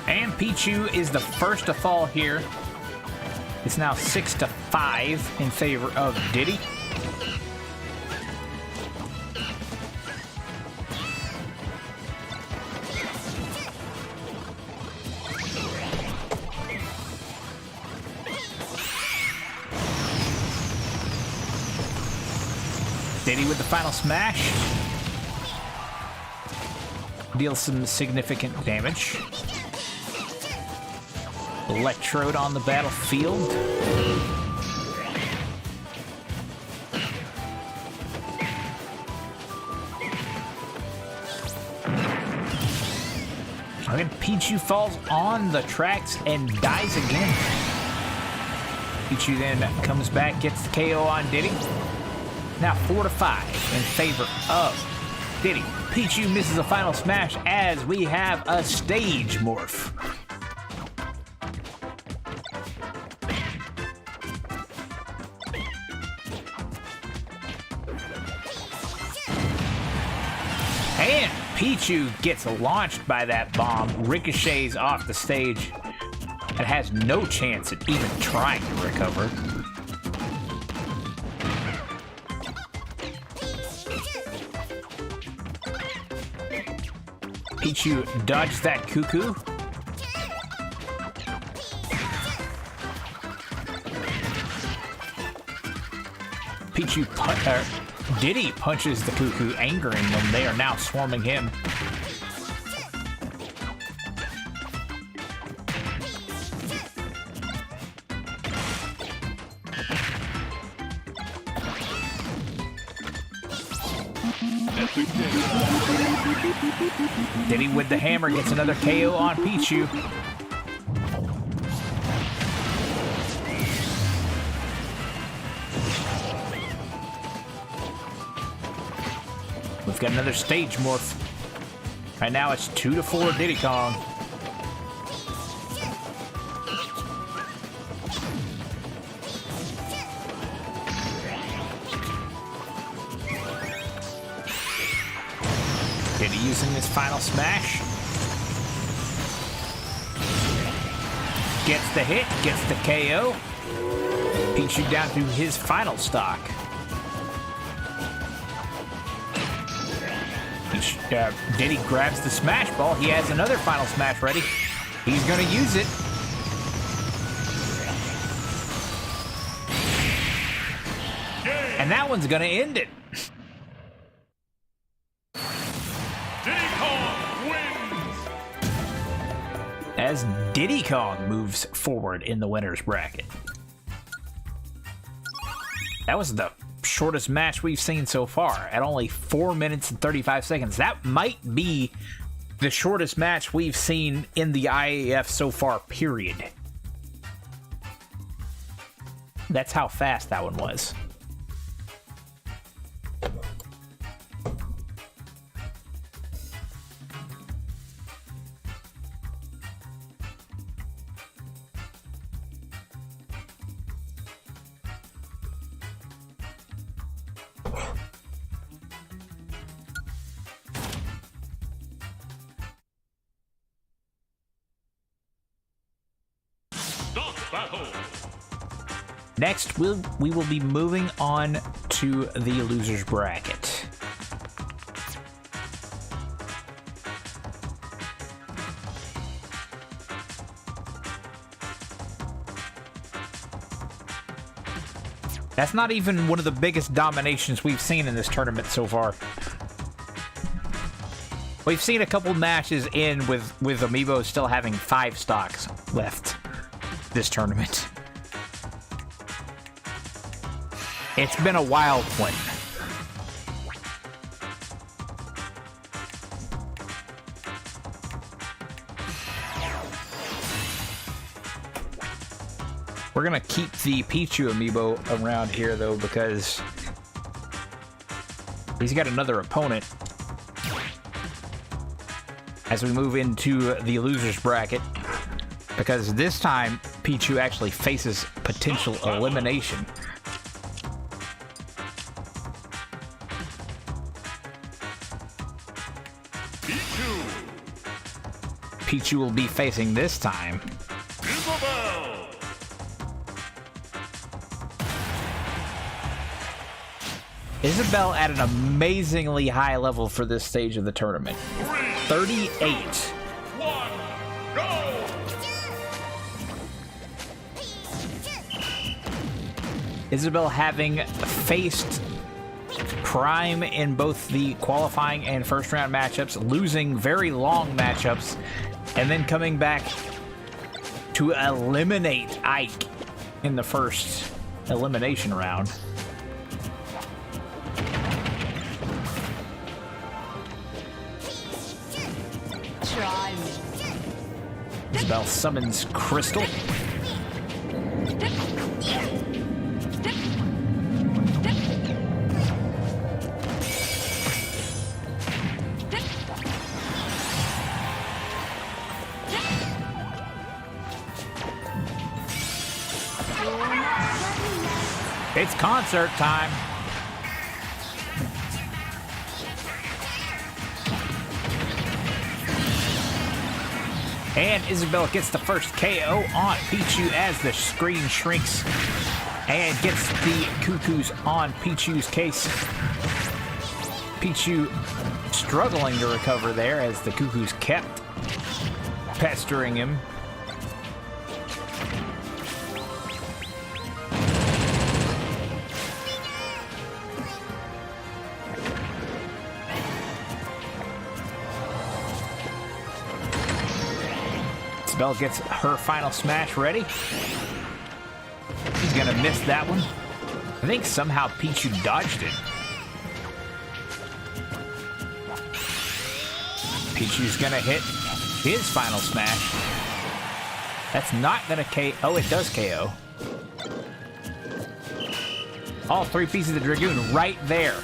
And Pichu is the first to fall here. It's now 6-5 in favor of Diddy. Diddy with the final smash. Deals some significant damage. Electrode on the battlefield. And then Pichu falls on the tracks and dies again. Pichu then comes back, gets the KO on Diddy. Now 4-5 in favor of Diddy. Pichu misses the final smash as we have a stage morph. And Pichu gets launched by that bomb, ricochets off the stage, and has no chance at even trying to recover. Pichu dodged that cuckoo. Diddy punches the cuckoo, angering them. They are now swarming him. Diddy with the hammer gets another KO on Pichu. We've got another stage morph. Right now it's 2-4 Diddy Kong. Diddy using his final smash. Gets the hit, gets the KO. Pichu down to his final stock. Diddy grabs the smash ball. He has another final smash ready. He's going to use it. And that one's going to end it.
Diddy Kong wins.
As Diddy Kong moves forward in the winner's bracket. That was the shortest match we've seen so far, at only 4 minutes and 35 seconds. That might be the shortest match we've seen in the IAF so far, period. That's how fast that one was.
Stop battle.
Next, we will be moving on to the loser's bracket. That's not even one of the biggest dominations we've seen in this tournament so far. We've seen a couple matches in with Amiibo still having 5 stocks left this tournament. It's been a wild one. We're gonna keep the Pichu Amiibo around here though, because he's got another opponent as we move into the loser's bracket, because this time Pichu actually faces potential elimination. Pichu will be facing this time
Isabel.
Isabel at an amazingly high level for this stage of the tournament. 38.
1, go.
Isabel having faced Prime in both the qualifying and first round matchups, losing very long matchups, and then coming back to eliminate Ike in the first elimination round.
Try me.
Isabel summons Crystal. It's concert time. And Isabel gets the first KO on Pichu as the screen shrinks and gets the Cuckoos on Pichu's case. Pichu struggling to recover there as the Cuckoos kept pestering him. Isabel gets her final smash ready. She's gonna miss that one. I think somehow Pichu dodged it. Pichu's gonna hit his final smash. That's not gonna KO. Oh, it does KO. All 3 pieces of Dragoon right there.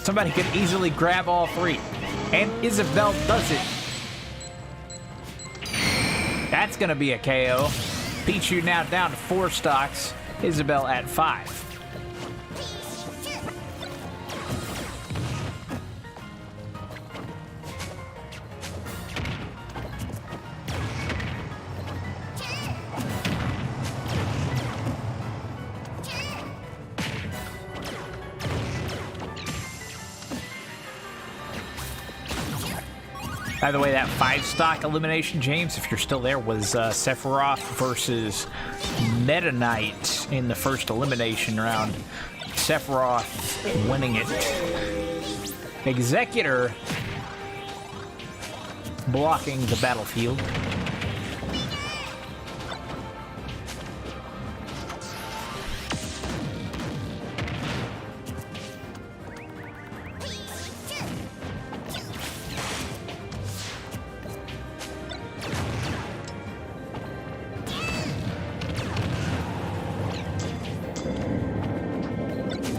Somebody could easily grab all 3. And Isabel does it. That's going to be a KO. Pichu now down to 4 stocks. Isabel at 5. By the way, that 5-stock elimination, James, if you're still there, was Sephiroth versus Meta Knight in the first elimination round. Sephiroth winning it. Executor blocking the battlefield.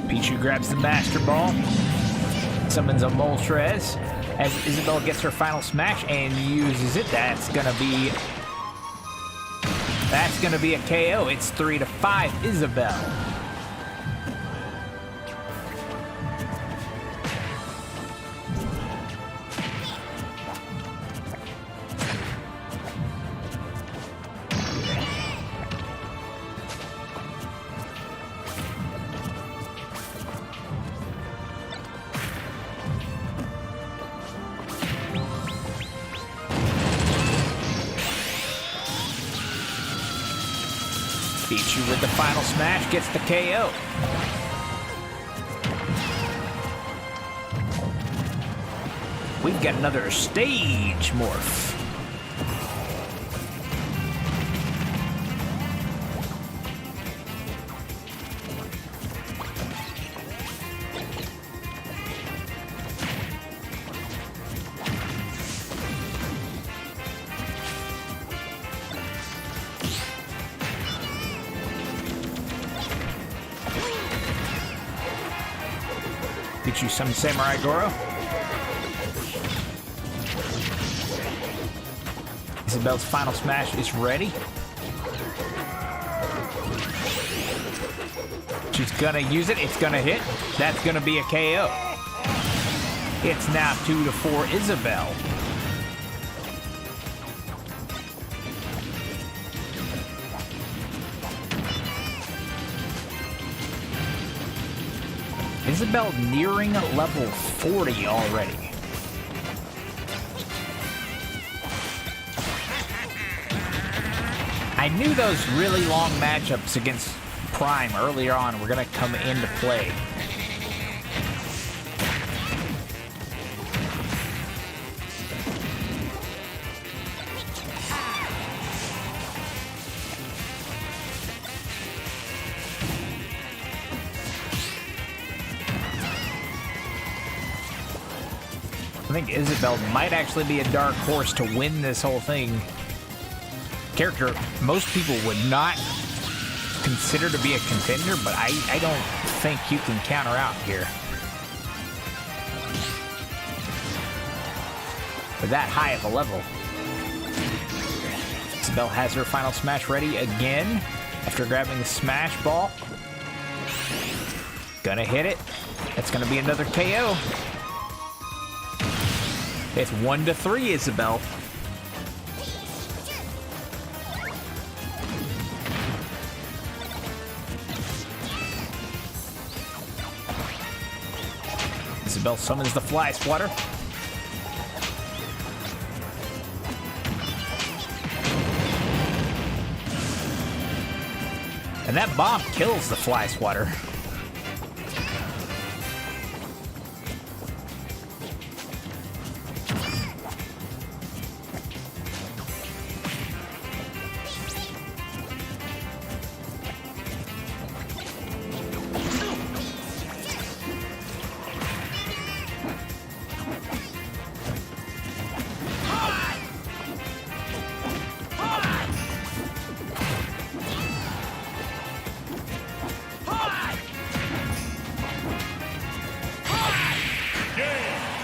Pichu grabs the Master Ball, summons a Moltres as Isabelle gets her final smash and uses it. That's gonna be a KO. It's 3-5 Isabelle. Pichu with the final smash gets the KO. We've got another stage morph. Pichu summons Samurai Goro. Isabelle's final smash is ready. She's gonna use it. It's gonna hit. That's gonna be a KO. It's now 2-4 Isabelle. Isabelle nearing level 40 already. I knew those really long matchups against Prime earlier on were going to come into play. I think Isabelle might actually be a dark horse to win this whole thing. Character most people would not consider to be a contender, but I don't think you can counter out here. With that high of a level. Isabelle has her final smash ready again after grabbing the smash ball. Gonna hit it. That's gonna be another KO. It's 1-3 Isabelle. Isabelle summons the Fly Swatter. And that bomb kills the Fly Swatter.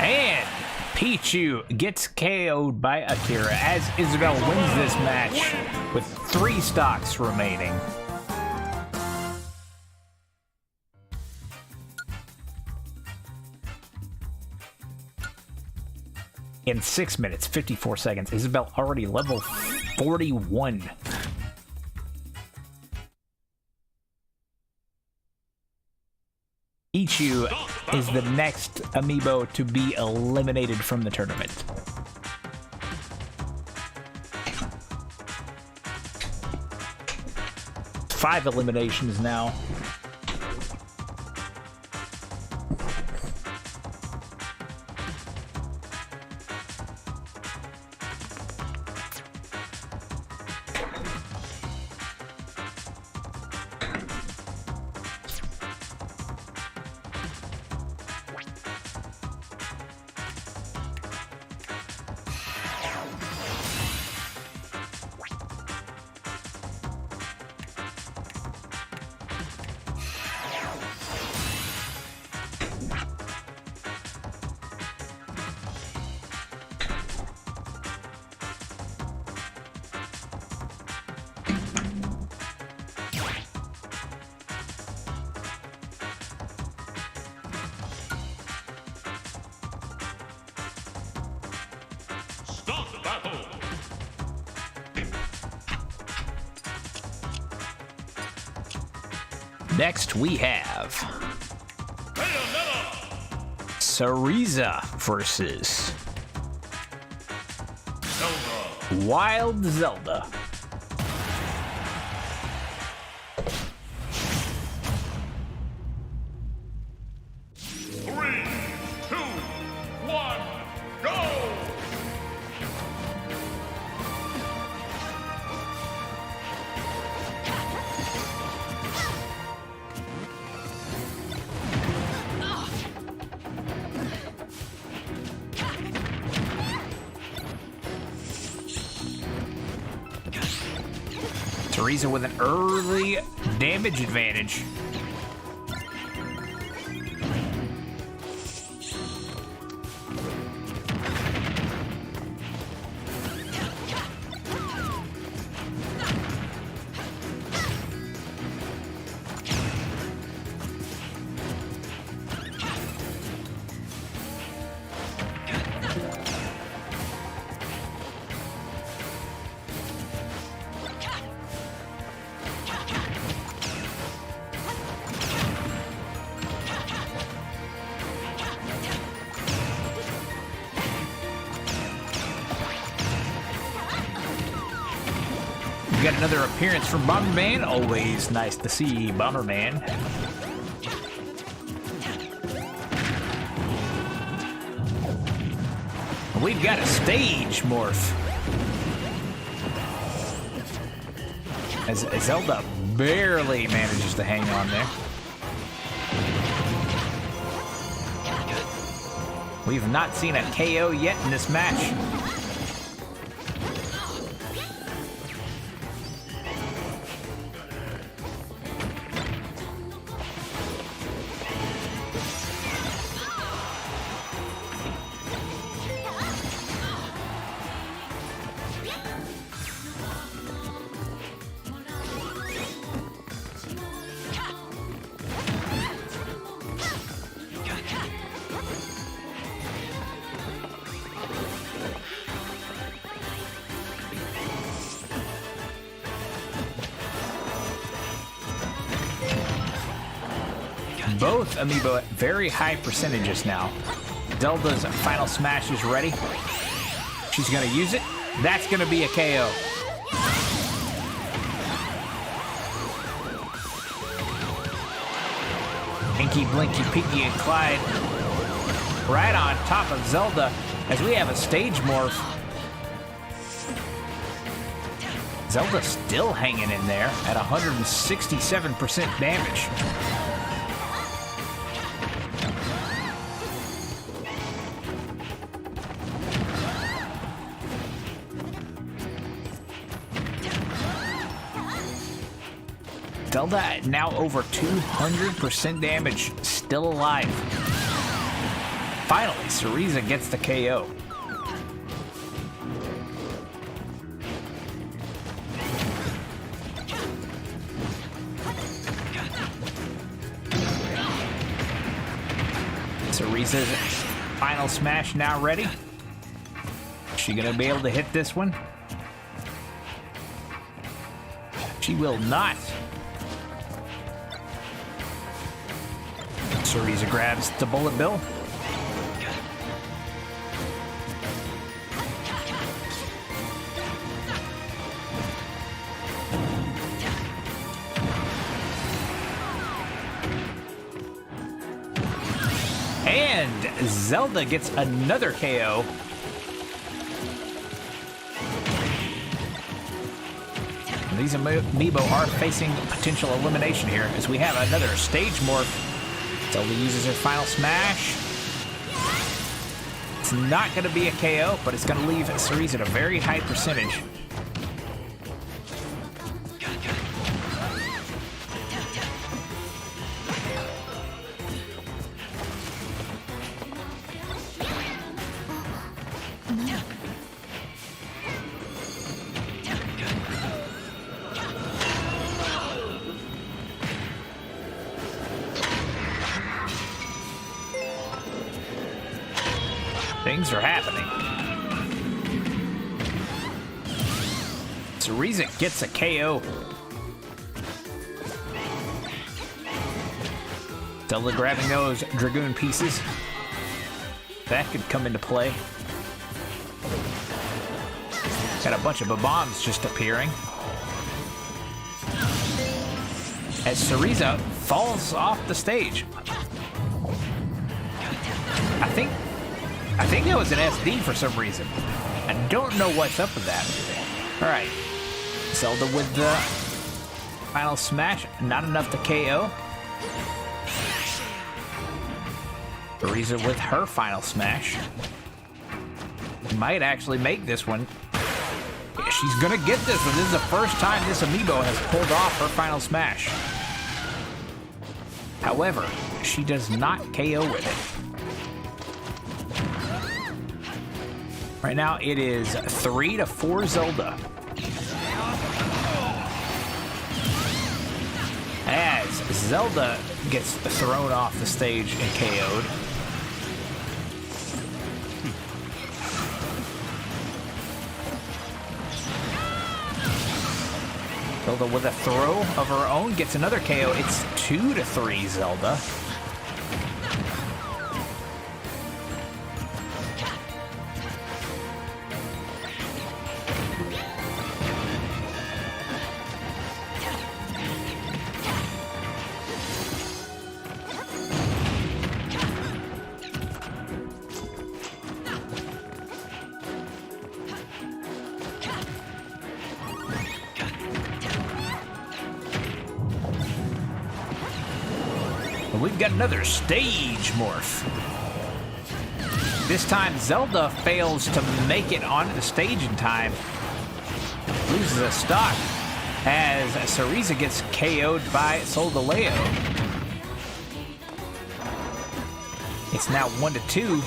And Pichu gets KO'd by Akira as Isabelle wins this match with 3 stocks remaining. In 6 minutes, 54 seconds, Isabelle already level 41. Pichu is the next amiibo to be eliminated from the tournament. 5 eliminations now.
Start the battle.
Next, we have
Bayonetta.
Syriza versus
Zelda.
Wild Zelda.
Three, two, one, go!
Syriza with an early damage advantage. We got another appearance from Bomberman. Always nice to see Bomberman. We've got a stage morph. As Zelda barely manages to hang on there. We've not seen a KO yet in this match. Both amiibo at very high percentages now. Zelda's final smash is ready. She's gonna use it. That's gonna be a KO. Inky, Blinky, Pinky, and Clyde right on top of Zelda as we have a stage morph. Zelda still hanging in there at 167% damage. Zelda now over 200% damage, still alive. Finally, Syriza gets the KO. Syriza's final smash now ready. Is she gonna be able to hit this one? She will not. Syriza grabs the bullet bill. And Zelda gets another KO. And these amiibo are facing potential elimination here as we have another stage morph. Zelda uses her final smash. It's not going to be a KO, but it's going to leave Cerise at a very high percentage. Things are happening. Cerise gets a KO. Zelda grabbing those Dragoon pieces. That could come into play. Got a bunch of bombs just appearing. As Cerise falls off the stage. I think that was an SD for some reason. I don't know what's up with that. All right. Zelda with the final smash. Not enough to KO. Cerise with her final smash. Might actually make this one. Yeah, she's going to get this one. This is the first time this amiibo has pulled off her final smash. However, she does not KO with it. Right now, it is 3-4 Zelda. As Zelda gets thrown off the stage and KO'd. Zelda with a throw of her own gets another KO. It's 2-3 Zelda. We've got another stage morph. This time, Zelda fails to make it onto the stage in time. Loses a stock as Cerise gets KO'd by Soldaleo. It's now 1-2.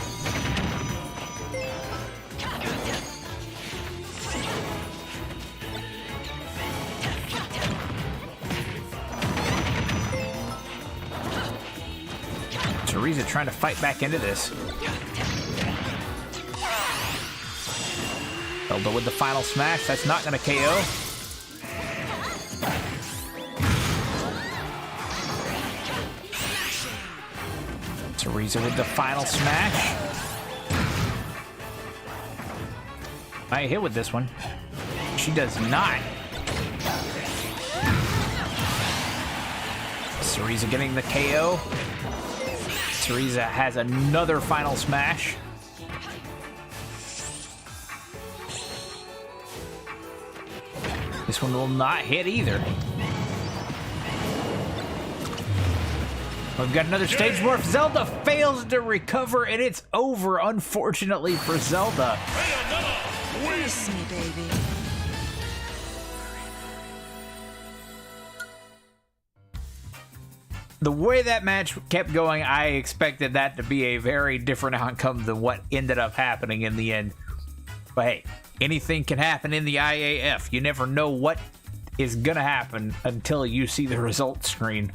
Cerise trying to fight back into this. Zelda with the final smash. That's not going to KO. Cerise with the final smash. Might hit with this one. She does not. Cerise getting the KO. Cerise has another final smash. This one will not hit either. We've got another stage morph. Zelda fails to recover, and it's over, unfortunately, for Zelda.
Kiss me, baby.
The way that match kept going, I expected that to be a very different outcome than what ended up happening in the end. But hey, anything can happen in the IAF. You never know what is going to happen until you see the results screen.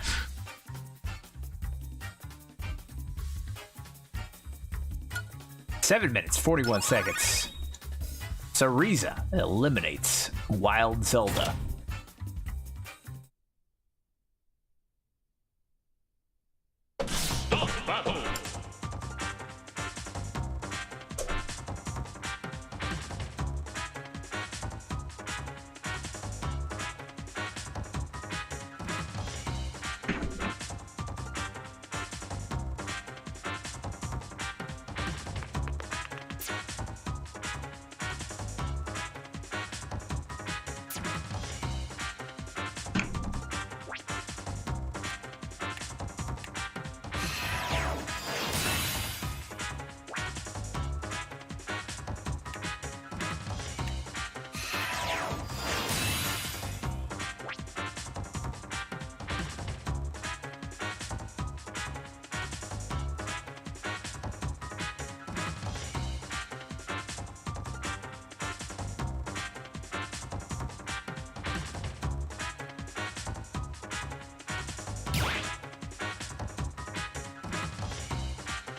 Seven minutes, 41 seconds. Cerise eliminates Wild Zelda.
Stop battle.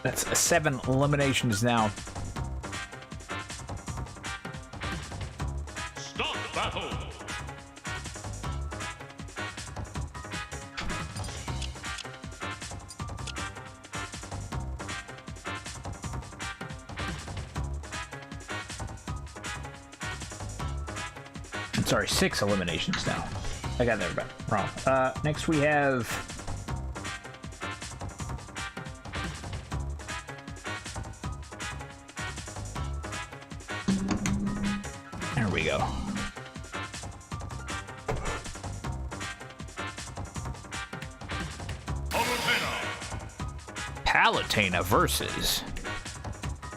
That's 7 eliminations now.
Start battle.
I'm sorry, 6 eliminations now. I got that wrong. Next we have... There we go. Palutena versus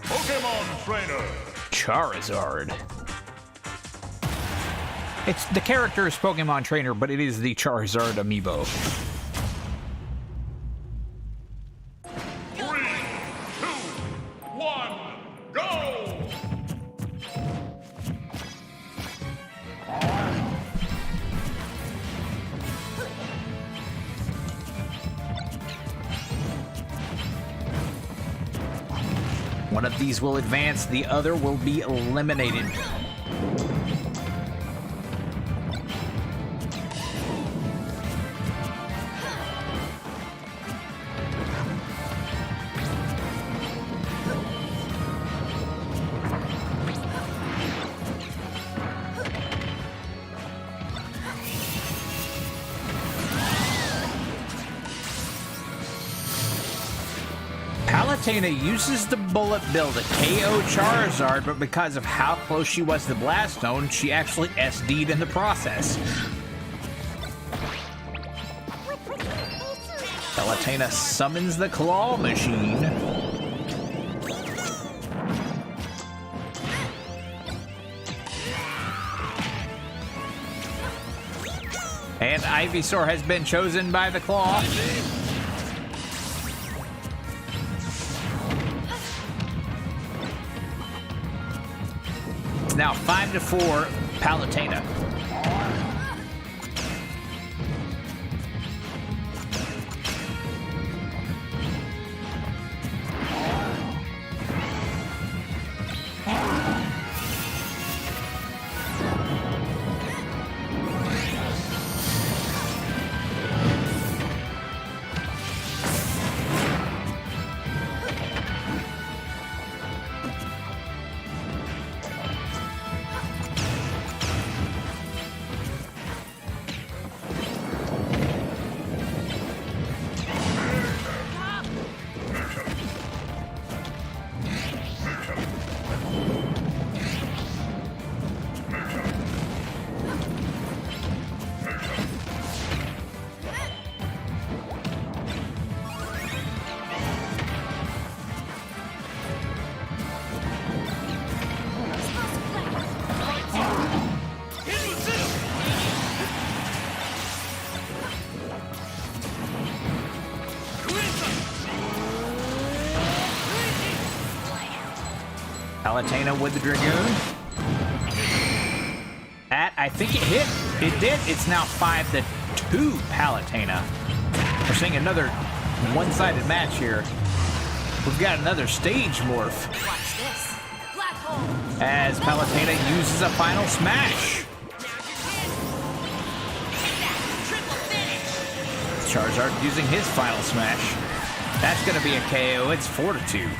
Pokemon Trainer.
Charizard. It's the character is Pokemon Trainer, but it is the Charizard amiibo.
3, 2, 1, go!
One of these will advance, the other will be eliminated. Palutena uses the Bullet Bill to KO Charizard, but because of how close she was to Blast Zone, she actually SD'd in the process. Palutena summons the Claw Machine. And Ivysaur has been chosen by the Claw. It's now 5-4 Palutena. Palutena with the Dragoon. I think it hit. It did. It's now 5-2 Palutena. We're seeing another one-sided match here. We've got another stage morph.
Watch this. Black hole.
As Palutena uses a final smash. Charizard using his final smash. That's going to be a KO. It's 4-2.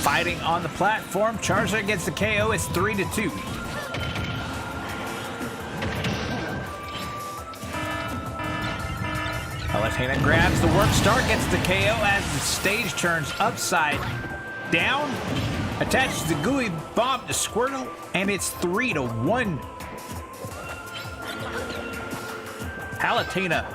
Fighting on the platform, Charizard gets the KO. It's 3-2. Palutena grabs the work star, gets the KO as the stage turns upside down. Attaches the gooey bomb to Squirtle, and it's 3-1. Palutena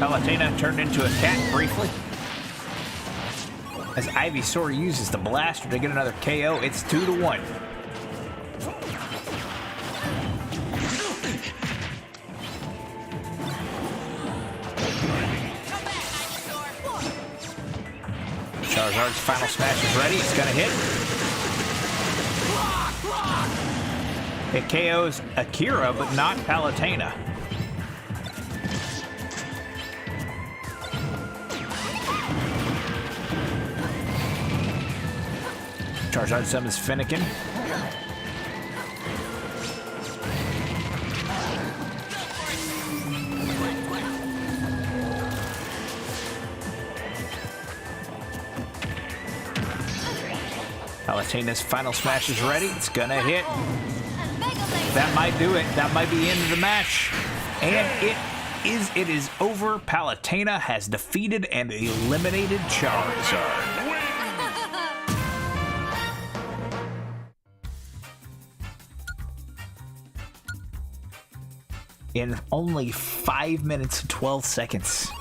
Palutena turned into a cat briefly. As Ivysaur uses the blaster to get another KO, it's 2-1. Charizard's final smash is ready. It's gonna hit. It KOs Akira, but not Palutena. Charizard summons Finnegan. Palutena's final smash is ready. It's gonna hit. That might do it. That might be the end of the match. And it is over. Palutena has defeated and eliminated Charizard. In only 5 minutes and 12 seconds.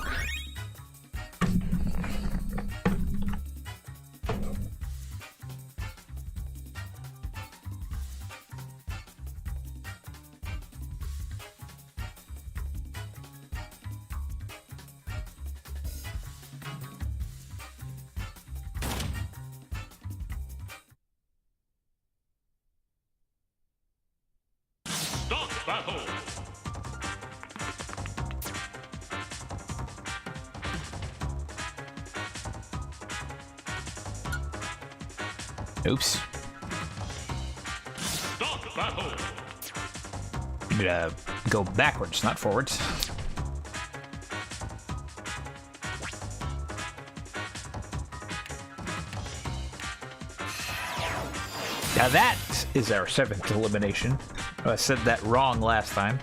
Stop battle.
Oops.
Stop battle.
I'm gonna go backwards, not forwards. Now that is our 7th elimination. I said that wrong last time.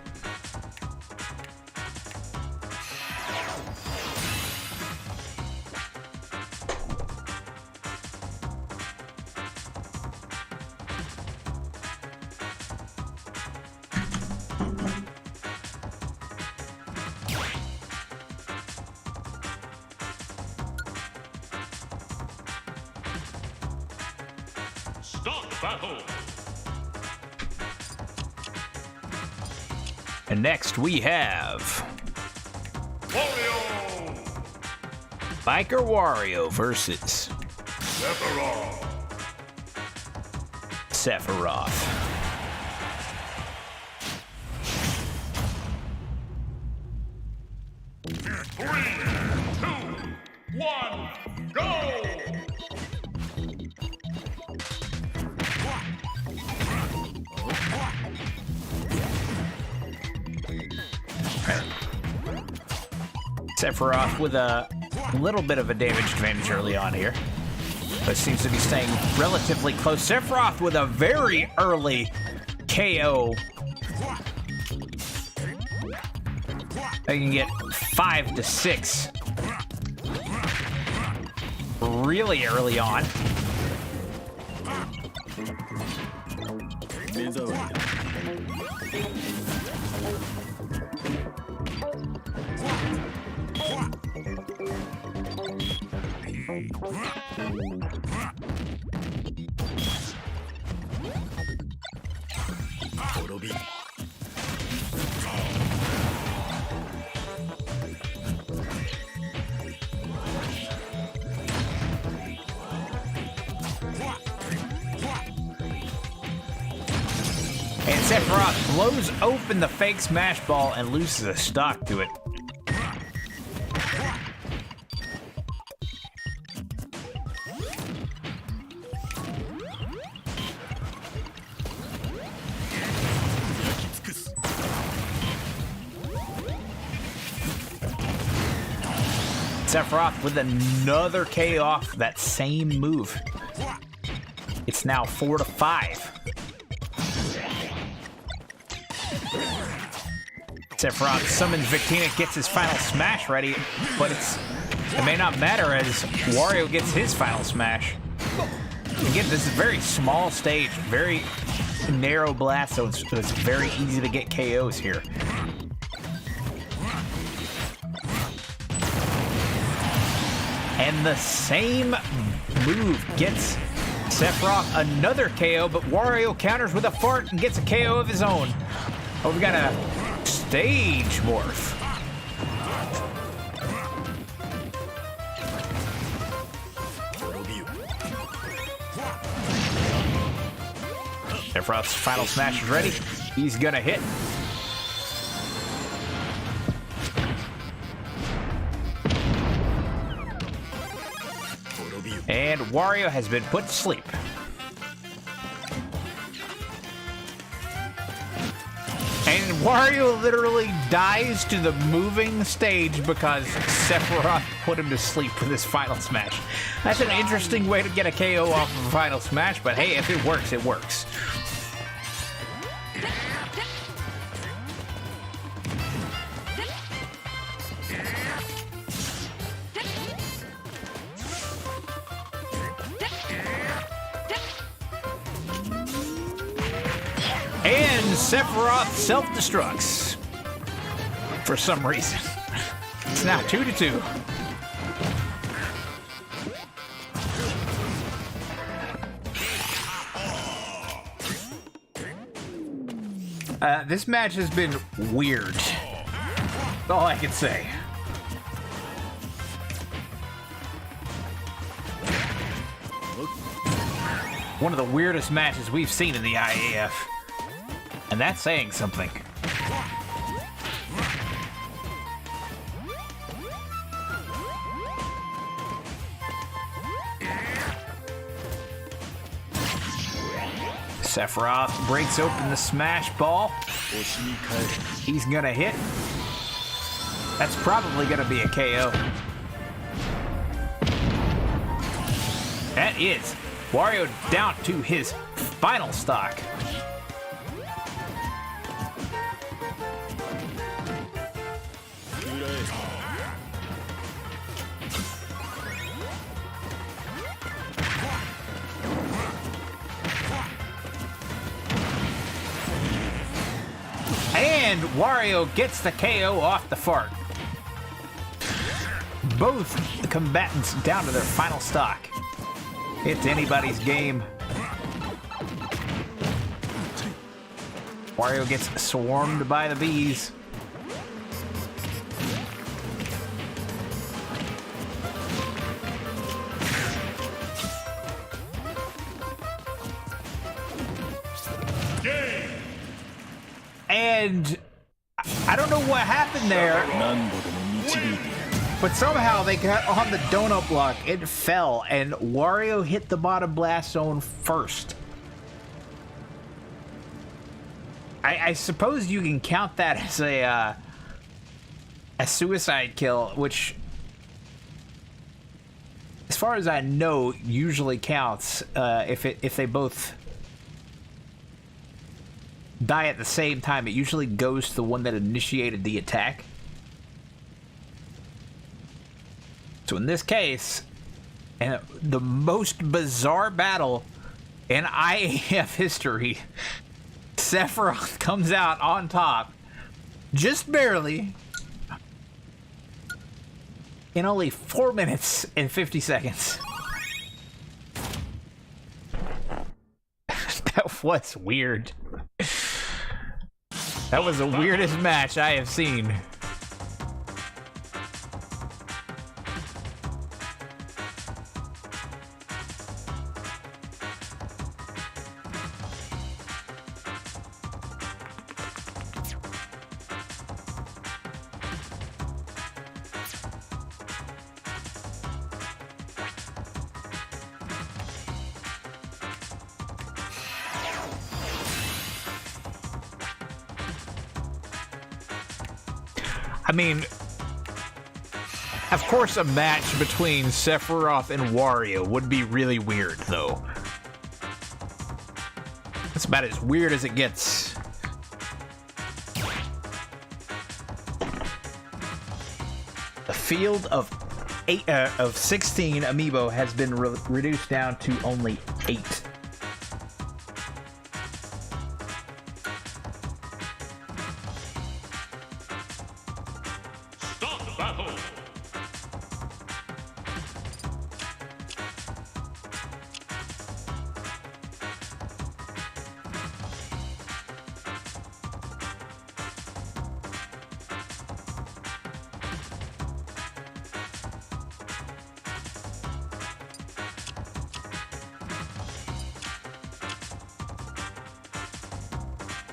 Stop battle.
And next we have
Wario.
Biker Wario versus Sephiroth.
Three, two, one, go!
Sephiroth with a little bit of a damage advantage early on here, but seems to be staying relatively close. Sephiroth with a very early KO. They can get 5 to 6 really early on. And Sephiroth blows open the fake smash ball and loses a stock to it. Sephiroth with another KO off that same move. It's now 4 to 5. Sephiroth summons Victina, gets his final smash ready, but it may not matter as Wario gets his final smash. Again, this is a very small stage, very narrow blast, so it's very easy to get KOs here. And the same move gets Sephiroth another KO, but Wario counters with a fart and gets a KO of his own. Oh, we got a stage morph. Sephiroth's final smash is ready. He's gonna hit. And Wario has been put to sleep. And Wario literally dies to the moving stage because Sephiroth put him to sleep with his final smash. That's an interesting way to get a KO off of a final smash, but hey, if it works, it works. And Sephiroth self-destructs for some reason. It's now 2-2. This match has been weird. That's all I can say. One of the weirdest matches we've seen in the IAF. And that's saying something. Sephiroth breaks open the smash ball. He's gonna hit. That's probably gonna be a KO. That is. Wario down to his final stock. And Wario gets the KO off the fart. Both the combatants down to their final stock. It's anybody's game. Wario gets swarmed by the bees. And I don't know what happened there, but somehow they got on the donut block. It fell, and Wario hit the bottom blast zone first. I suppose you can count that as a suicide kill, which, as far as I know, usually counts if they both die at the same time. It usually goes to the one that initiated the attack. So in this case, and the most bizarre battle in IAF history, Sephiroth comes out on top, just barely, in only 4 minutes and 50 seconds. That was weird. That was the weirdest match I have seen. I mean, of course a match between Sephiroth and Wario would be really weird, though. It's about as weird as it gets. The field of 16 amiibo has been reduced down to only 8.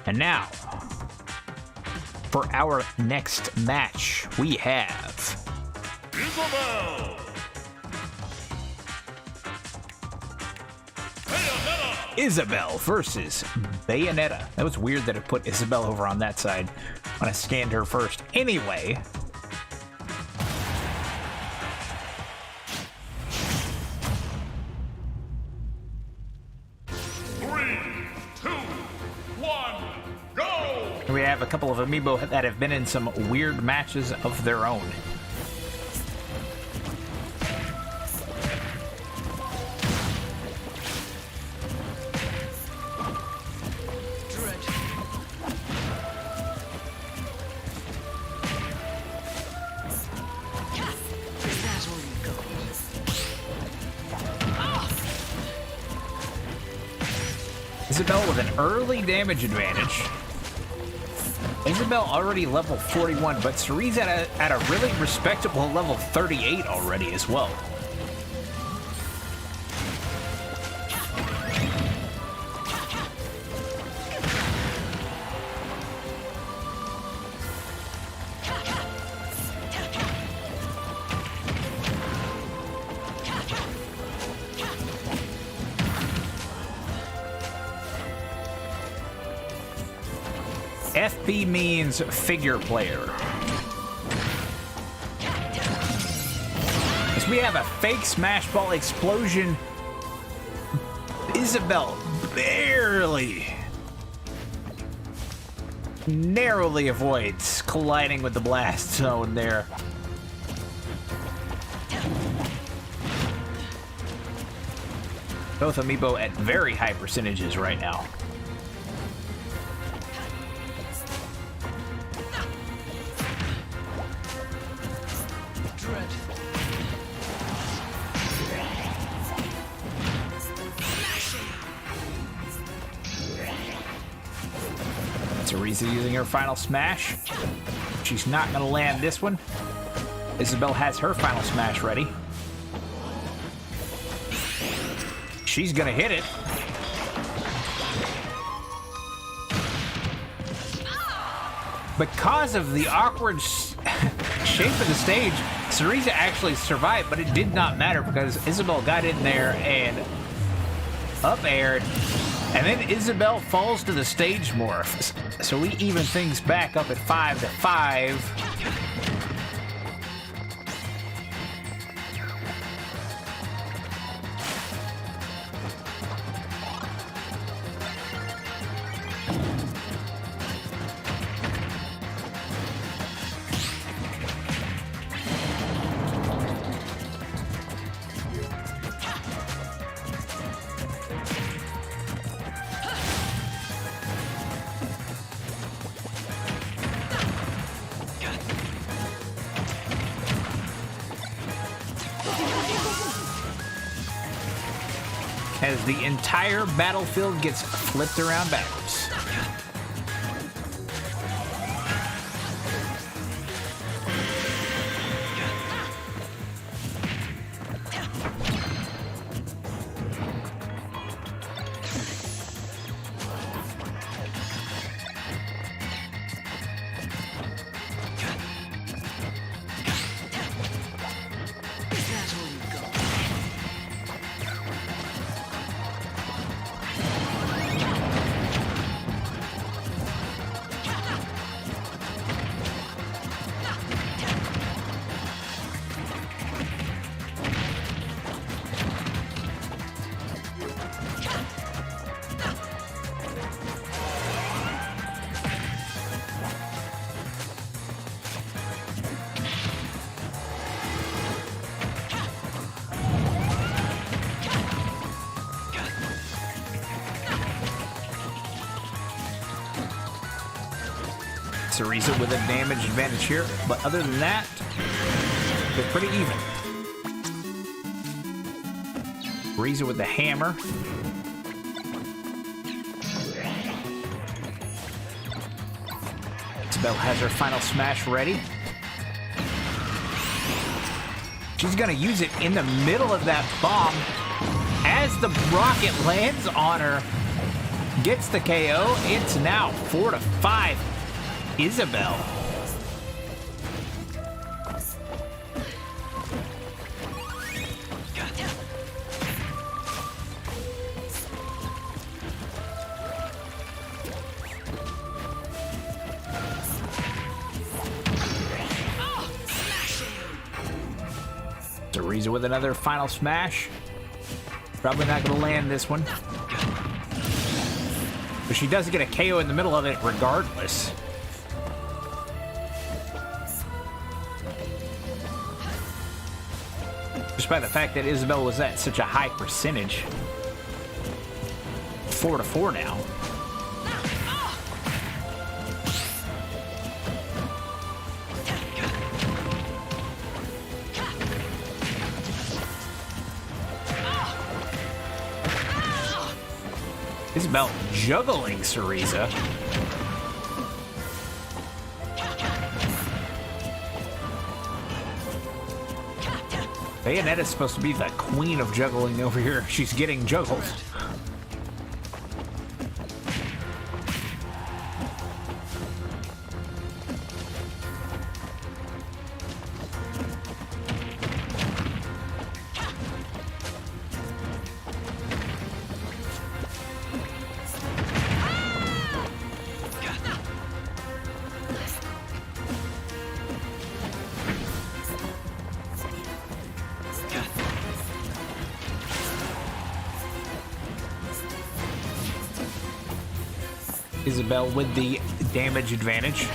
And now, for our next match, we have
Isabel.
Isabel versus Bayonetta. That was weird that it put Isabel over on that side when I scanned her first. Anyway,
Three, two, one, go!
we have a couple of amiibo that have been in some weird matches of their own. Isabel with an early damage advantage. Isabel already level 41, but Cerise's at a really respectable level 38 already as well. FP means figure player. As we have a fake Smash Ball explosion, Isabel narrowly avoids colliding with the blast zone there. Both amiibo at very high percentages right now. Cerese using her final smash. She's not going to land this one. Isabel has her final smash ready. She's going to hit it. Because of the awkward shape of the stage, Cerese actually survived, but it did not matter because Isabel got in there and up-aired, and then Isabel falls to the stage morph. So we even things back up at 5-5. As the entire battlefield gets flipped around backwards. Cerese with a damage advantage here, but other than that, they're pretty even. Cerese with the hammer. Isabel has her final smash ready. She's gonna use it in the middle of that bomb as the rocket lands on her. gets the KO. It's now 4-5. Isabel. Teresa with another final smash. Probably not going to land this one. But she does get a KO in the middle of it regardless. Despite the fact that Isabel was at such a high percentage. 4-4 now. Isabel juggling Cereza. Bayonetta's supposed to be the queen of juggling over here. She's getting juggled. Isabel with the damage advantage.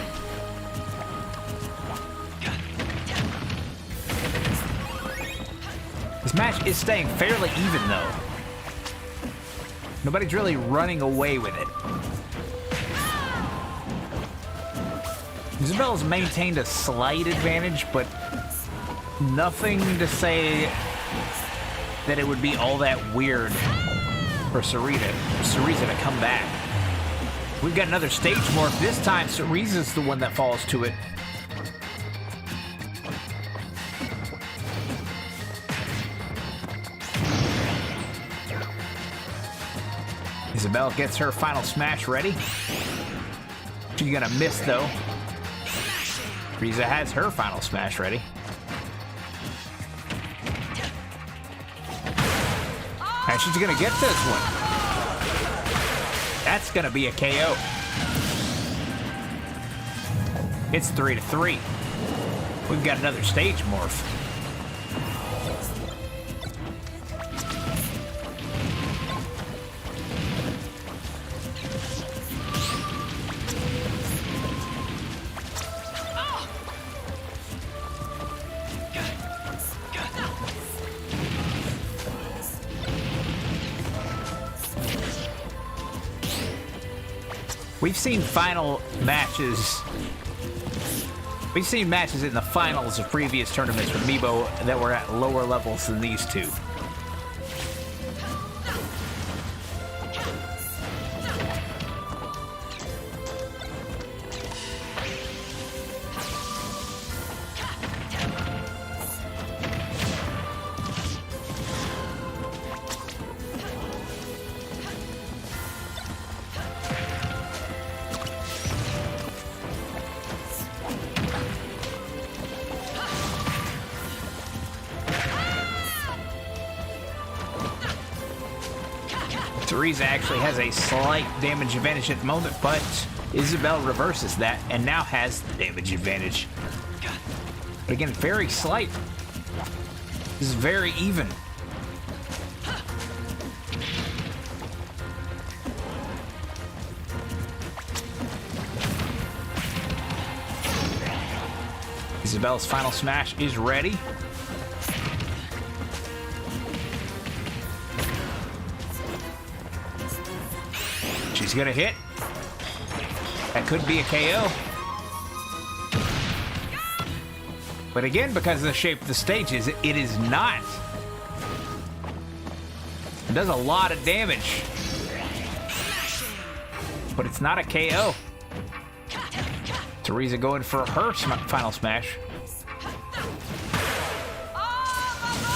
This match is staying fairly even, though. Nobody's really running away with it. Isabel's maintained a slight advantage, but nothing to say that it would be all that weird for Cereza to come back. We've got another stage morph. This time, Cereza's the one that falls to it. Isabel gets her final smash ready. She's gonna miss, though. Cereza has her final smash ready. And she's gonna get this one. That's gonna be a KO. It's 3-3. We've got another stage morph. We've seen final matches. We've seen matches in the finals of previous tournaments with Meebo that were at lower levels than these two. Cereza actually has a slight damage advantage at the moment, but Isabel reverses that and now has the damage advantage. But again, very slight. This is very even. Isabel's final smash is ready. She's gonna hit. That could be a KO. But again, because of the shape of the stages, it is not. It does a lot of damage. But it's not a KO. Cereza going for her final smash.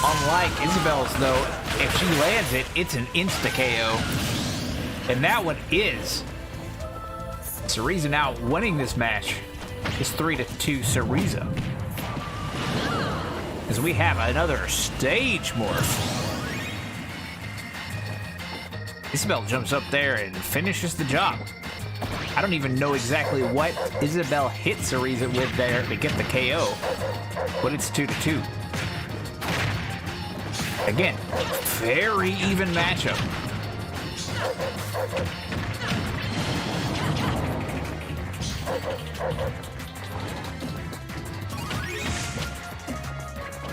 Unlike Isabel's, though, if she lands it, it's an insta-KO. And that one is Cereza now winning this match. It's 3-2 Cereza. As we have another stage morph. Isabel jumps up there and finishes the job. I don't even know exactly what Isabel hit Cereza with there to get the KO, but it's 2-2. Again, very even matchup.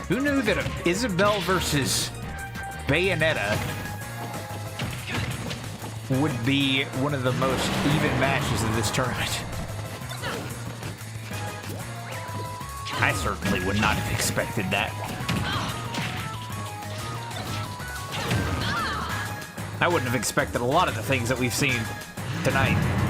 Who knew that Isabel versus Bayonetta would be one of the most even matches of this tournament? I certainly would not have expected that. I wouldn't have expected a lot of the things that we've seen tonight.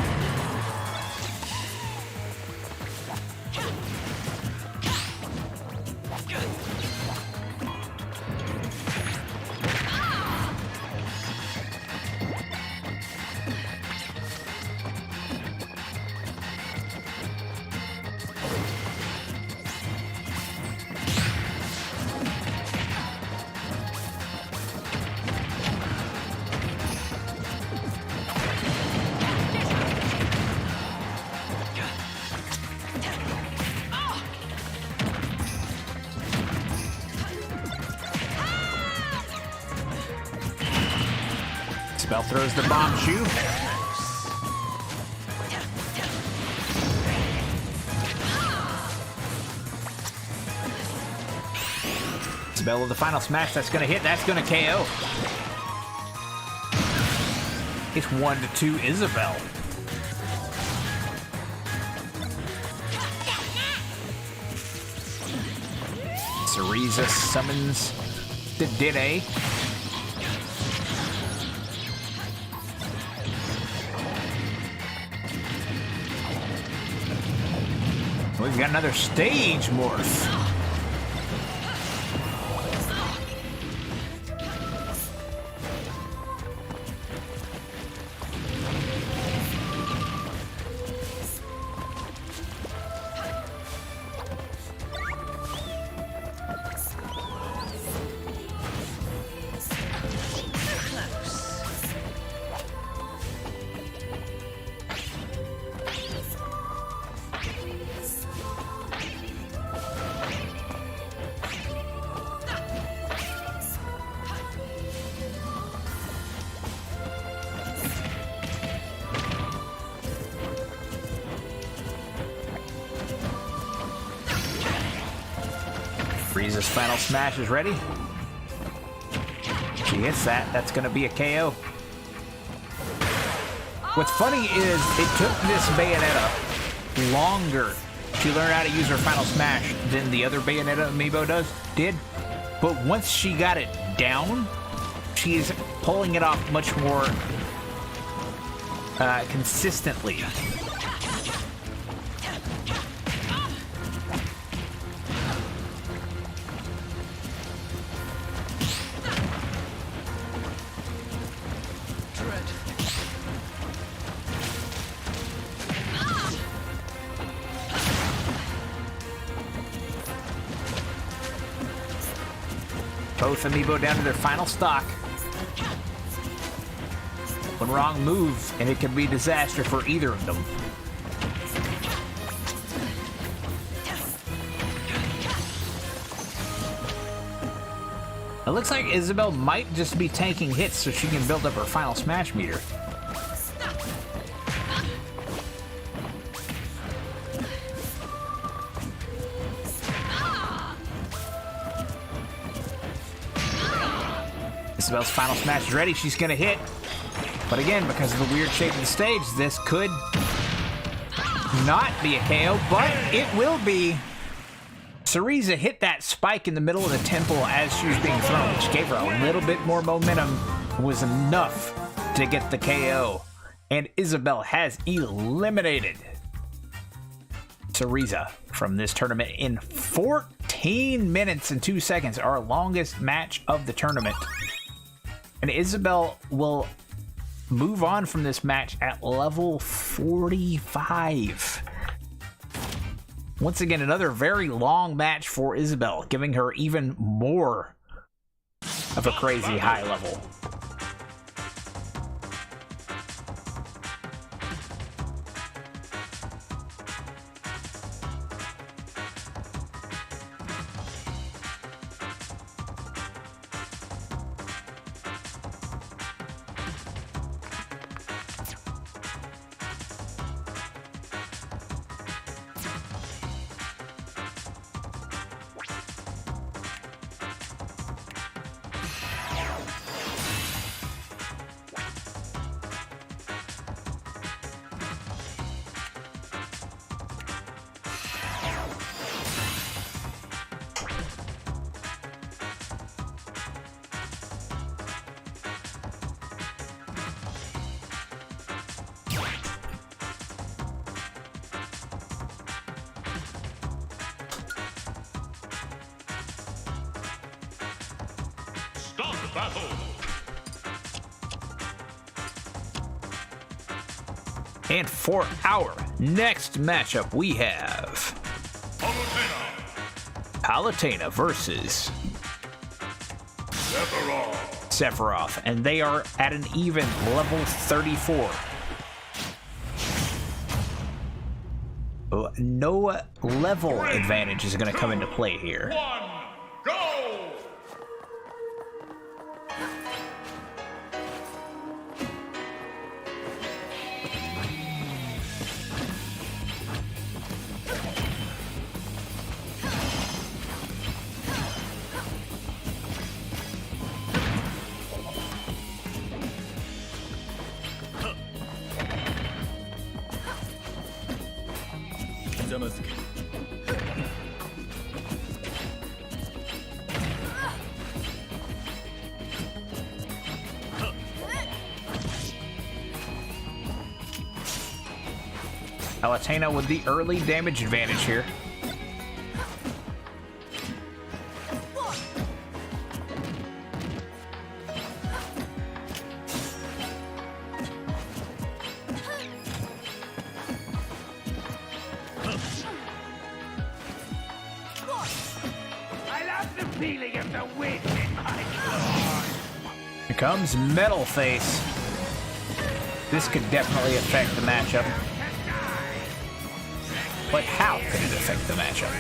Isabel throws the bomb shoe. Isabel with the final smash. That's going to hit. That's going to KO. It's 1-2 Isabel. Cereza summons the Dide. We've got another stage morph. Cereza's final smash is ready. She hits that. That's going to be a KO. What's funny is it took this Bayonetta longer to learn how to use her final smash than the other Bayonetta amiibo did. But once she got it down, she is pulling it off much more consistently. Both amiibo down to their final stock. One wrong move, and it can be disaster for either of them. It looks like Isabel might just be tanking hits so she can build up her final smash meter. Isabel's final smash is ready. She's going to hit. But again, because of the weird shape of the stage, this could not be a KO, but it will be. Cereza hit that spike in the middle of the temple as she was being thrown, which gave her a little bit more momentum, was enough to get the KO. And Isabel has eliminated Cereza from this tournament in 14 minutes and 2 seconds, our longest match of the tournament. And Isabel will move on from this match at level 45. Once again, another very long match for Isabelle, giving her even more of a crazy high level.
Start the battle.
And for our next matchup, we have Palutena versus Sephiroth, and they are at an even level 34. No level advantage is going to come into play here.
1, go!
Palutena with the early damage advantage here.
I love the feeling of the wind in my claws.
Here comes Metal Face. This could definitely affect the matchup. But how could it affect the matchup?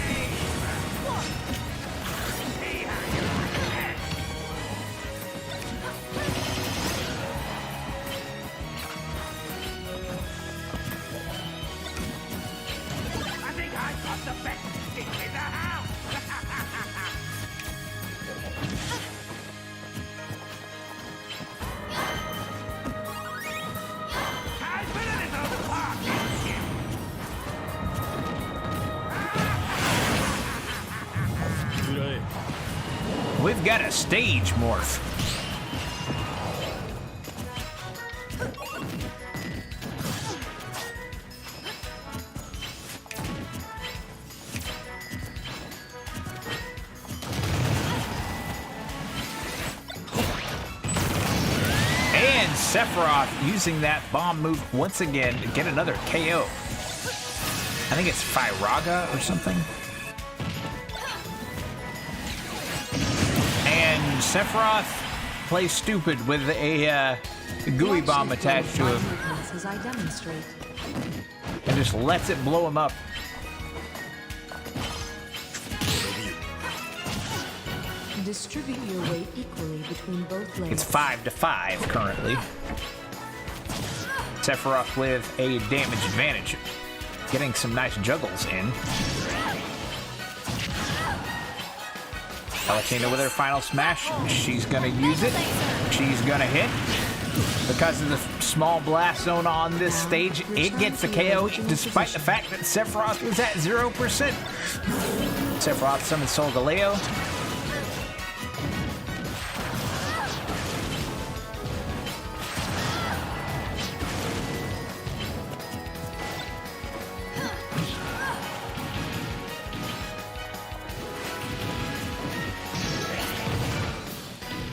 I think I've got the best stick in the house. I've been a little party.
We've got a stage morph. And Sephiroth using that bomb move once again to get another KO. I think it's Firaga or something. And Sephiroth plays stupid with a gooey bomb attached to him
As I demonstrate.
and just lets it blow him up.
Distribute your weight equally between both legs.
It's 5-5 currently. Sephiroth with a damage advantage. Getting some nice juggles in. Palutena with her final smash. She's gonna use it. She's gonna hit. Because of the small blast zone on this stage, it gets the KO despite the fact that Sephiroth was at 0%. Sephiroth summons Sol Galeo.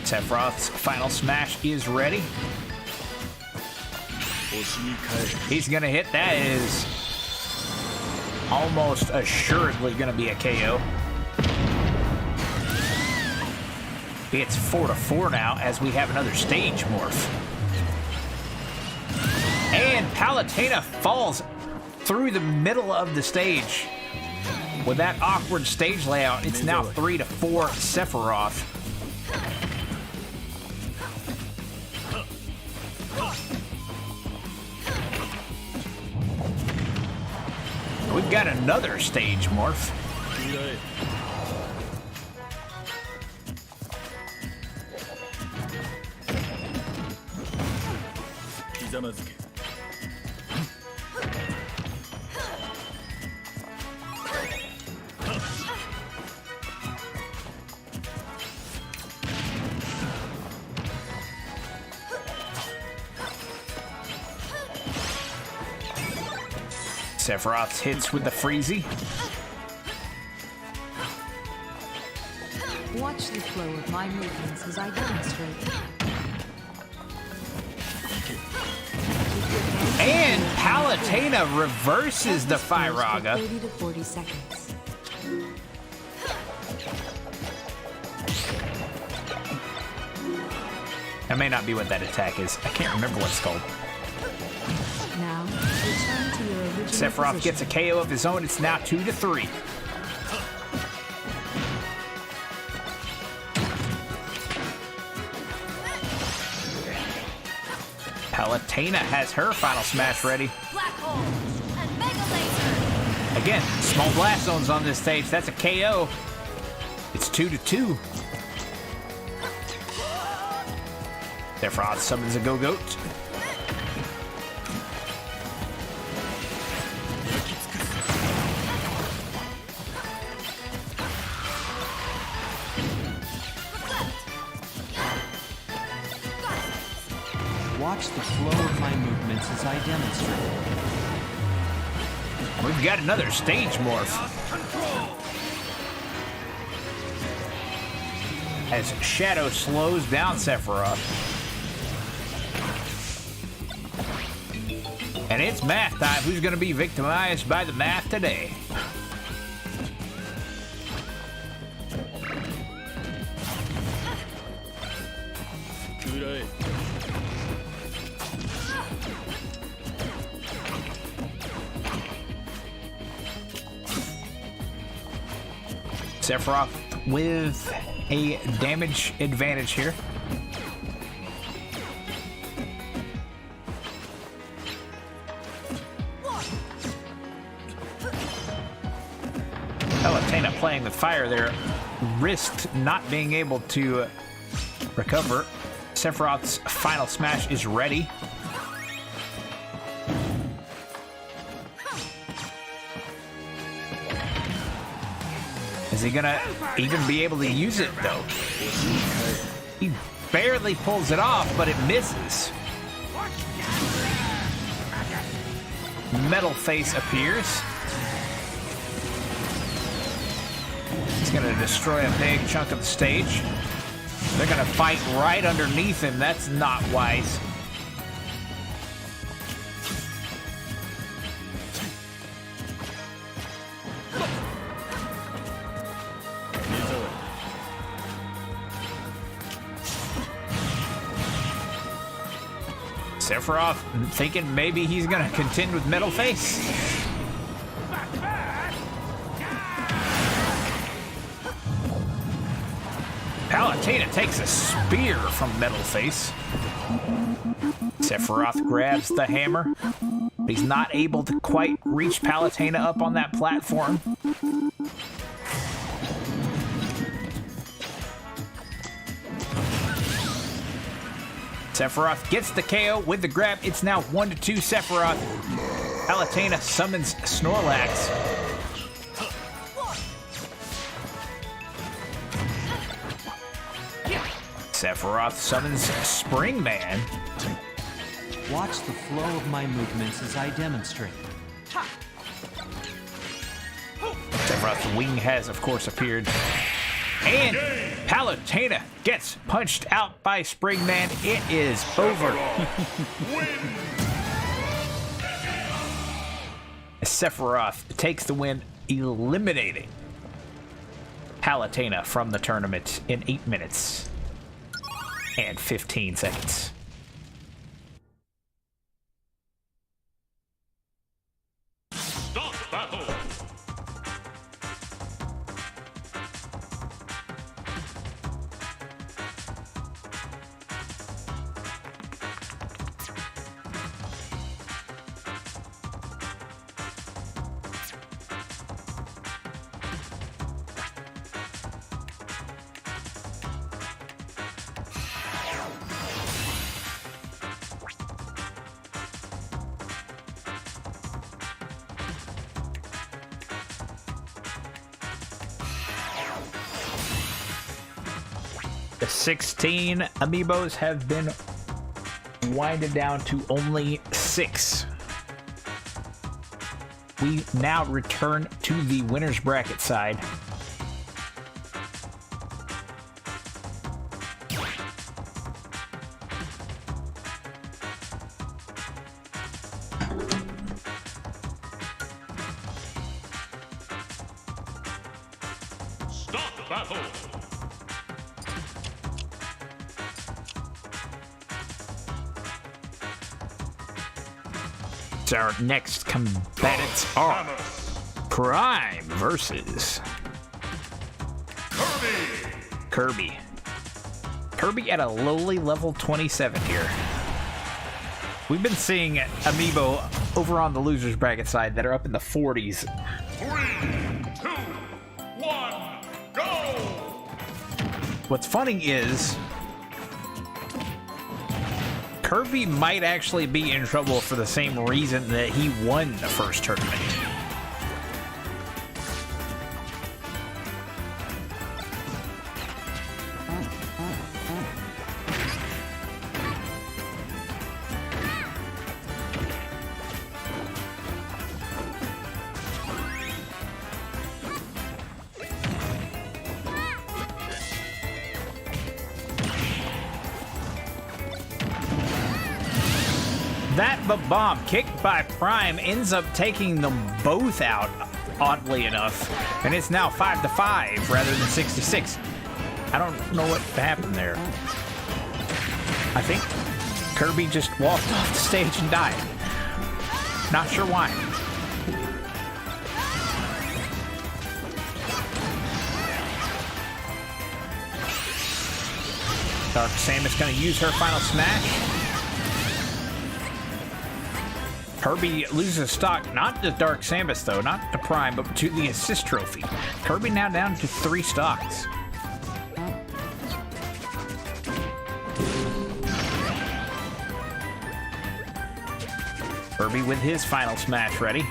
Sephiroth's final smash is ready. He's gonna hit. That is almost assuredly gonna be a KO. It's 4-4 now as we have another stage morph. And Palutena falls through the middle of the stage. With that awkward stage layout, it's now 3-4 Sephiroth. We've got another stage morph. Sephiroth hits with the Freezy.
Watch the flow of my movements as I demonstrate.
And Palutena reverses the Firaga.
30 to 40 seconds.
That may not be what that attack is. I can't remember what it's called.
Now, return to your original
Sephiroth
position.
gets a KO of his own. It's now 2-3. Palutena has her final smash ready.
Black hole and mega laser.
Again, small blast zones on this stage. That's a KO. It's 2-2. Sephiroth summons a Go-Goat.
Watch the flow of my movements as I demonstrate.
We've got another stage morph. As Shadow slows down Sephiroth. And it's math time. Who's going to be victimized by the math today? Sephiroth with a damage advantage here. Palutena playing with fire there, risked not being able to recover. Sephiroth's final smash is ready. Is he gonna even be able to use it though? He barely pulls it off, but it misses. Metal Face appears. He's gonna destroy a big chunk of the stage. They're gonna fight right underneath him. That's not wise. Sephiroth thinking maybe he's gonna contend with Metal Face. Palutena takes a spear from Metal Face. Sephiroth grabs the hammer, but he's not able to quite reach Palutena up on that platform. Sephiroth gets the KO with the grab. It's now 1-2 Sephiroth. Palutena summons Snorlax. Sephiroth summons Springman.
Watch the flow of my movements as I demonstrate.
Sephiroth's wing has, of course, appeared. And Palutena gets punched out by Springman. It is over. Sephiroth takes the win, eliminating Palutena from the tournament in 8 minutes and 15 seconds.
Start battle.
The 16 amiibos have been winded down to only 6. We now return to the winner's bracket side.
Start battle.
Our next combatants are
Samus.
Prime versus
Kirby.
Kirby at a lowly level 27 here. We've been seeing amiibo over on the losers bracket side that are up in the 40s.
3, 2, 1, go!
What's funny is Kirby might actually be in trouble for the same reason that he won the first tournament. That bomb kicked by Prime ends up taking them both out, oddly enough, and it's now 5-5 rather than 6-6. I don't know what happened there. I think Kirby just walked off the stage and died. Not sure why. Dark Samus gonna use her final smash. Kirby loses stock, not to Dark Samus though, not to Prime, but to the assist trophy. Kirby now down to 3 stocks. Kirby with his final smash ready.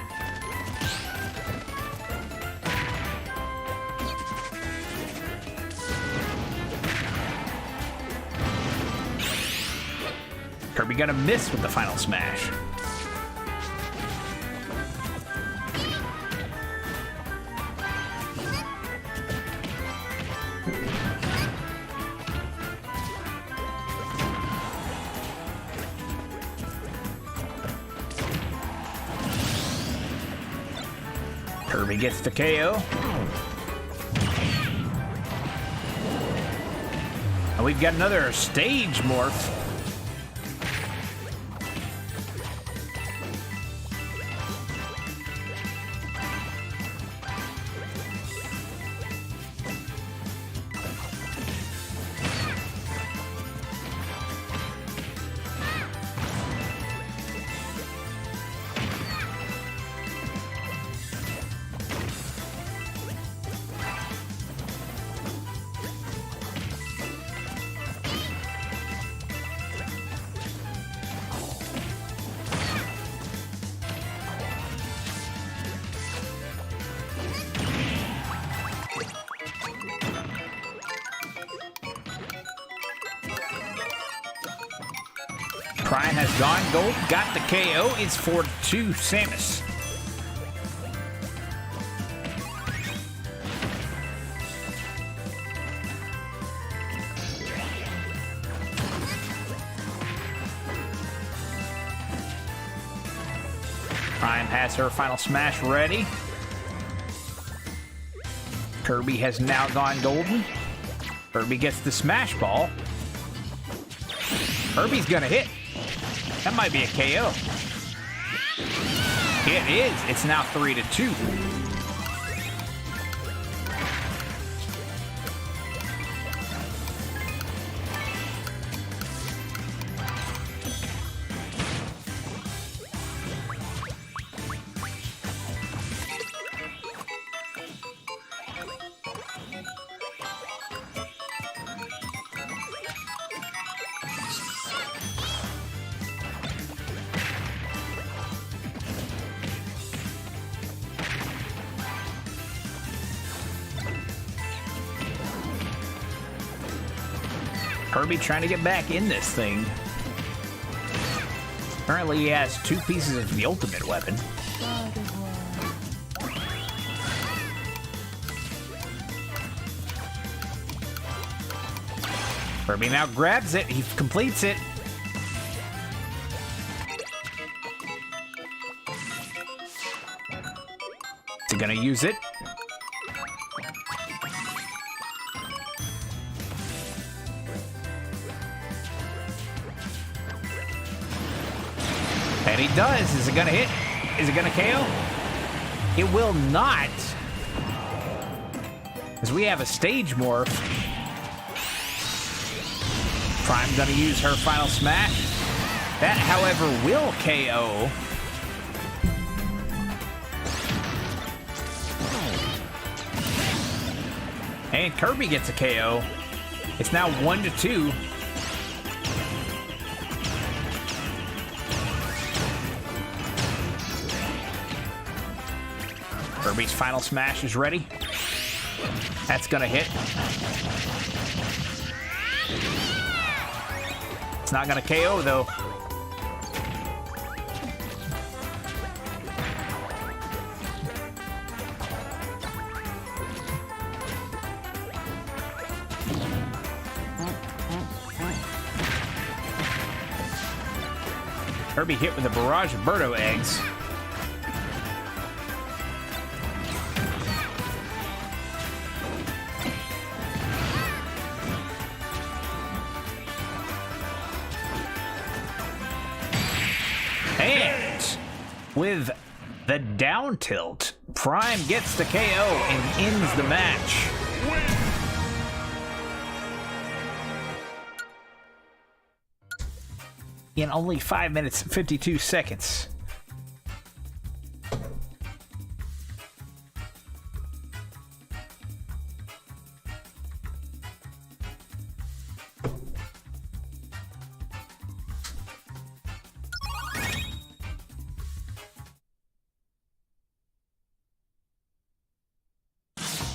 Kirby gonna miss with the final smash. Kirby gets the KO. And we've got another stage morph. Prime has gone gold, got the KO. It's 4-2 Samus. Prime has her final smash ready. Kirby has now gone golden. Kirby gets the smash ball. Kirby's gonna hit. That might be a KO. It is. It's now 3-2. Kirby trying to get back in this thing. Currently he has 2 pieces of the ultimate weapon. Kirby now grabs it, he completes it. Is he gonna use it? And he does. Is it gonna hit? Is it gonna KO? It will not. As we have a stage morph. Prime gonna use her final smash. That, however, will KO. And Kirby gets a KO. It's now 1-2. Kirby's final smash is ready. That's gonna hit. It's not gonna KO though. Kirby hit with a barrage of Birdo eggs. And with the down tilt, Prime gets the KO and ends the match. In only 5 minutes and 52 seconds.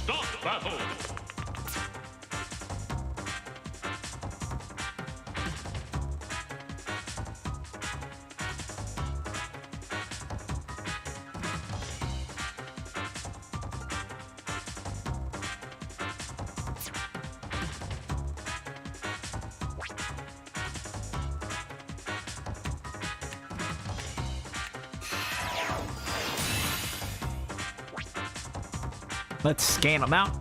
Stop battle.
Let's scan them out.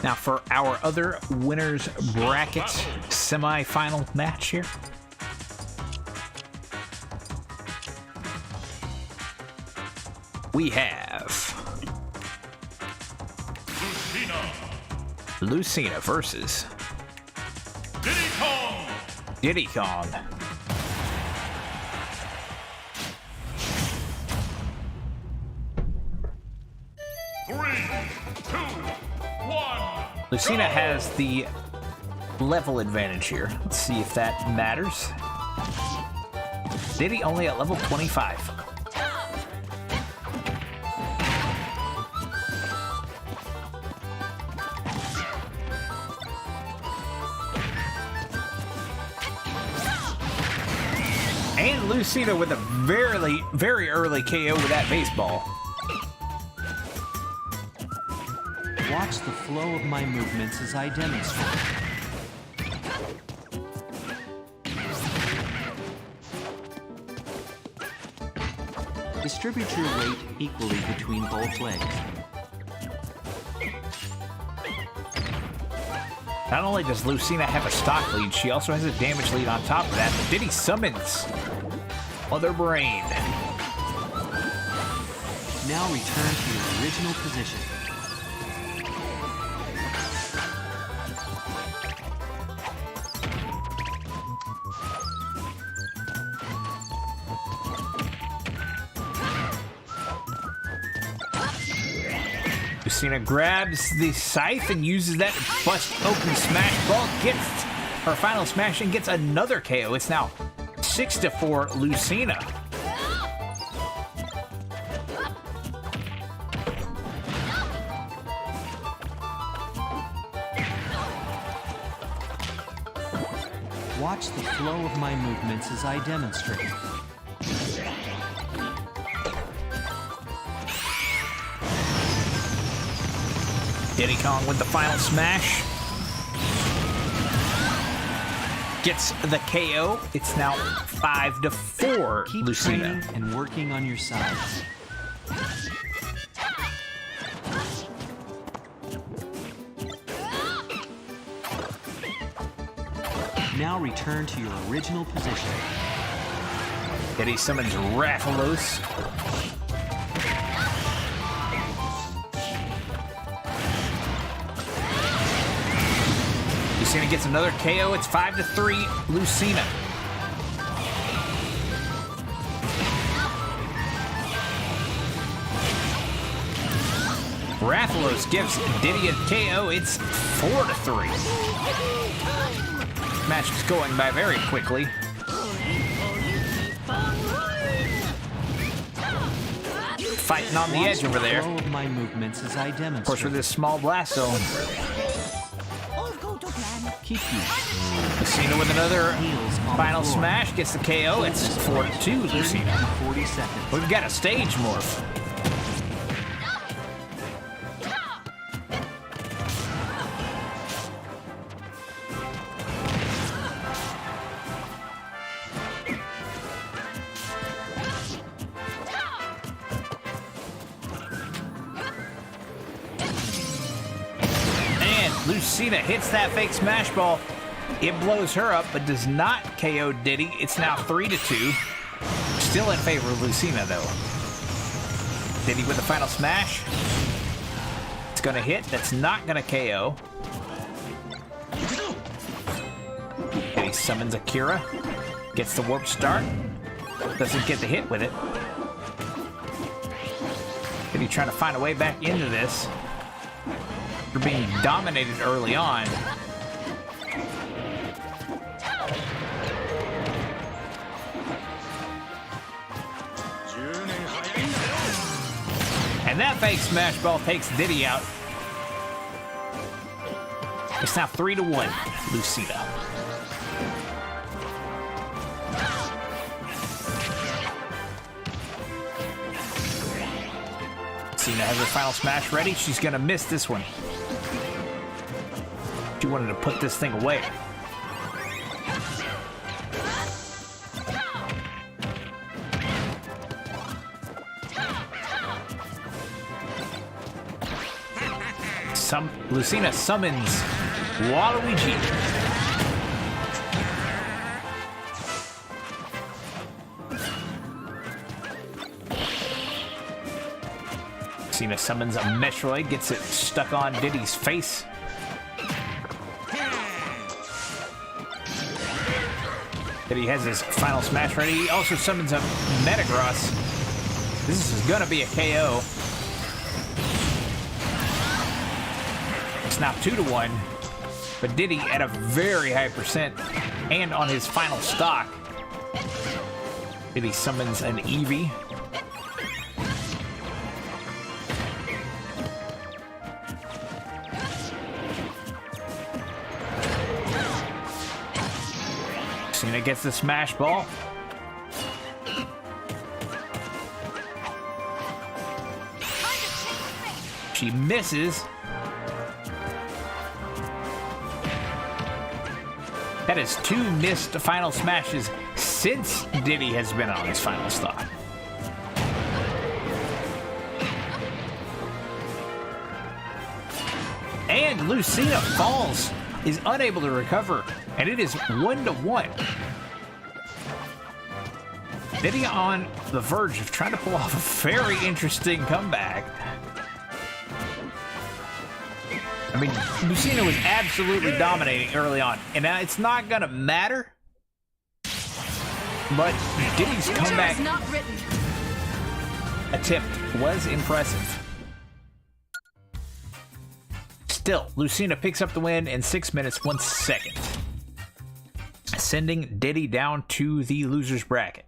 Now for our other winners bracket semi-final match here. We have Lucina versus Diddy Kong. Lucina has the level advantage here. Let's see if that matters. Diddy only at level 25. And Lucina with a very early KO with that baseball.
Watch the flow of my movements as I demonstrate. Distribute your weight equally between both legs.
Not only does Lucina have a stock lead, she also has a damage lead on top of that. But Diddy summons Mother Brain.
Now return to your original position.
Lucina grabs the scythe and uses that to bust open Smash Ball, gets her final smash and gets another KO. It's now 6-4 Lucina.
Watch the flow of my movements as I demonstrate.
Diddy Kong with the final smash. Gets the KO. It's now 5-4
Keep
Lucina.
training and working on your sides. Now return to your original position.
Diddy summons Rathalos. Lucina gets another KO. It's 5-3 Lucina. Rathalos gives Diddy a KO. It's 4-3. Match is going by very quickly. Fighting on the edge over there.
Watch the flow of my movements as I
Of course,
demonstrate.
with this small blast zone.
Keep you
Lucina with another
heels on
final
the floor.
smash gets the KO. It's 4-2 Lucina.
40 seconds.
We've got a stage morph. And Lucina hits that fake smash ball. It blows her up, but does not KO Diddy. It's now 3-2. Still in favor of Lucina, though. Diddy with the final smash. It's gonna hit. That's not gonna KO. Diddy summons Akira. Gets the warp start. Doesn't get the hit with it. Diddy trying to find a way back into this. They're being dominated early on. And that fake smash ball takes Diddy out. It's now 3-1, Lucina. Lucina has her final smash ready. She's gonna miss this one. She wanted to put this thing away. Lucina summons Waluigi. Lucina summons a Metroid, gets it stuck on Diddy's face. Diddy has his final smash ready. He also summons a Metagross. This is gonna be a KO. It's now 2-1, but Diddy at a very high percent and on his final stock. Diddy summons an Eevee. Cena gets the smash ball. She misses. That is 2 missed final smashes since Diddy has been on his final stop. And Lucina falls, is unable to recover, and it is 1-1. Diddy on the verge of trying to pull off a very interesting comeback. I mean, Lucina was absolutely dominating early on, and now it's not gonna matter. But Diddy's comeback attempt was impressive. Still, Lucina picks up the win in 6 minutes, 1 second, sending Diddy down to the loser's bracket.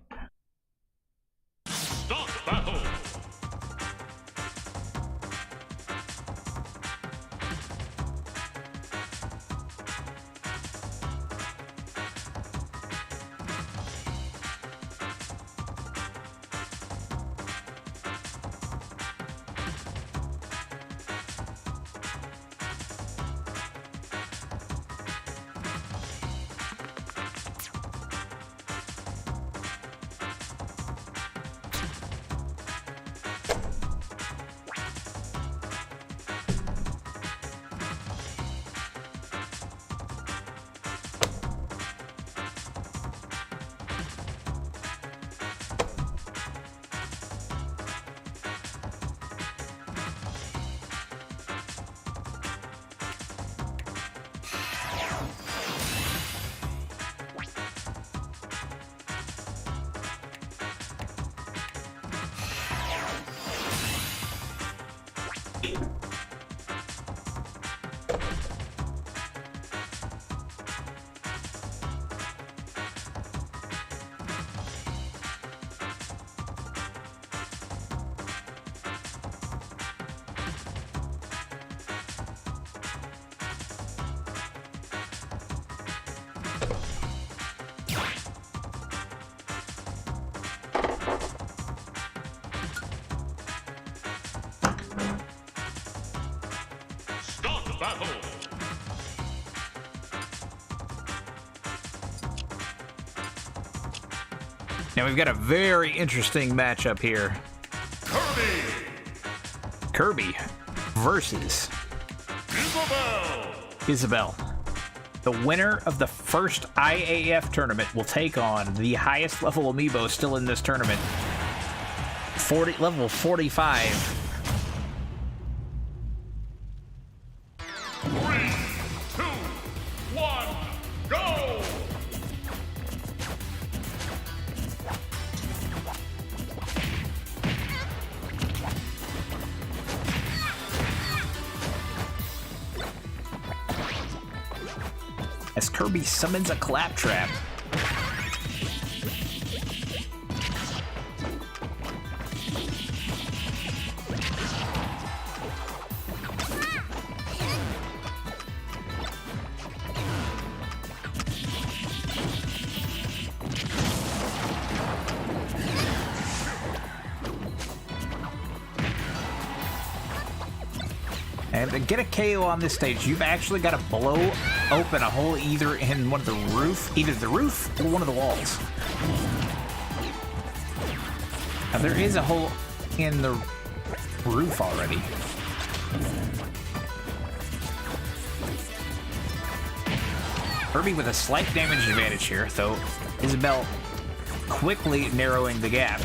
Stop battle. Stop battle.
Now we've got a very interesting matchup here. Kirby versus Isabelle. The winner of the first IAF tournament will take on the highest level amiibo still in this tournament, level 45.
3, 2, 1, go!
As Kirby summons a claptrap. And to get a KO on this stage, you've actually got to blow open a hole either in either the roof or one of the walls. Now there is a hole in the roof already. Kirby with a slight damage advantage here, though Isabelle quickly narrowing the gap.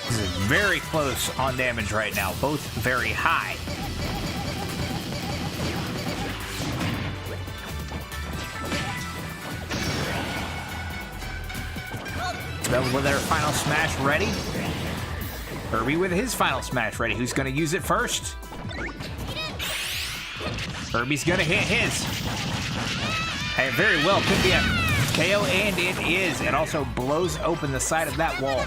This is very close on damage right now, both very high. Isabel with their final smash ready. Kirby with his final smash ready. Who's going to use it first? Kirby's going to hit his. Hey, very well. Could be a KO, and it is. It also blows open the side of that wall.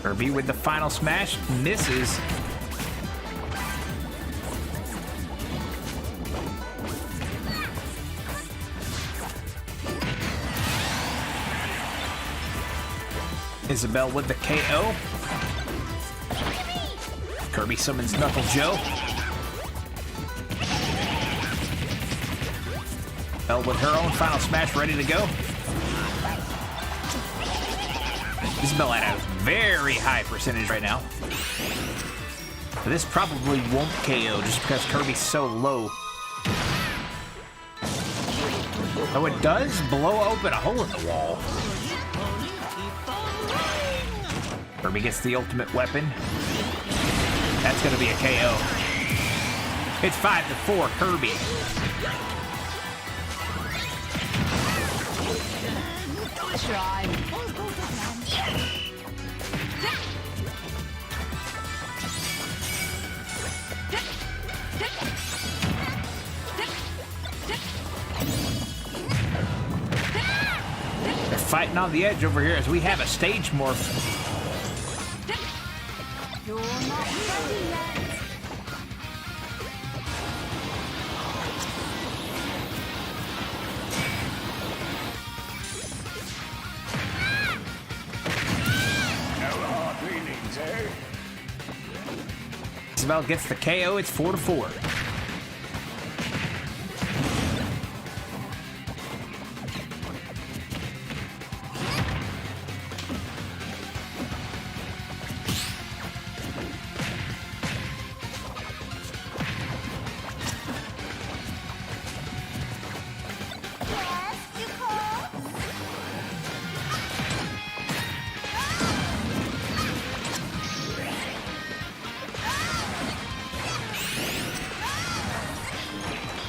Kirby with the final smash, misses. Isabel with the KO. Kirby summons Knuckle Joe. Isabel with her own final smash ready to go. Isabel at a very high percentage right now. But this probably won't KO just because Kirby's so low. Oh, it does blow open a hole in the wall. Kirby gets the ultimate weapon. That's going to be a KO. It's 5-4, Kirby. They're fighting on the edge over here as we have a stage morph.
You're not ready yet.
No hard feelings, eh?
Isabel gets the KO. It's 4-4.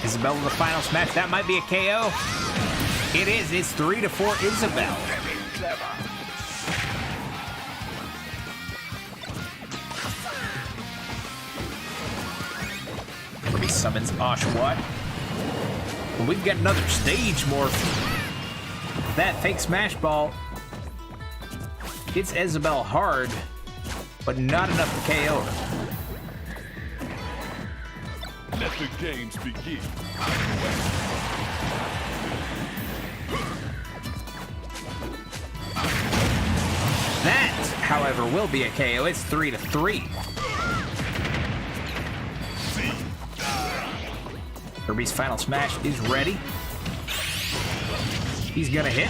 Isabel with the final smash. That might be a KO. It is. It's 3-4 Isabel. Kirby summons Oshawott. And we've got another stage morph. That fake smash ball hits Isabel hard, but not enough to KO her.
Let the games begin.
That, however, will be a KO. It's 3-3. Kirby's final smash is ready. He's gonna hit.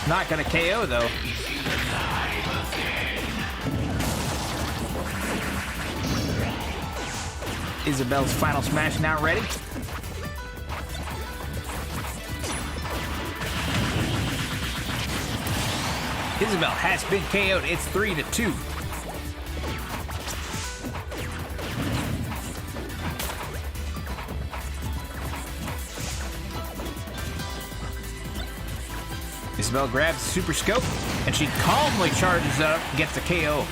Not gonna KO though. Isabel's final smash now ready. Isabel has been KO'd. It's 3-2. Isabel grabs the Super Scope, and she calmly charges up, gets a KO.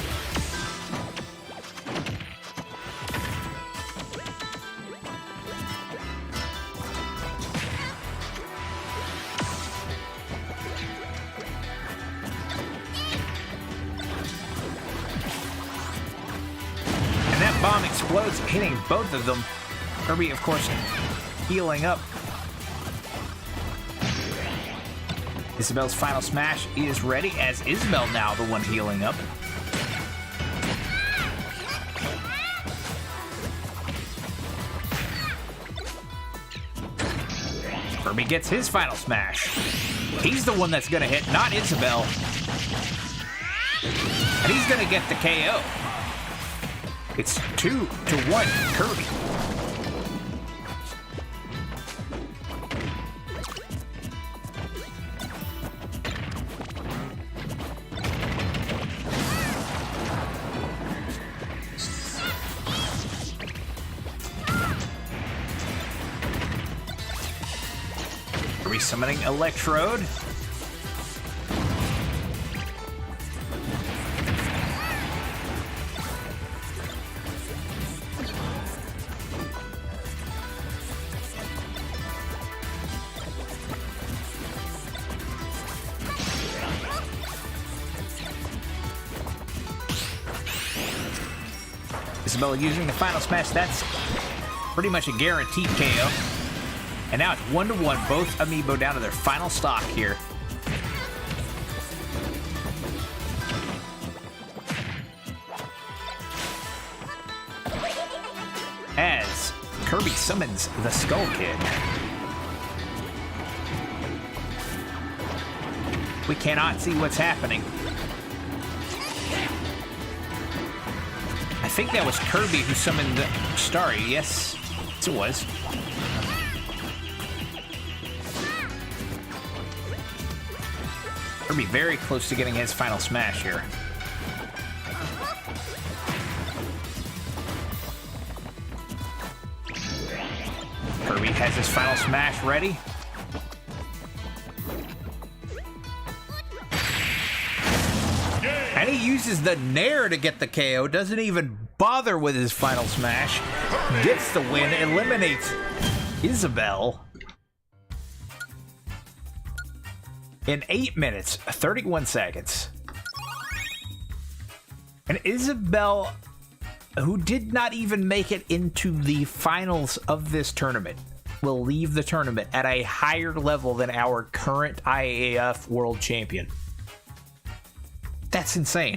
Bomb explodes, hitting both of them. Kirby, of course, healing up. Isabel's final smash is ready, as Isabel now the one healing up. Kirby gets his final smash. He's the one that's gonna hit, not Isabelle. And he's gonna get the KO. It's 2-1 Kirby. Resummoning Electrode. Isabelle using the final smash. That's pretty much a guaranteed KO. And now it's 1-1, both amiibo down to their final stock here. As Kirby summons the Skull Kid. We cannot see what's happening. I think that was Kirby who summoned Starry. Yes, it was. Kirby very close to getting his final smash here. Kirby has his final smash ready. And he uses the Nair to get the KO, doesn't even bother with his final smash. Gets the win, eliminates Isabelle. In 8 minutes, 31 seconds. And Isabelle, who did not even make it into the finals of this tournament, will leave the tournament at a higher level than our current IAF World Champion. That's insane.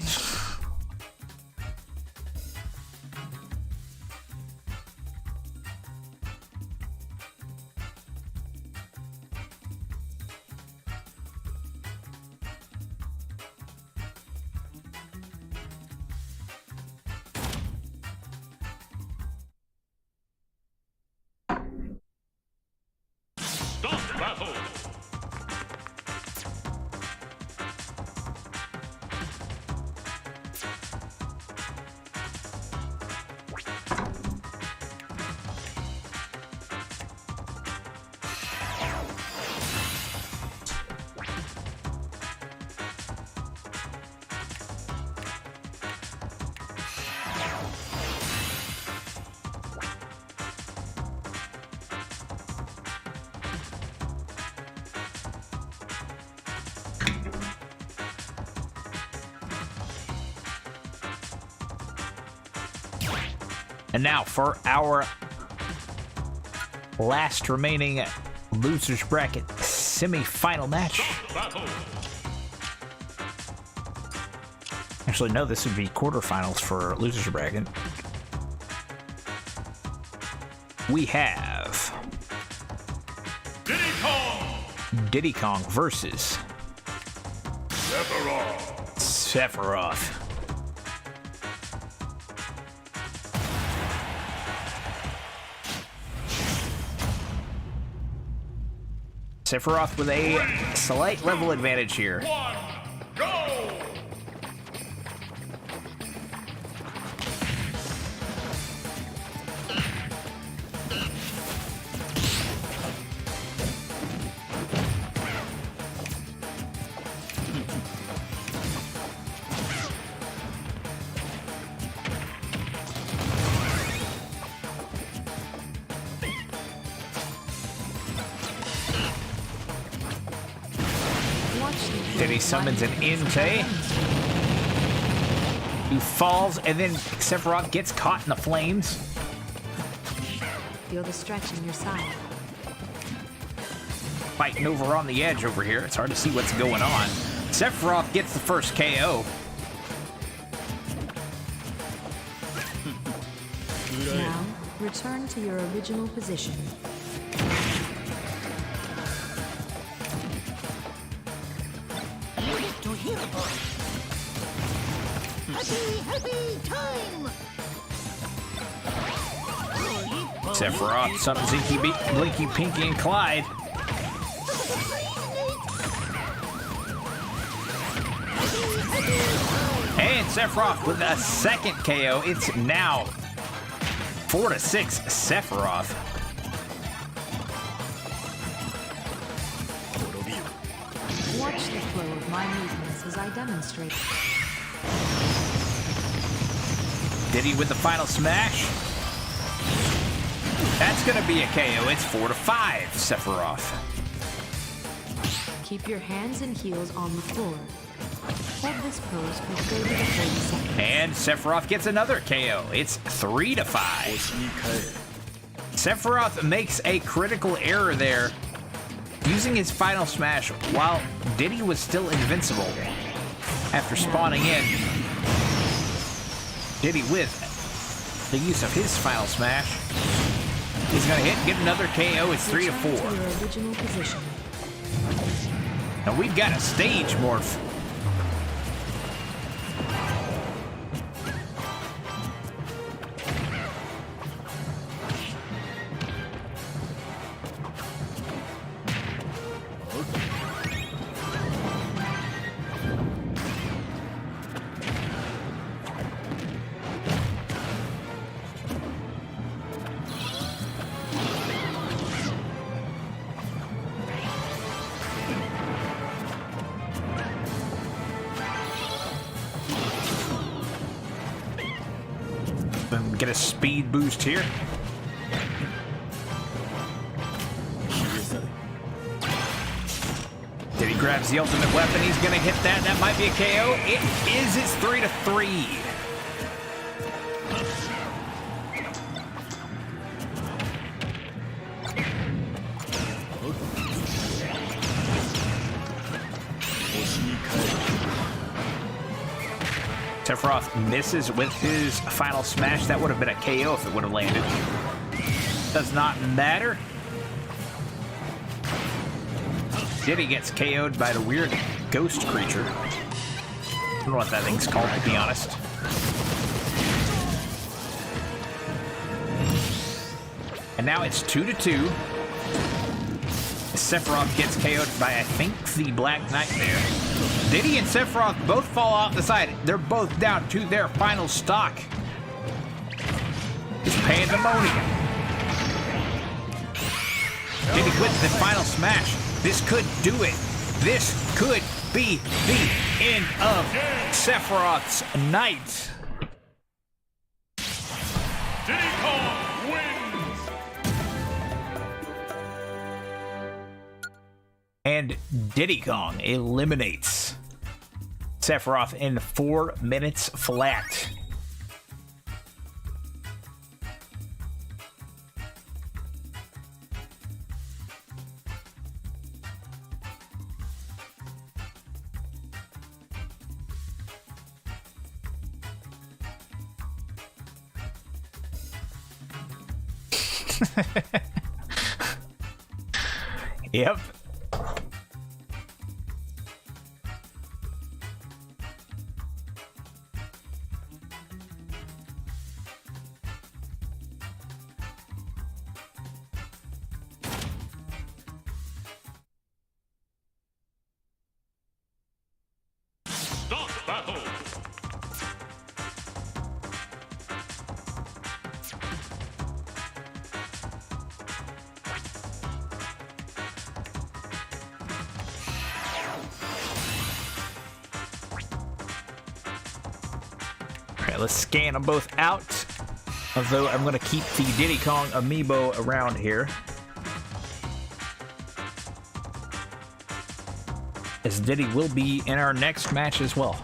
Stop battle!
And now for our last remaining losers bracket semi-final match.
Battle!
Actually, no, this would be quarterfinals for losers bracket. We have
Diddy Kong!
Diddy Kong versus
Sephiroth!
Sephiroth. Sephiroth with a slight level advantage here.
One, go!
Then he summons an Inte, who falls, and then Sephiroth gets caught in the flames.
Feel the stretch in your side.
Fighting over on the edge over here. It's hard to see what's going on. Sephiroth gets the first KO.
Now, return to your original position.
Sephiroth summons Inky, Blinky, Pinky, and Clyde. And Sephiroth with a second KO. It's now 4-6 Sephiroth.
Watch the flow of my movements as I demonstrate.
Diddy with the final smash. That's gonna be a KO. It's 4-5 Sephiroth.
Keep your hands and heels on the floor. Hold this pose for 30 to 40 seconds.
And Sephiroth gets another KO. It's 3-5. Sephiroth makes a critical error there, using his final smash while Diddy was still invincible. After spawning in, Diddy with the use of his final smash, he's gonna hit and get another KO. It's 3-4.
Return to your original position.
And we've got a stage morph. Get a speed boost here. Diddy grabs the ultimate weapon. He's gonna hit that. That might be a KO. It is. It's 3-3. Sephiroth misses with his final smash. That would have been a KO if it would have landed. Does not matter. Diddy gets KO'd by the weird ghost creature. I don't know what that thing's called, to be honest. And now it's 2-2. Sephiroth gets KO'd by, I think, the Black Knight there. Diddy and Sephiroth both fall off the side. They're both down to their final stock. It's pandemonium. Diddy with the final smash. This could do it. This could be the end of Sephiroth's night.
Diddy Kong wins!
And Diddy Kong eliminates Sephiroth in 4 minutes flat. Yep.
Stop battle!
Alright, let's scan them both out. Although I'm going to keep the Diddy Kong amiibo around here, as Diddy will be in our next match as well.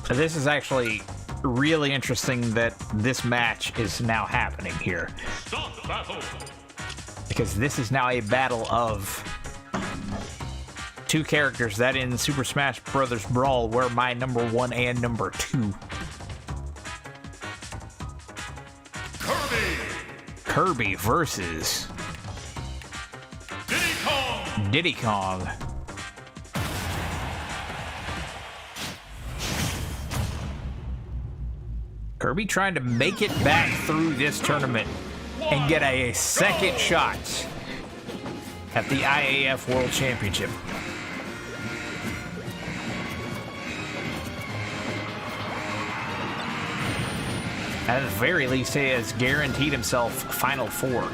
So this is actually really interesting that this match is now happening here,
Stop battle!
because this is now a battle of two characters that in Super Smash Bros. Brawl were my number 1 and number 2.
Kirby!
Kirby versus
Diddy
Diddy Kong. Kirby trying to make it back through this tournament and get a second shot at the IAF World Championship. At the very least, he has guaranteed himself Final Four.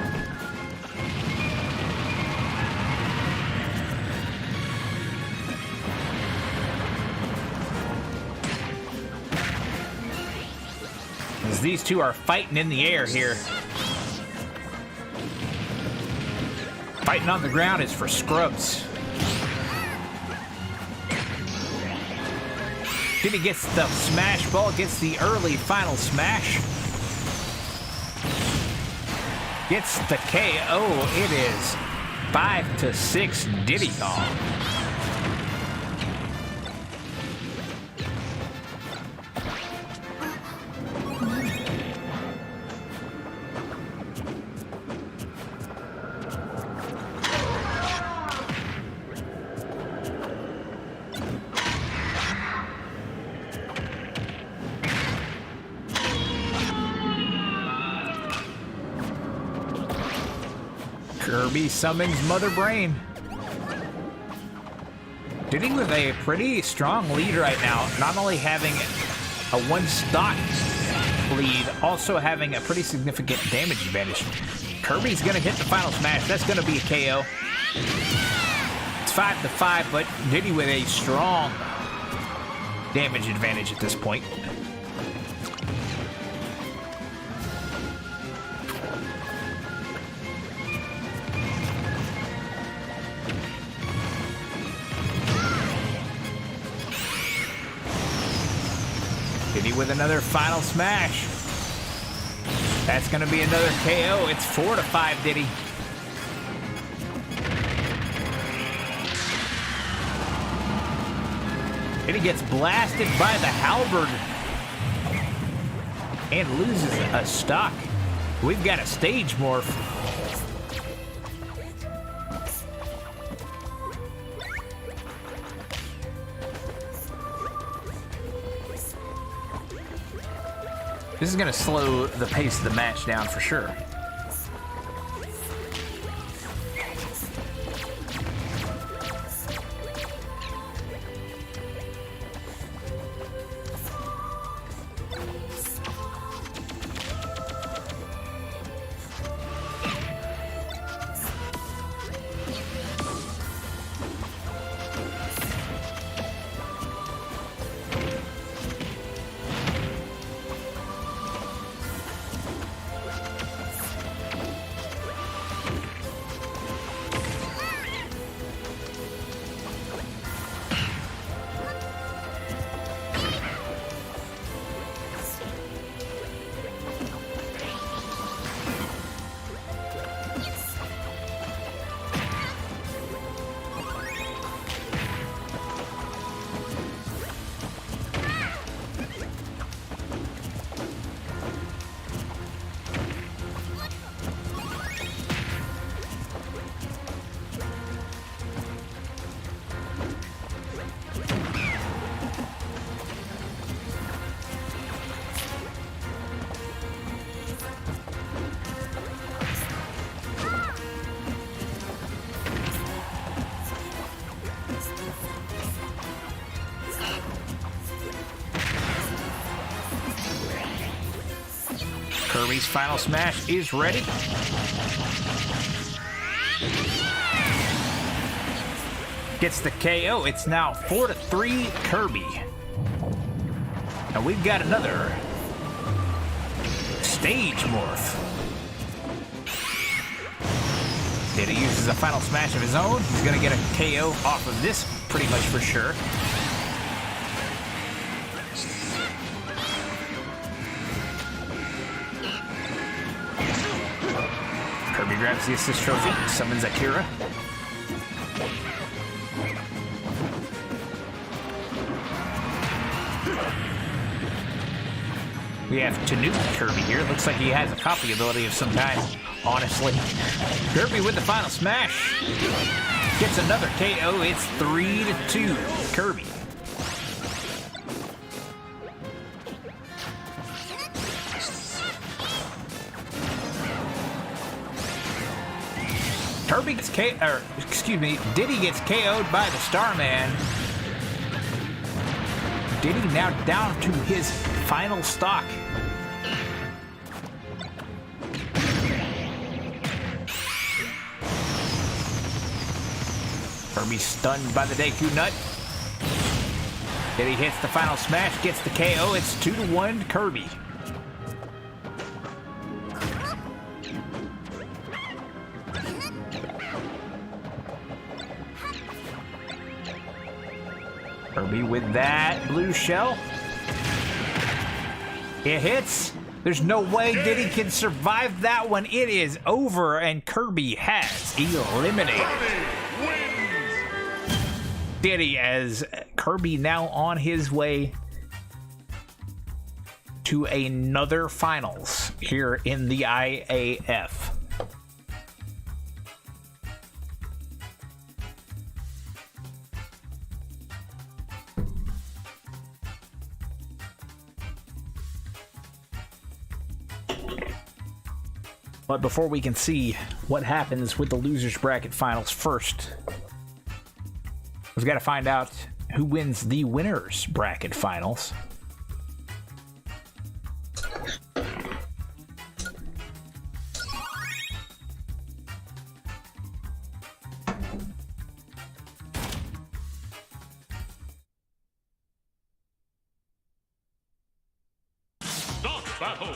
As these two are fighting in the air here. Fighting on the ground is for scrubs. Diddy gets the smash ball, gets the early final smash. Gets the KO. It is 5-6 Diddy Kong. Kirby summons Mother Brain. Diddy with a pretty strong lead right now, not only having a one stock lead, also having a pretty significant damage advantage. Kirby's gonna hit the final smash. That's gonna be a KO. It's 5-5, but Diddy with a strong damage advantage at this point. Diddy with another final smash. That's going to be another KO. It's 4-5 Diddy. Diddy gets blasted by the halberd and loses a stock. We've got a stage morph. This is going to slow the pace of the match down for sure. Kirby's final smash is ready. Gets the KO. It's now 4-3 Kirby. And we've got another stage morph. Diddy uses a final smash of his own. He's going to get a KO off of this pretty much for sure. Kirby grabs the assist trophy, summons Akira. We have Tanuki Kirby here. Looks like he has a copy ability of some kind, honestly. Kirby with the final smash. Gets another KO. It's 3-2. Kirby. Kirby gets Diddy gets KO'd by the Starman. Diddy now down to his final stock. Kirby stunned by the Deku Nut. Diddy hits the final smash, gets the KO. It's 2-1 Kirby. Kirby with that blue shell. It hits. There's no way Diddy can survive that one. It is over, and Kirby has eliminated Diddy, as Kirby now on his way to another finals here in the IAF. But before we can see what happens with the losers bracket finals first, we've got to find out who wins the winners bracket finals.
Start battle.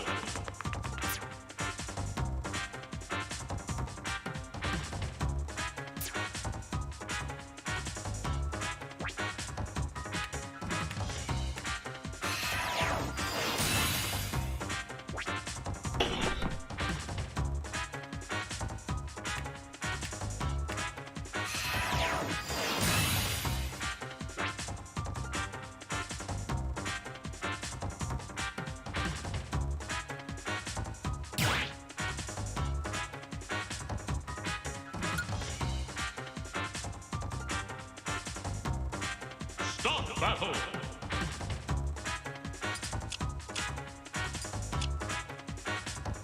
Start battle.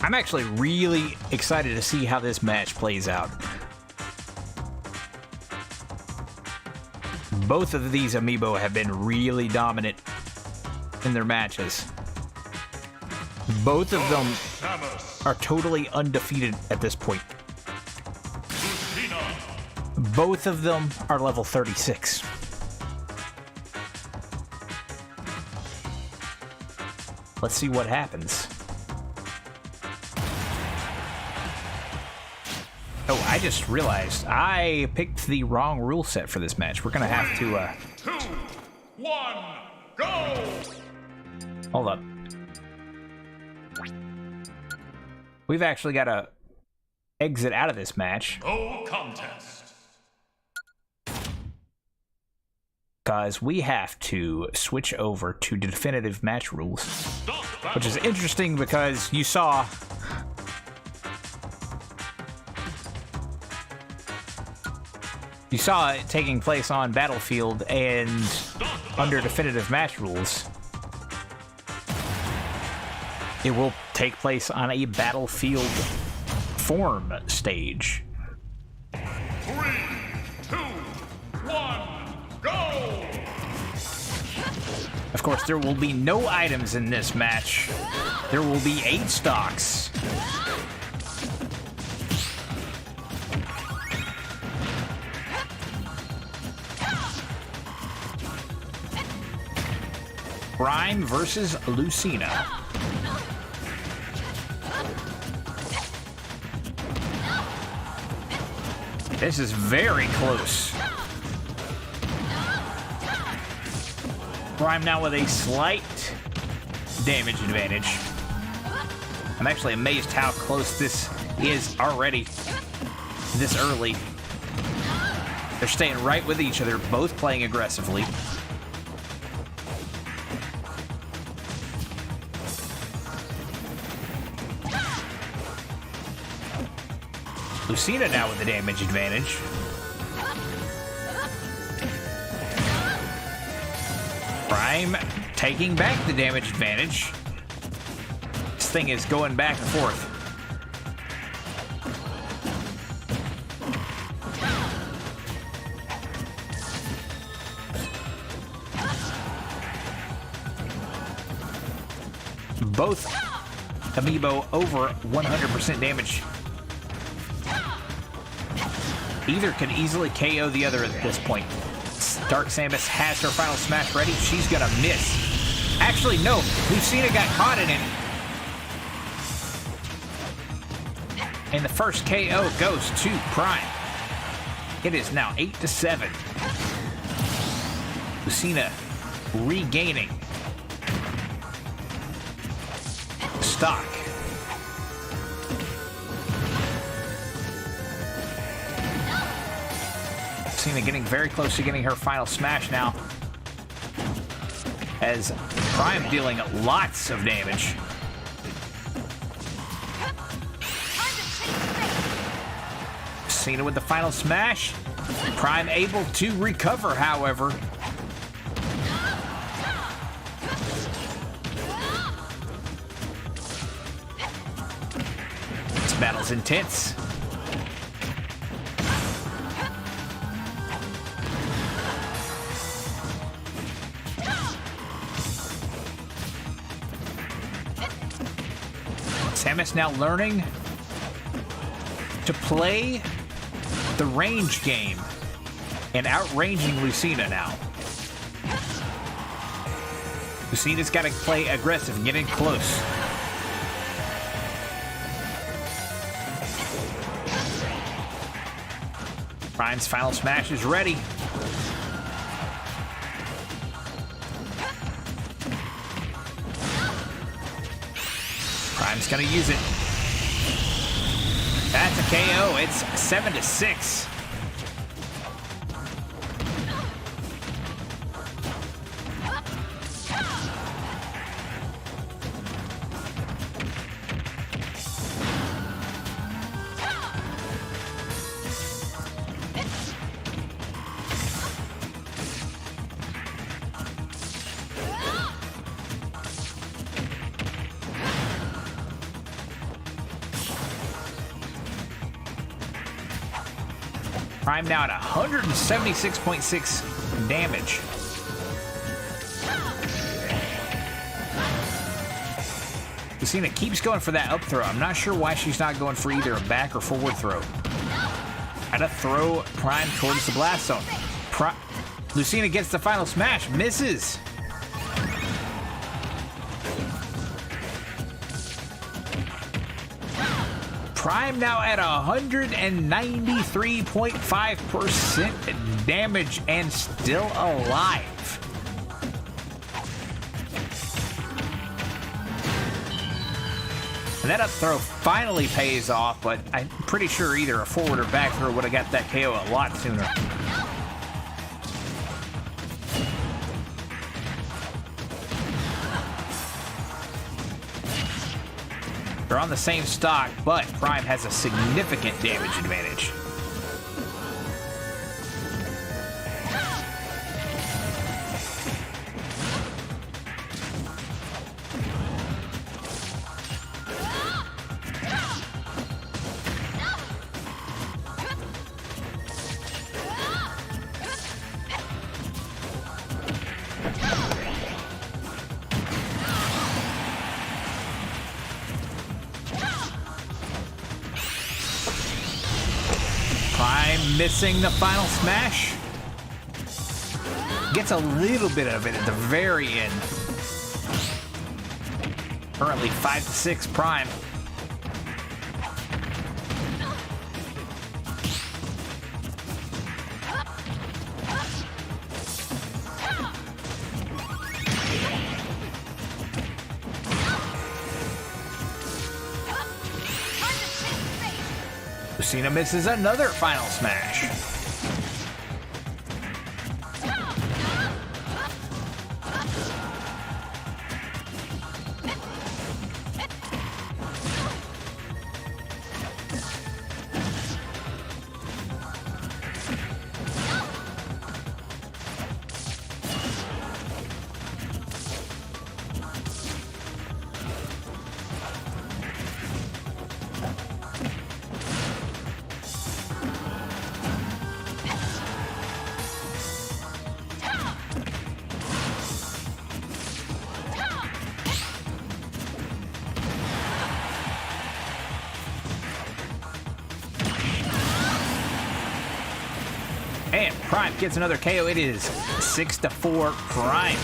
I'm actually really excited to see how this match plays out. Both of these amiibo have been really dominant in their matches. Both of them
Samus.
are totally undefeated at this point.
Lucina.
Both of them are level 36. Let's see what happens. Oh, I just realized I picked the wrong rule set for this match. We're gonna have to,
2, 1, go!
hold up. We've actually got to exit out of this match,
No contest.
because we have to switch over to definitive match rules,
Start battle.
which is interesting because you saw it taking place on Battlefield, and under definitive match rules, it will take place on a Battlefield form stage.
3, 2, 1, go!
Of course, there will be no items in this match. There will be 8 stocks. Prime versus Lucina. This is very close. Prime now with a slight damage advantage. I'm actually amazed how close this is already this early. They're staying right with each other, both playing aggressively. Lucina now with the damage advantage. Prime taking back the damage advantage. This thing is going back and forth. Both amiibo over 100% damage. Either could easily KO the other at this point. Dark Samus has her final smash ready. She's gonna miss. Actually, no. Lucina got caught in it. And the first KO goes to Prime. It is now 8-7. Lucina regaining stock. Lucina getting very close to getting her final smash now, as Prime dealing lots of damage. Lucina with the final smash. Prime able to recover, however. This battle's intense. Samus now learning to play the range game and outranging Lucina now. Lucina's got to play aggressive and get in close. Prime's final smash is ready. Prime's gonna use it. That's a KO. It's 7-6. Prime now at 176.6 damage. Lucina keeps going for that up throw. I'm not sure why she's not going for either a back or forward throw. Gotta throw Prime towards the blast zone. Lucina gets the final smash, misses. Prime now at 193.5% damage and still alive. And that up throw finally pays off, but I'm pretty sure either a forward or back throw would have got that KO a lot sooner. They're on the same stock, but Prime has a significant damage advantage. Missing the final smash. Gets a little bit of it at the very end. Currently 5-6 Prime. Lucina misses another final smash. Prime gets another KO. It is 6-4 Prime.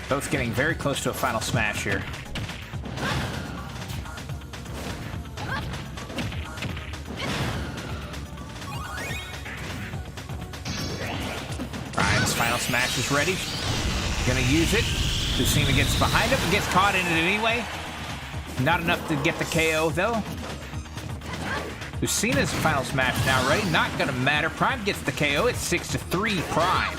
Both getting very close to a final smash here. Prime's final smash is ready. Gonna use it. Lucina gets behind him, gets caught in it anyway. Not enough to get the KO though. Lucina's final smash now ready. Not gonna matter. Prime gets the KO. It's 6-3 Prime.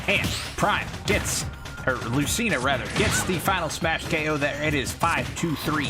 And Prime gets, or Lucina rather, gets the final smash KO there. It is 5-3.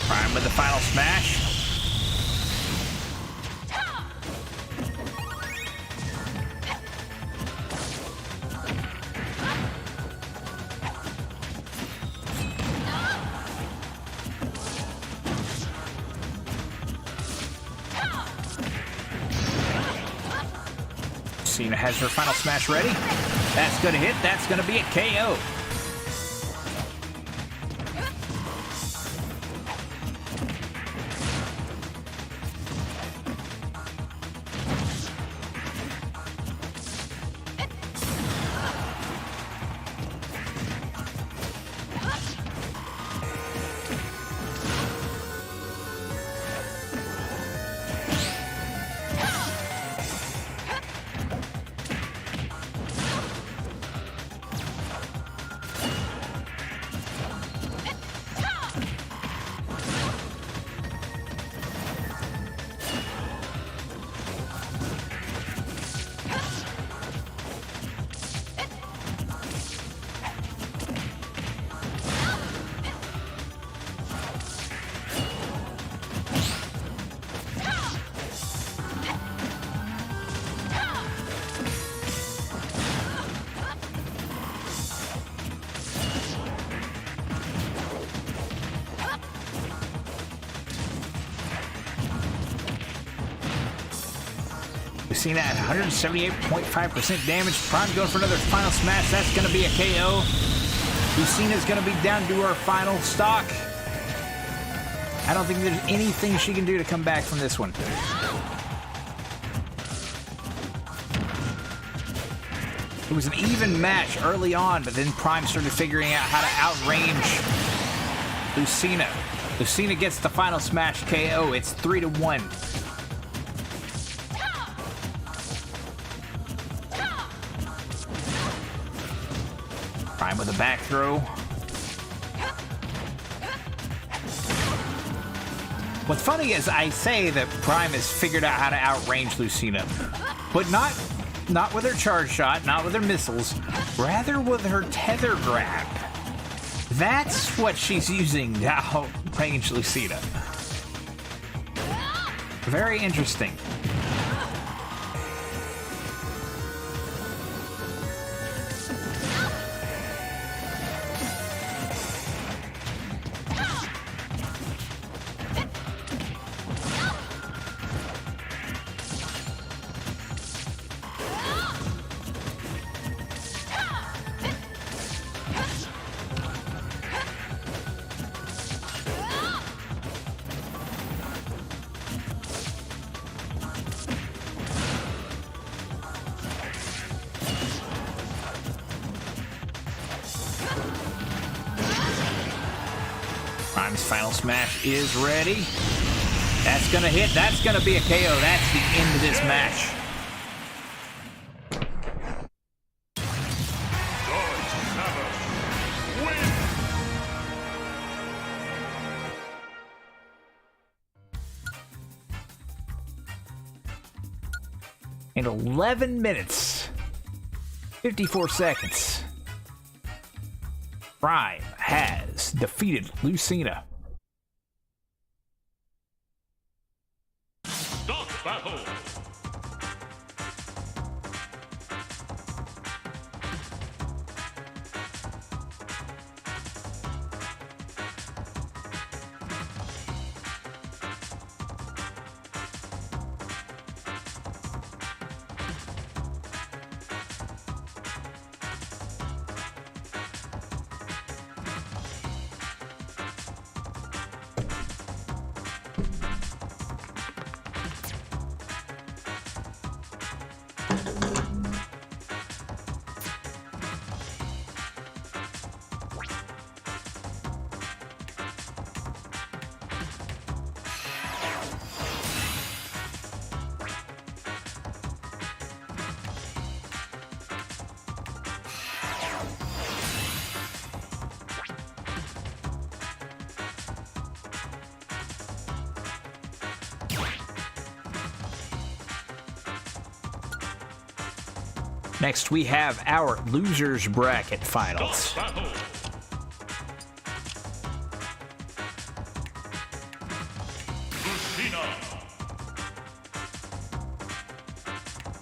Prime with the final smash. Cena has her final smash ready. That's gonna hit. That's gonna be a KO. Lucina at 178.5% damage. Prime going for another final smash. That's going to be a KO. Lucina's going to be down to her final stock. I don't think there's anything she can do to come back from this one. It was an even match early on, but then Prime started figuring out how to outrange Lucina. Lucina gets the final smash KO. It's 3-1. Prime with a back throw. What's funny is I say that Prime has figured out how to outrange Lucina, but not with her charge shot, not with her missiles, rather with her tether grab. That's what she's using to outrange Lucina. Very interesting. Prime's final smash is ready. That's gonna hit. That's gonna be a KO. That's the end of this match. In 11 minutes, 54 seconds, Prime has defeated Lucina.
Stop battle.
Next, we have our losers bracket finals.
Battle. Lucina.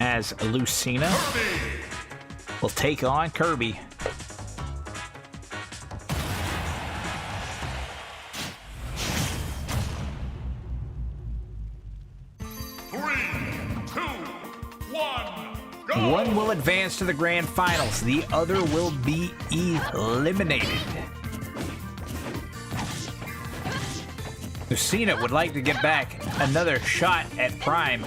As Lucina will take on Kirby. One will advance to the grand finals. The other will be eliminated. Lucina would like to get back another shot at Prime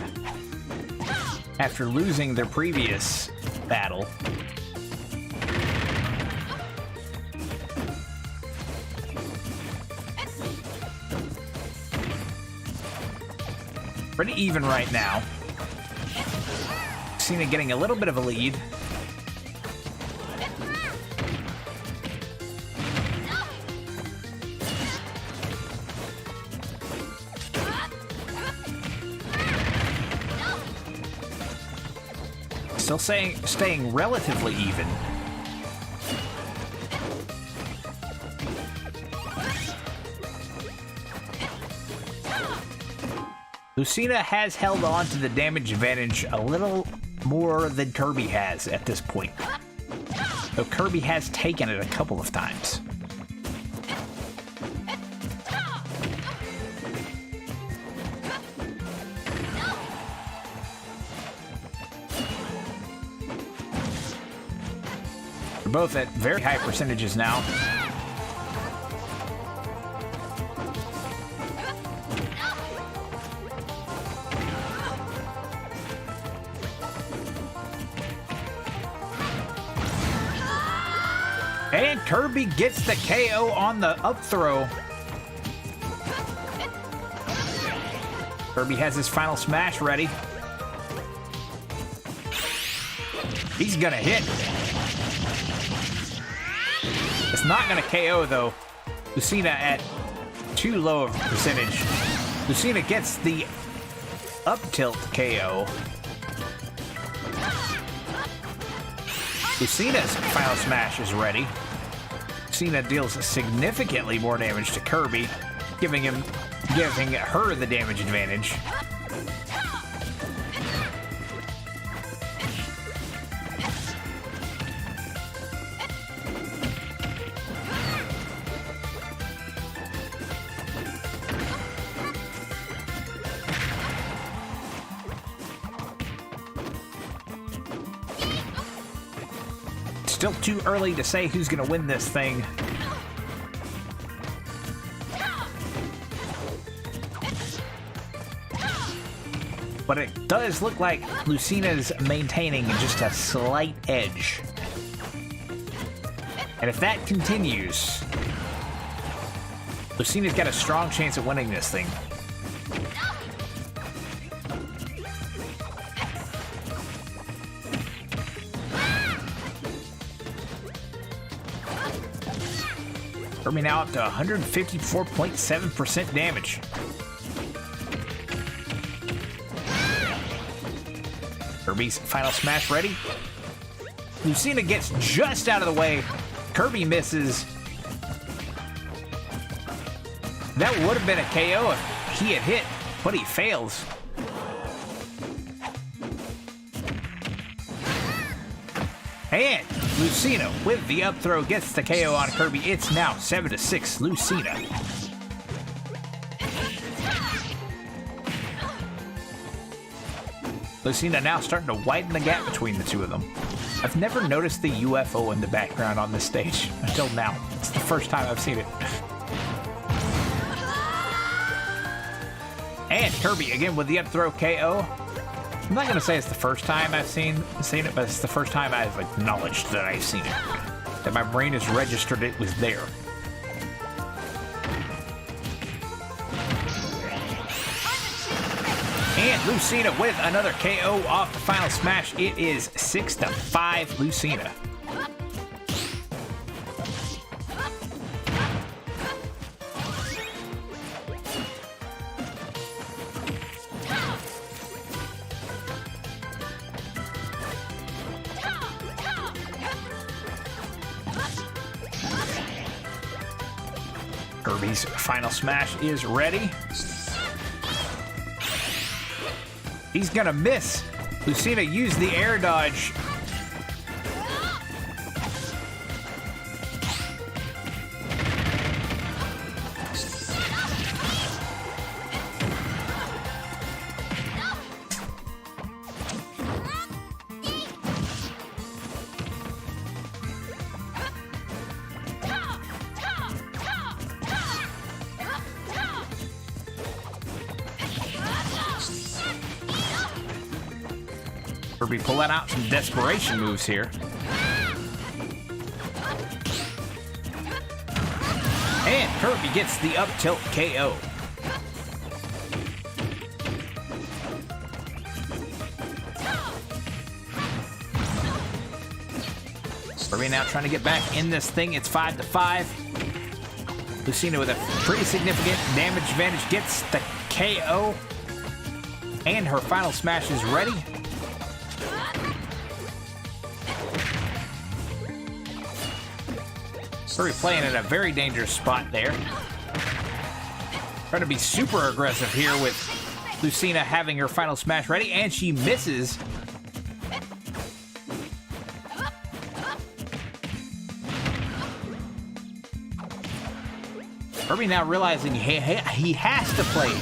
after losing their previous battle. Pretty even right now. Lucina getting a little bit of a lead. Still staying relatively even. Lucina has held on to the damage advantage a little more than Kirby has at this point, though Kirby has taken it a couple of times. They're both at very high percentages now. And Kirby gets the KO on the up throw. Kirby has his final smash ready. He's gonna hit. It's not gonna KO though. Lucina at too low of a percentage. Lucina gets the up tilt KO. Lucina's final smash is ready. Lucina deals significantly more damage to Kirby, giving her the damage advantage. Still too early to say who's going to win this thing. But it does look like Lucina's maintaining just a slight edge. And if that continues, Lucina's got a strong chance of winning this thing. Kirby now up to 154.7% damage. Kirby's final smash ready. Lucina gets just out of the way. Kirby misses. That would have been a KO if he had hit, but he fails. And Lucina with the up throw gets the KO on Kirby. It's now 7-6 Lucina. Lucina now starting to widen the gap between the two of them. I've never noticed the UFO in the background on this stage until now. It's the first time I've seen it. And Kirby again with the up throw KO. I'm not gonna say it's the first time I've seen it, but it's the first time I've acknowledged that I've seen it. That my brain has registered it was there. And Lucina with another KO off the final smash. It is 6-5 Lucina. Kirby's final smash is ready. He's gonna miss. Lucina used the air dodge. Kirby pulling out some desperation moves here. And Kirby gets the up tilt KO. Kirby now trying to get back in this thing. It's 5-5. Lucina with a pretty significant damage advantage gets the KO. And her final smash is ready. Kirby playing in a very dangerous spot there. Trying to be super aggressive here with Lucina having her final smash ready, and she misses. Kirby now realizing he has to play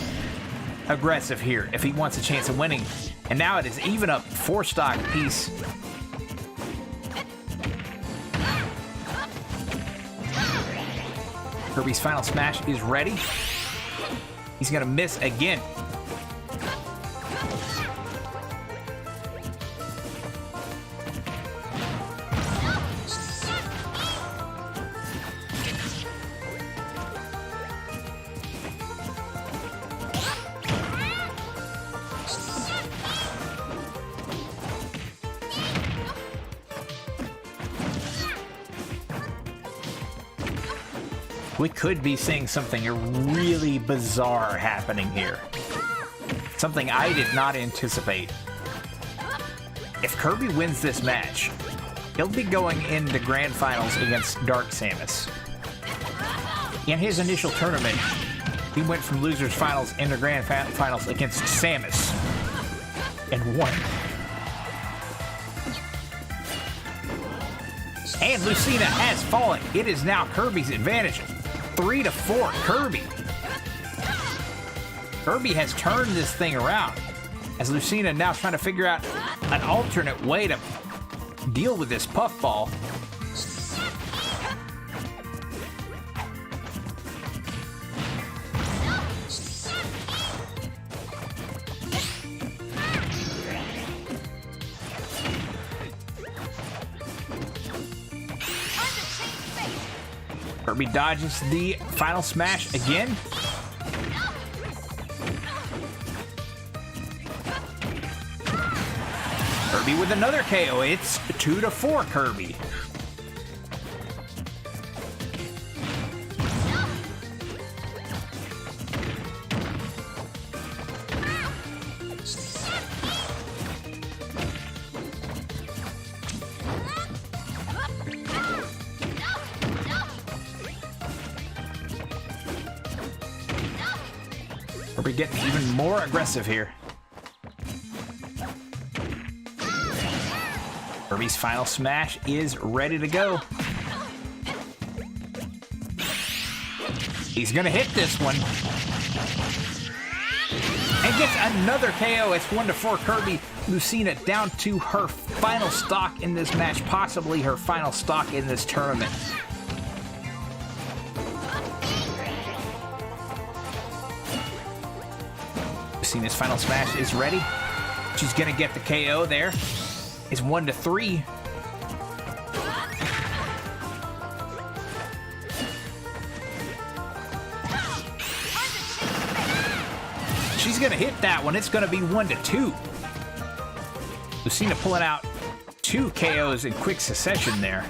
aggressive here if he wants a chance of winning. And now it is even up 4 stock piece. Kirby's final smash is ready. He's gonna miss again. We could be seeing something really bizarre happening here. Something I did not anticipate. If Kirby wins this match, he'll be going into Grand Finals against Dark Samus. In his initial tournament, he went from Losers Finals into Grand Finals against Samus and won. And Lucina has fallen. It is now Kirby's advantage. 3-4 Kirby. Kirby has turned this thing around as Lucina now trying to figure out an alternate way to deal with this puffball. Kirby dodges the final smash again. Kirby with another KO. It's 2-4 Kirby. Kirby getting even more aggressive here. Kirby's final smash is ready to go. He's gonna hit this one. And gets another KO. It's 1-4 Kirby. Lucina down to her final stock in this match, possibly her final stock in this tournament. Lucina's final smash is ready. She's gonna get the KO there. It's 1-3. She's gonna hit that one. It's gonna be 1-2. Lucina pulling out 2 KOs in quick succession there.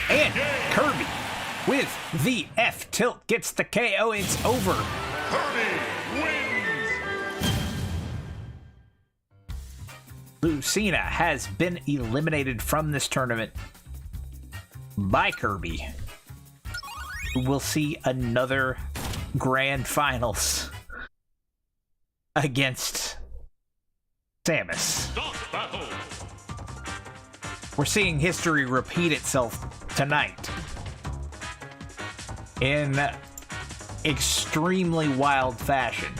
And Kirby with the F tilt gets the KO. It's over.
Kirby wins!
Lucina has been eliminated from this tournament by Kirby. We'll see another grand finals against Samus.
Stop battle!
We're seeing history repeat itself tonight in extremely wild fashion.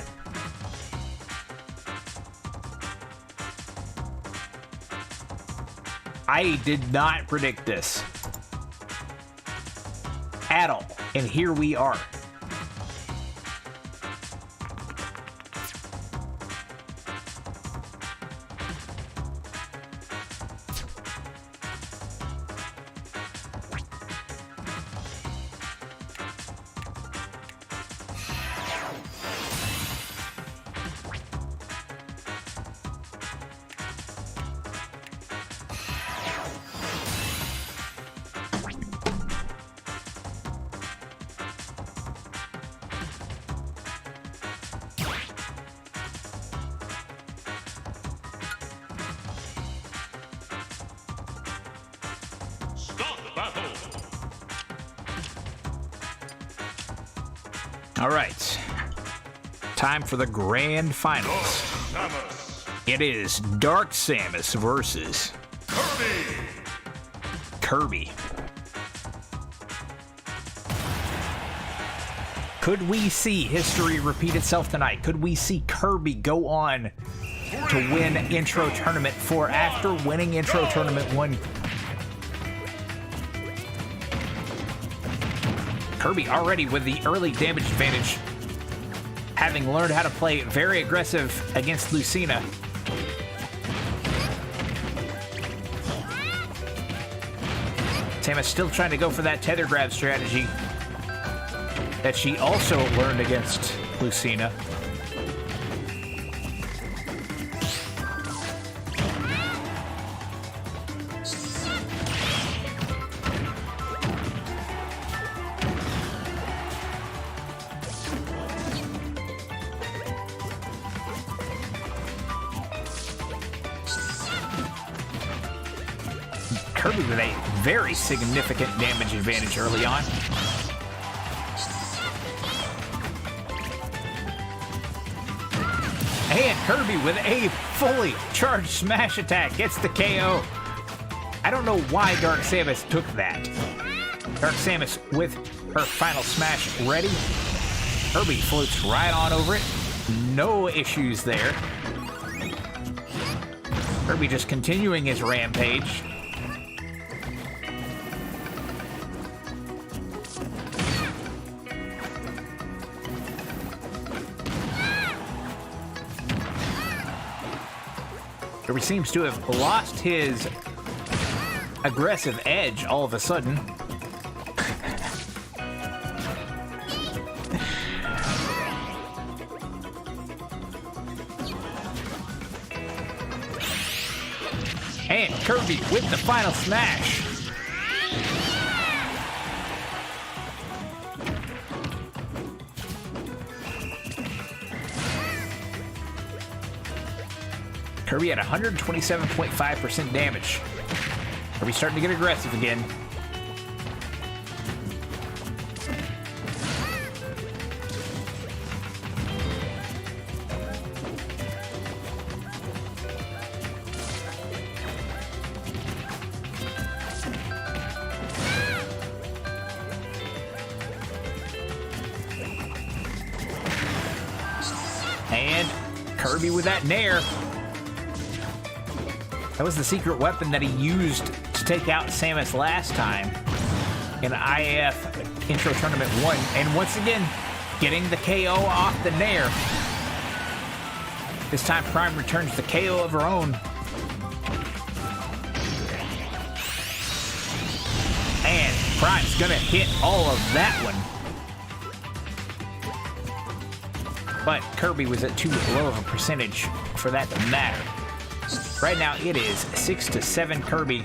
I did not predict this at all, and here we are.
Stop battle!
All right, time for the grand finals.
Samus!
It is Dark Samus versus
Kirby!
Kirby. Could we see history repeat itself tonight? Could we see Kirby go on to win Intro Tournament 4 after winning Intro Tournament 1? Kirby already with the early damage advantage, having learned how to play very aggressive against Lucina. Samus still trying to go for that tether grab strategy that she also learned against Lucina. Kirby with a very significant damage advantage early on. And Kirby with a fully charged smash attack gets the KO. I don't know why Dark Samus took that. Dark Samus with her final smash ready. Kirby floats right on over it. No issues there. Kirby just continuing his rampage. Kirby seems to have lost his aggressive edge all of a sudden. And Kirby with the final smash. Kirby at 127.5% damage. Kirby starting to get aggressive again. And Kirby with that nair. That was the secret weapon that he used to take out Samus last time in IAF Intro Tournament 1. And once again, getting the KO off the nair. This time Prime returns the KO of her own. And Prime's gonna hit all of that one. But Kirby was at too low of a percentage for that to matter. Right now it is 6-7 Kirby.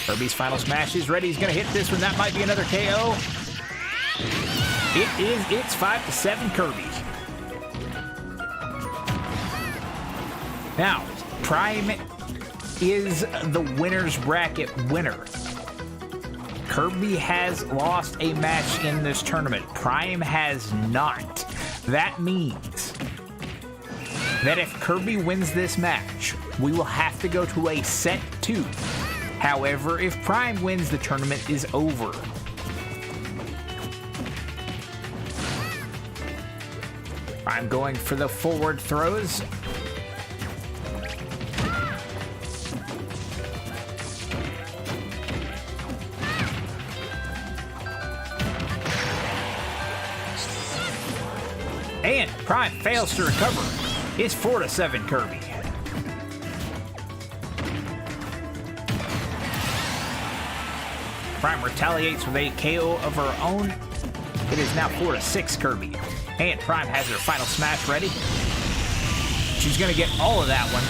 Kirby's final smash is ready. He's going to hit this one. That might be another KO. It's 5-7 Kirby. Now, Prime is the winner's bracket winner. Kirby has lost a match in this tournament. Prime has not. That means that if Kirby wins this match, we will have to go to a set 2. However, if Prime wins, the tournament is over. I'm going for the forward throws. And Prime fails to recover. It's 4-7 Kirby. Prime retaliates with a KO of her own. It is now 4-6 Kirby. And Prime has her final smash ready. She's going to get all of that one.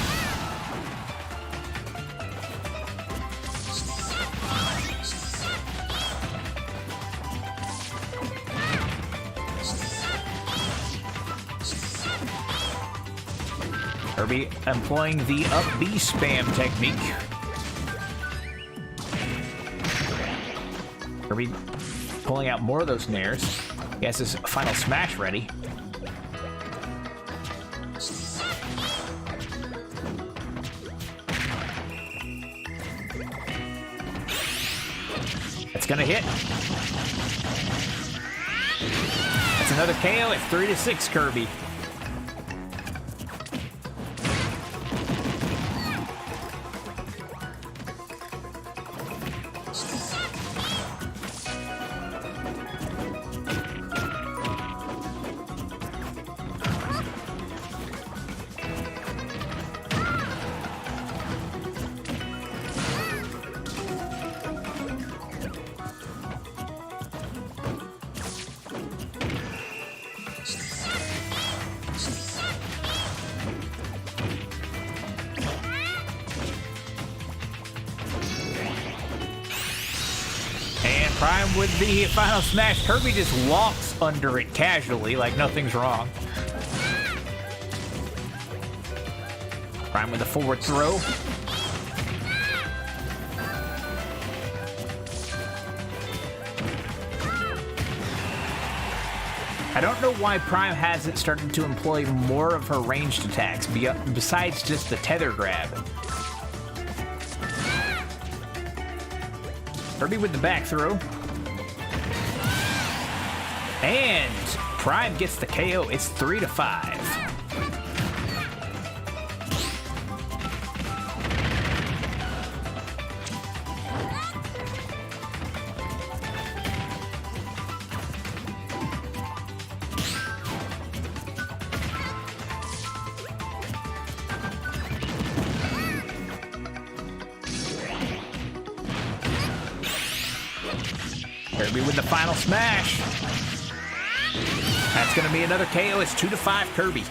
Kirby employing the up B spam technique. Kirby pulling out more of those nairs. He has his final smash ready. That's gonna hit. That's another KO at 3-6 Kirby. Prime with the final smash. Kirby just walks under it casually like nothing's wrong. Prime with a forward throw. I don't know why Prime hasn't started to employ more of her ranged attacks, besides just the tether grab. Kirby with the back throw. And Prime gets the KO. It's 3-5. Kirby with the final smash. That's going to be another KO. It's 2-5 Kirby.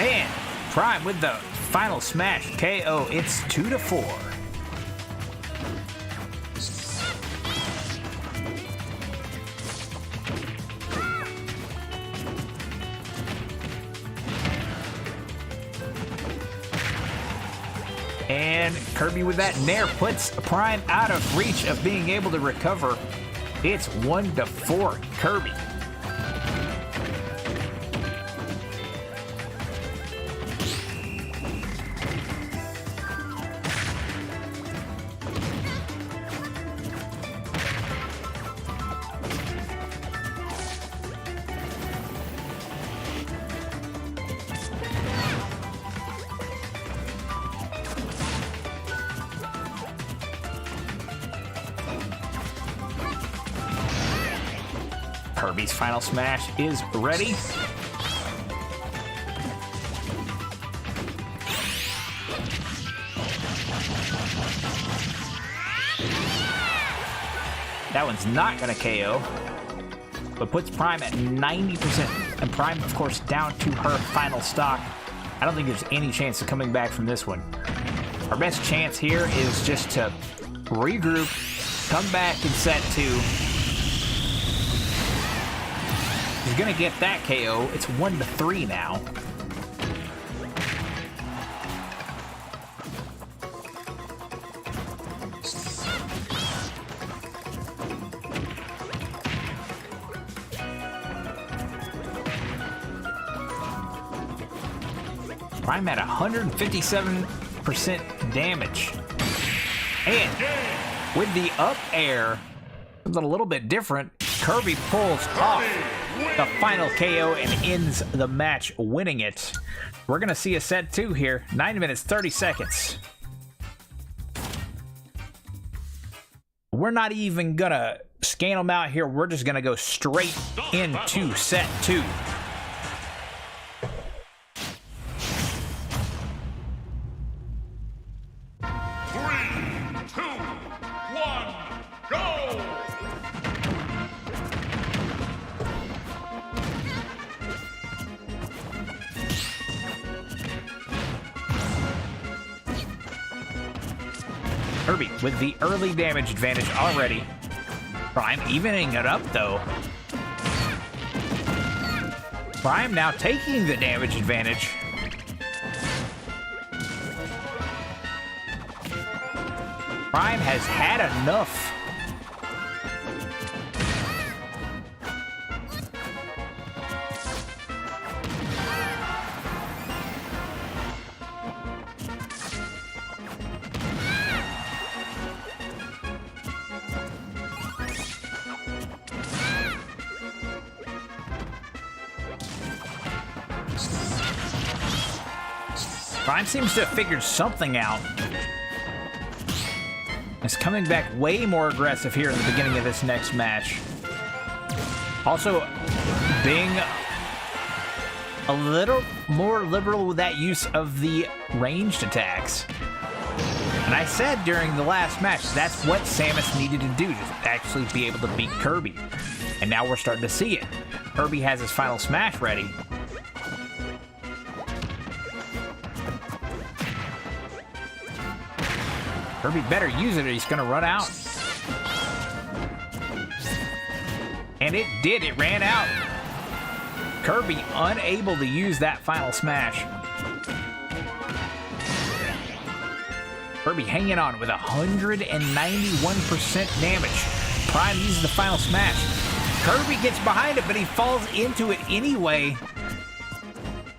And Prime with the final smash KO. It's 2-4. And Kirby with that nair puts Prime out of reach of being able to recover. It's 1-4 Kirby. Kirby's final smash is ready. That one's not going to KO, but puts Prime at 90%. And Prime, of course, down to her final stock. I don't think there's any chance of coming back from this one. Our best chance here is just to regroup, come back in set 2. He's gonna get that KO. It's 1-3 now. Prime at 157% damage. And with the up air, something a little bit different, Kirby pulls off the final KO and ends the match, winning it. We're gonna see a set 2 here. 9 minutes, 30 seconds. We're not even gonna scan them out here. We're just gonna go straight into set 2. Kirby with the early damage advantage already. Prime evening it up, though. Prime now taking the damage advantage. Prime has had enough. Prime seems to have figured something out. It's coming back way more aggressive here in the beginning of this next match. Also, being a little more liberal with that use of the ranged attacks. And I said during the last match, that's what Samus needed to do to actually be able to beat Kirby. And now we're starting to see it. Kirby has his final smash ready. Kirby better use it or he's gonna run out. And it did, it ran out. Kirby unable to use that final smash. Kirby hanging on with 191% damage. Prime uses the final smash. Kirby gets behind it, but he falls into it anyway.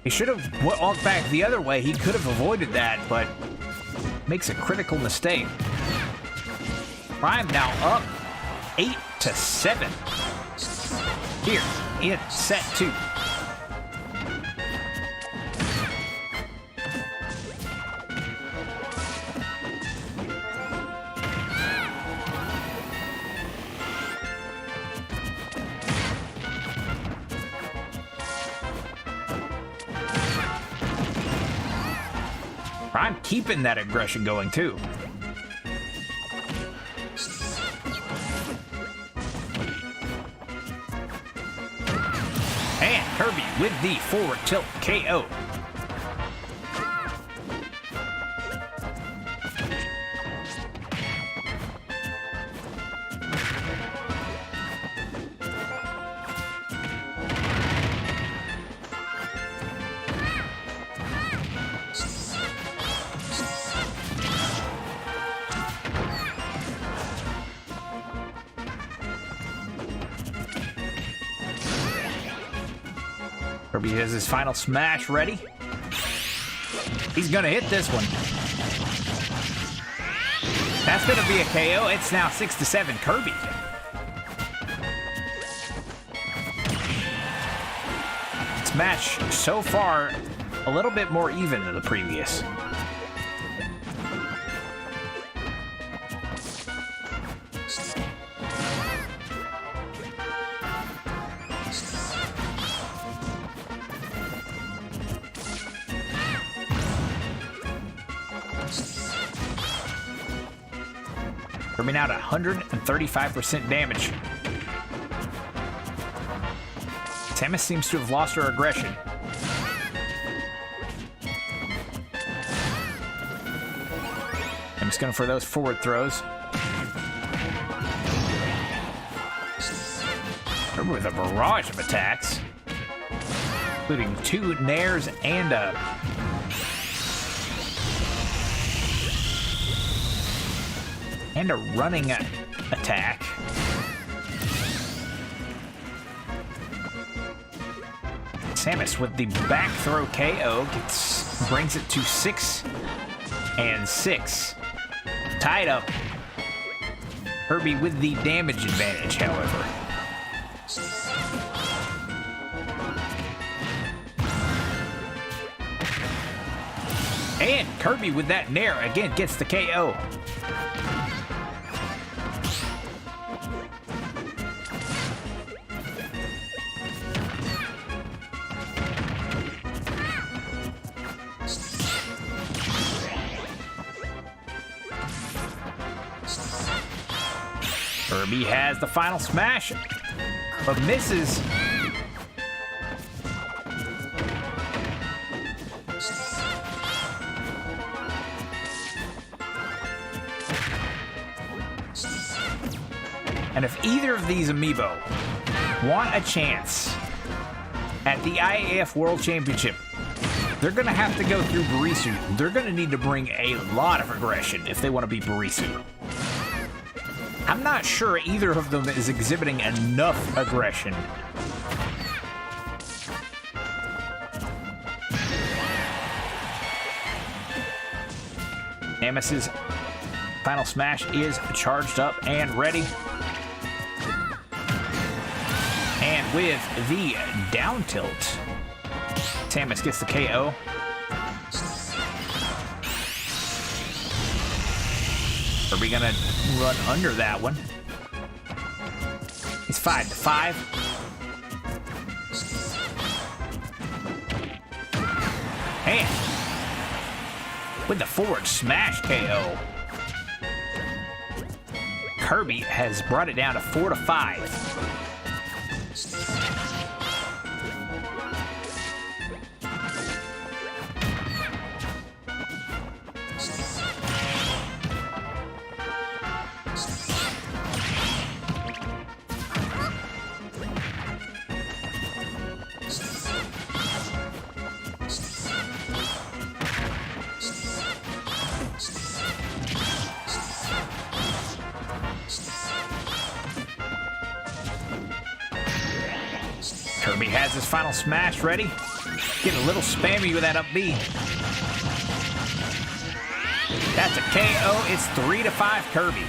He should have walked back the other way. He could have avoided that, but makes a critical mistake. Prime now up 8-7. Here in set 2. Prime keeping that aggression going too. And Kirby with the forward tilt KO. Kirby has his final smash ready. He's gonna hit this one. That's gonna be a KO. It's now 6-7 Kirby. This match so far a little bit more even than the previous. Kirby now at 135% damage. Samus seems to have lost her aggression. I'm just going for those forward throws. Kirby with a barrage of attacks, including 2 nairs and a running attack. Samus with the back throw KO brings it to 6-6. Tied up. Kirby with the damage advantage, however. And Kirby with that nair again gets the KO. Kirby has the final smash, but misses. And if either of these amiibo want a chance at the IAF World Championship, they're going to have to go through Barisu. They're going to need to bring a lot of aggression if they want to beat Barisu. I'm not sure either of them is exhibiting enough aggression. Samus's final smash is charged up and ready. And with the down tilt, Samus gets the KO. Are we gonna run under that one? It's 5-5. And with the forward smash KO. Kirby has brought it down to 4-5. Kirby has his final smash ready. Getting a little spammy with that up B. That's a KO. It's 3-5 Kirby.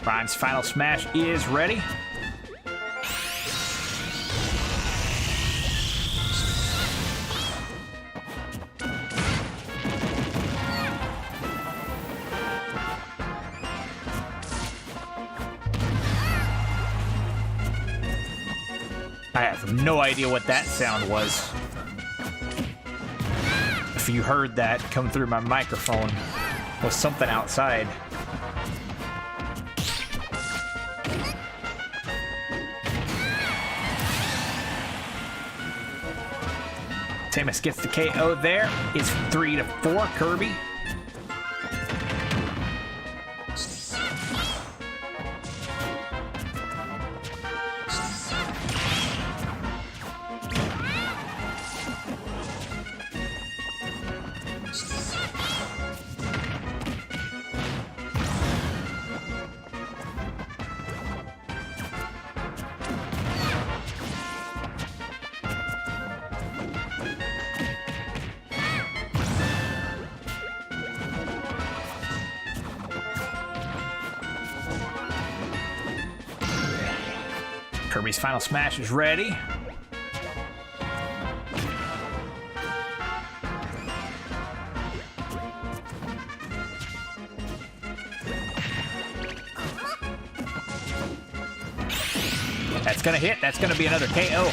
Brian's final smash is ready. I have no idea what that sound was. If you heard that come through my microphone, it was something outside. Samus gets the KO there. It's 3-4 Kirby. Kirby's final smash is ready. That's gonna hit. That's gonna be another KO.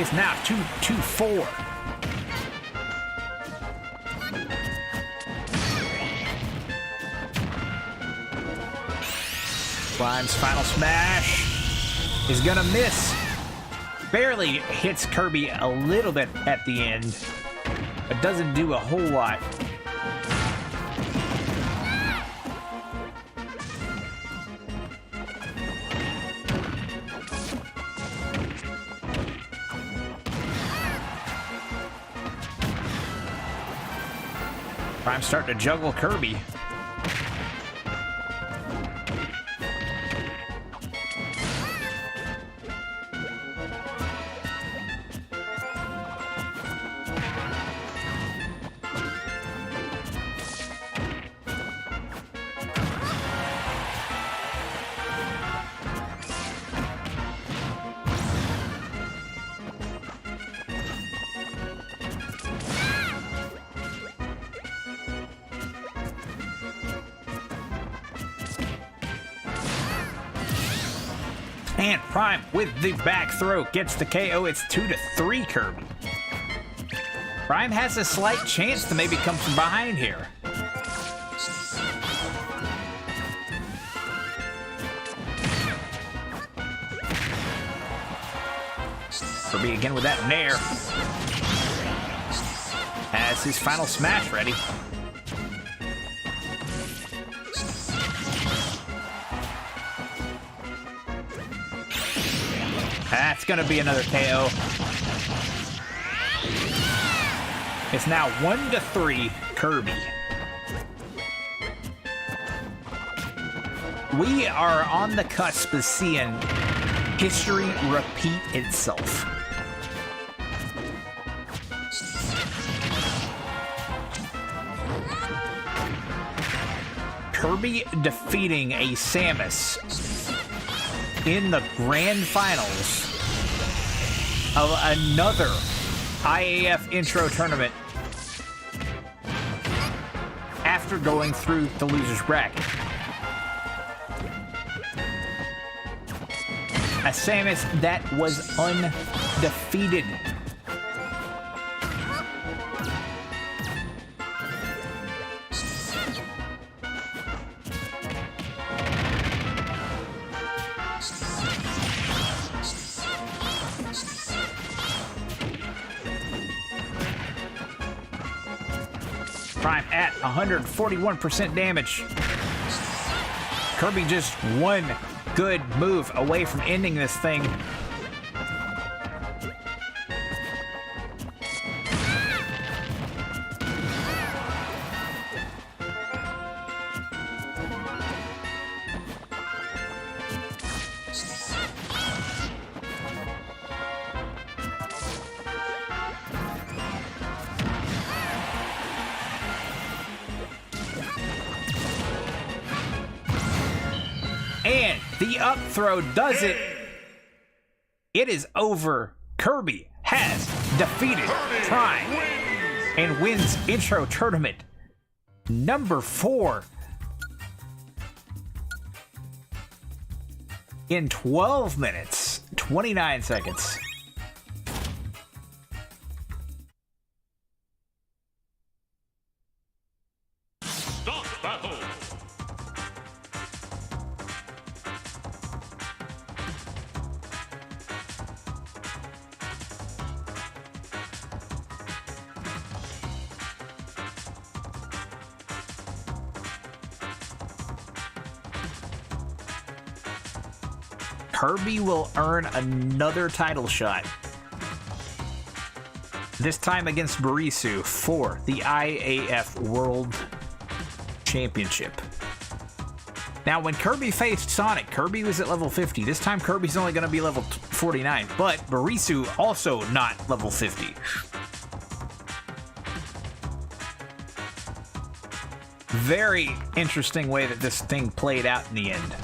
It's now 2-4. Slime's final smash is gonna miss. Barely hits Kirby a little bit at the end, but doesn't do a whole lot. Prime's starting to juggle Kirby. And Prime with the back throw gets the KO. It's 2-3 Kirby. Prime has a slight chance to maybe come from behind here. Kirby again with that nair. Has his final smash ready. That's going to be another KO. It's now 1-3 Kirby. We are on the cusp of seeing history repeat itself. Kirby defeating a Samus in the grand finals of another IAF Intro Tournament after going through the loser's bracket. A Samus that was undefeated. Prime at 141% damage. Kirby just one good move away from ending this thing. And the up throw does it. It is over. Kirby has defeated Prime and wins Intro Tournament number 4 in 12 minutes, 29 seconds.
Start battle.
Kirby will earn another title shot. This time against Barisu for the IAF World Championship. Now, when Kirby faced Sonic, Kirby was at level 50. This time, Kirby's only going to be level 49, but Barisu also not level 50. Very interesting way that this thing played out in the end.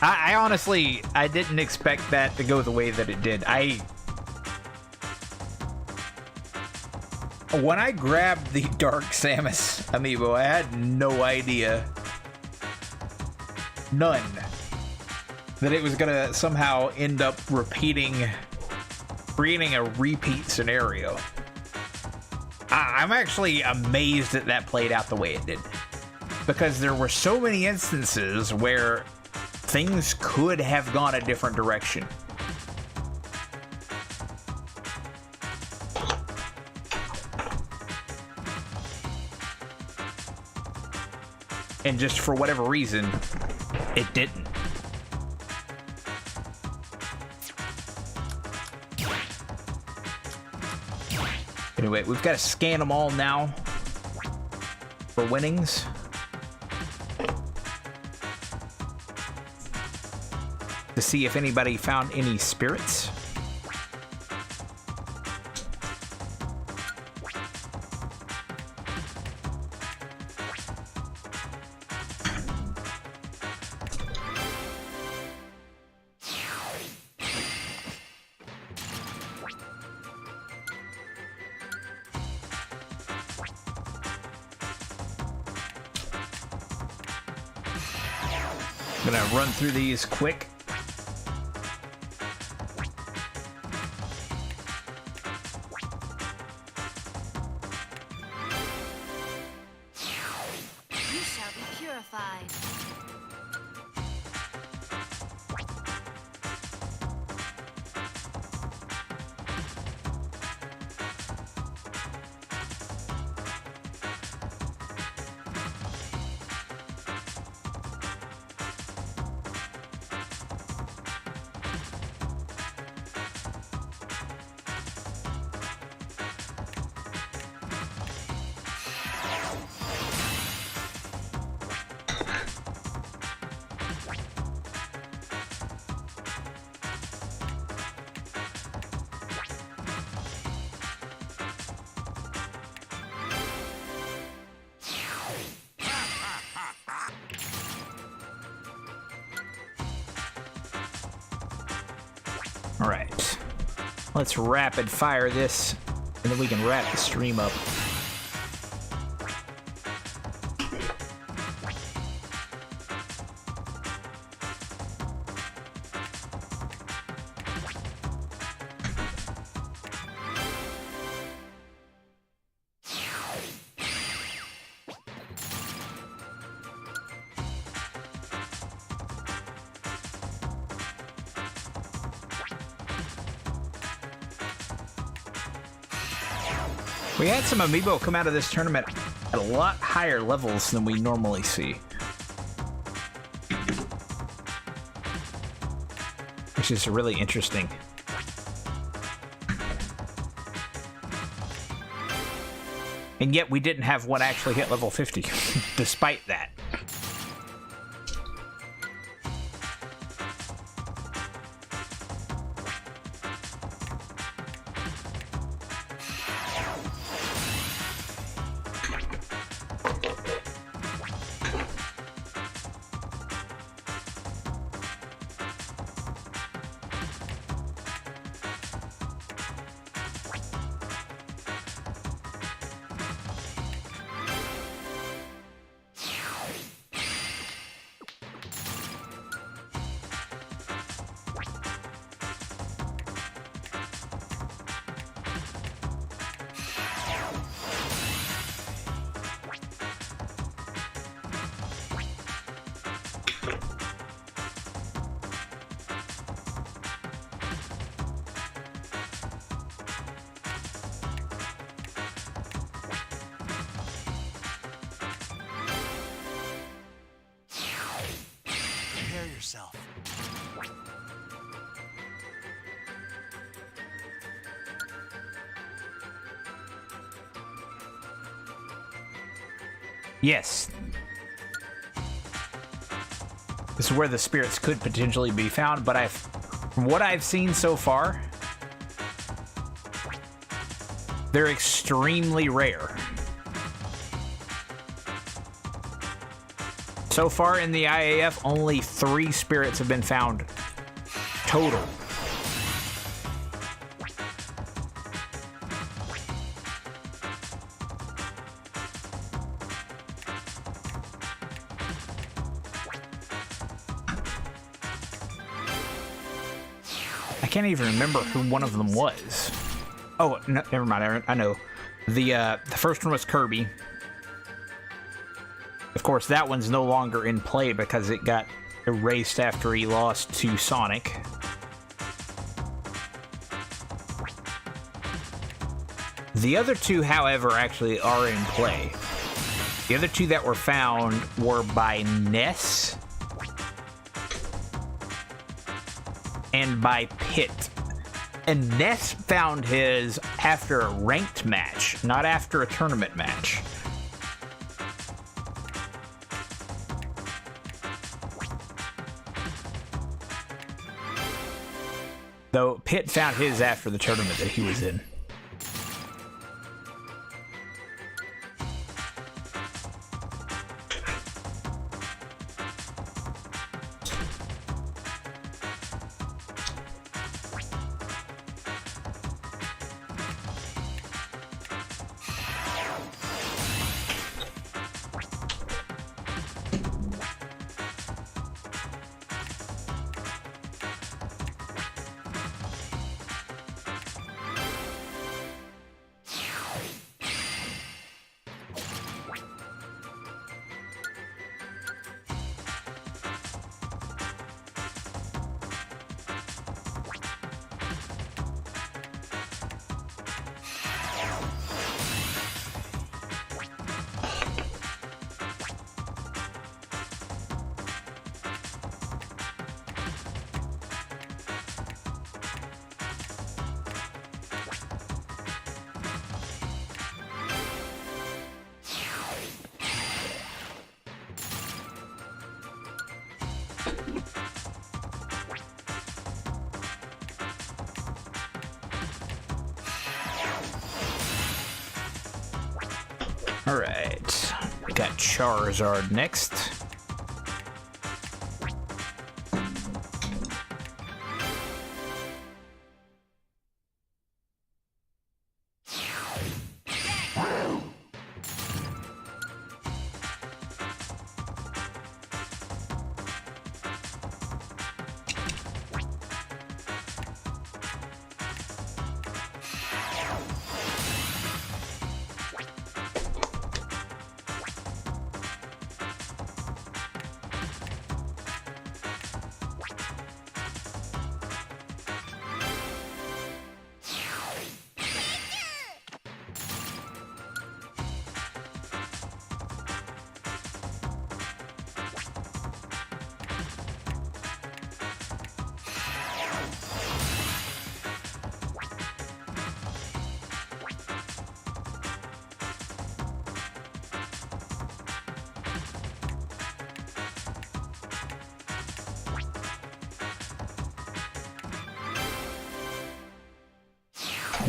I honestly, I didn't expect that to go the way that it did. When I grabbed the Dark Samus amiibo, I had no idea, none, that it was gonna somehow end up creating a repeat scenario. I'm actually amazed that that played out the way it did, because there were so many instances where things could have gone a different direction. And just for whatever reason, it didn't. Anyway, we've got to scan them all now for winnings. To see if anybody found any spirits. I'm gonna run through these quick.
You shall be purified.
All right. Let's rapid fire this, and then we can wrap the stream up. We had some amiibo come out of this tournament at a lot higher levels than we normally see. Which is really interesting. And yet we didn't have one actually hit level 50, despite that.
Prepare yourself.
Yes. This is where the spirits could potentially be found, but from what I've seen so far, they're extremely rare. So far in the IAF, only 3 spirits have been found total. I can't even remember who one of them was. Oh, no, never mind. I know. The first one was Kirby. Of course, that one's no longer in play because it got erased after he lost to Sonic. The other 2, however, actually are in play. The other 2 that were found were by Ness and by Pit. And Ness found his after a ranked match, not after a tournament match. Though Pitt found his after the tournament that he was in. Alright, we got Charizard next.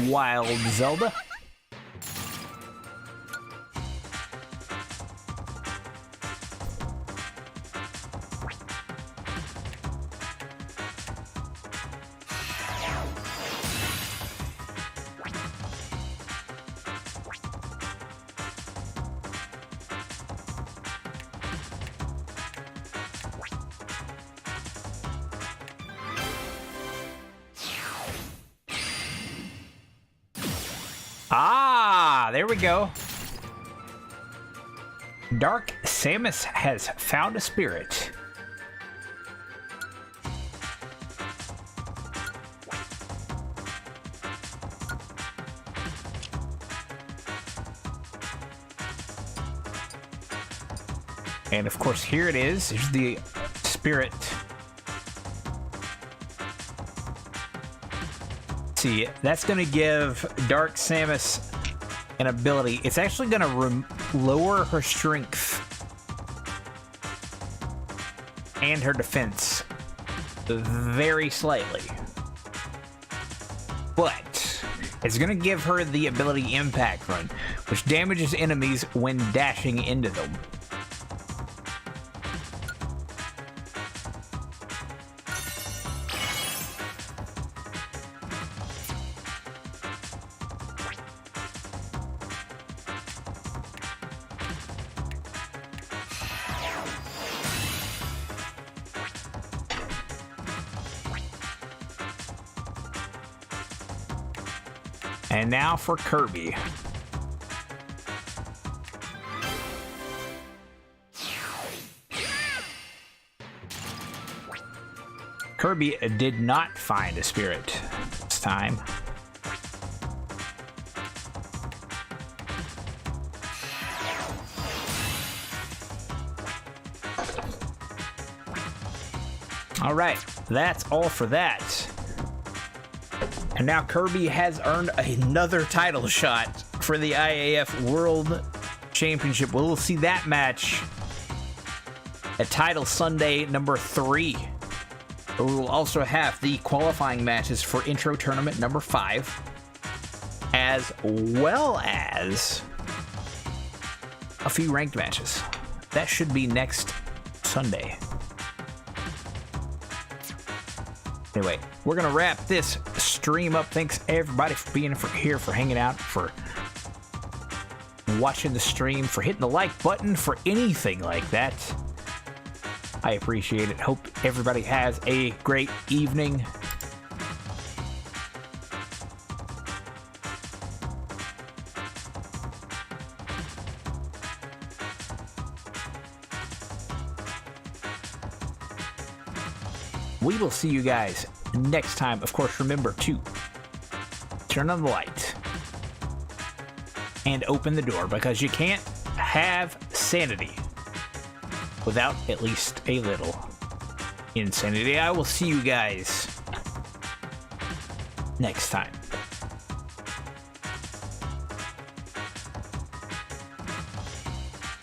Wild Zelda. Ah, there we go. Dark Samus has found a spirit. And of course, here it is. Here's the spirit. See, that's going to give Dark Samus an ability. It's actually going to lower her strength and her defense very slightly. But it's going to give her the ability Impact Run, which damages enemies when dashing into them. And now for Kirby. Kirby did not find a spirit this time. All right, that's all for that. And now Kirby has earned another title shot for the IAF World Championship. We'll see that match at Title Sunday number 3. We will also have the qualifying matches for Intro Tournament number 5, as well as a few ranked matches. That should be next Sunday. Anyway, we're going to wrap this stream up. Thanks everybody for being here, for hanging out, for watching the stream, for hitting the like button, for anything like that. I appreciate it. Hope everybody has a great evening. We will see you guys next time. Of course, remember to turn on the light and open the door, because you can't have sanity without at least a little insanity. I will see you guys next time.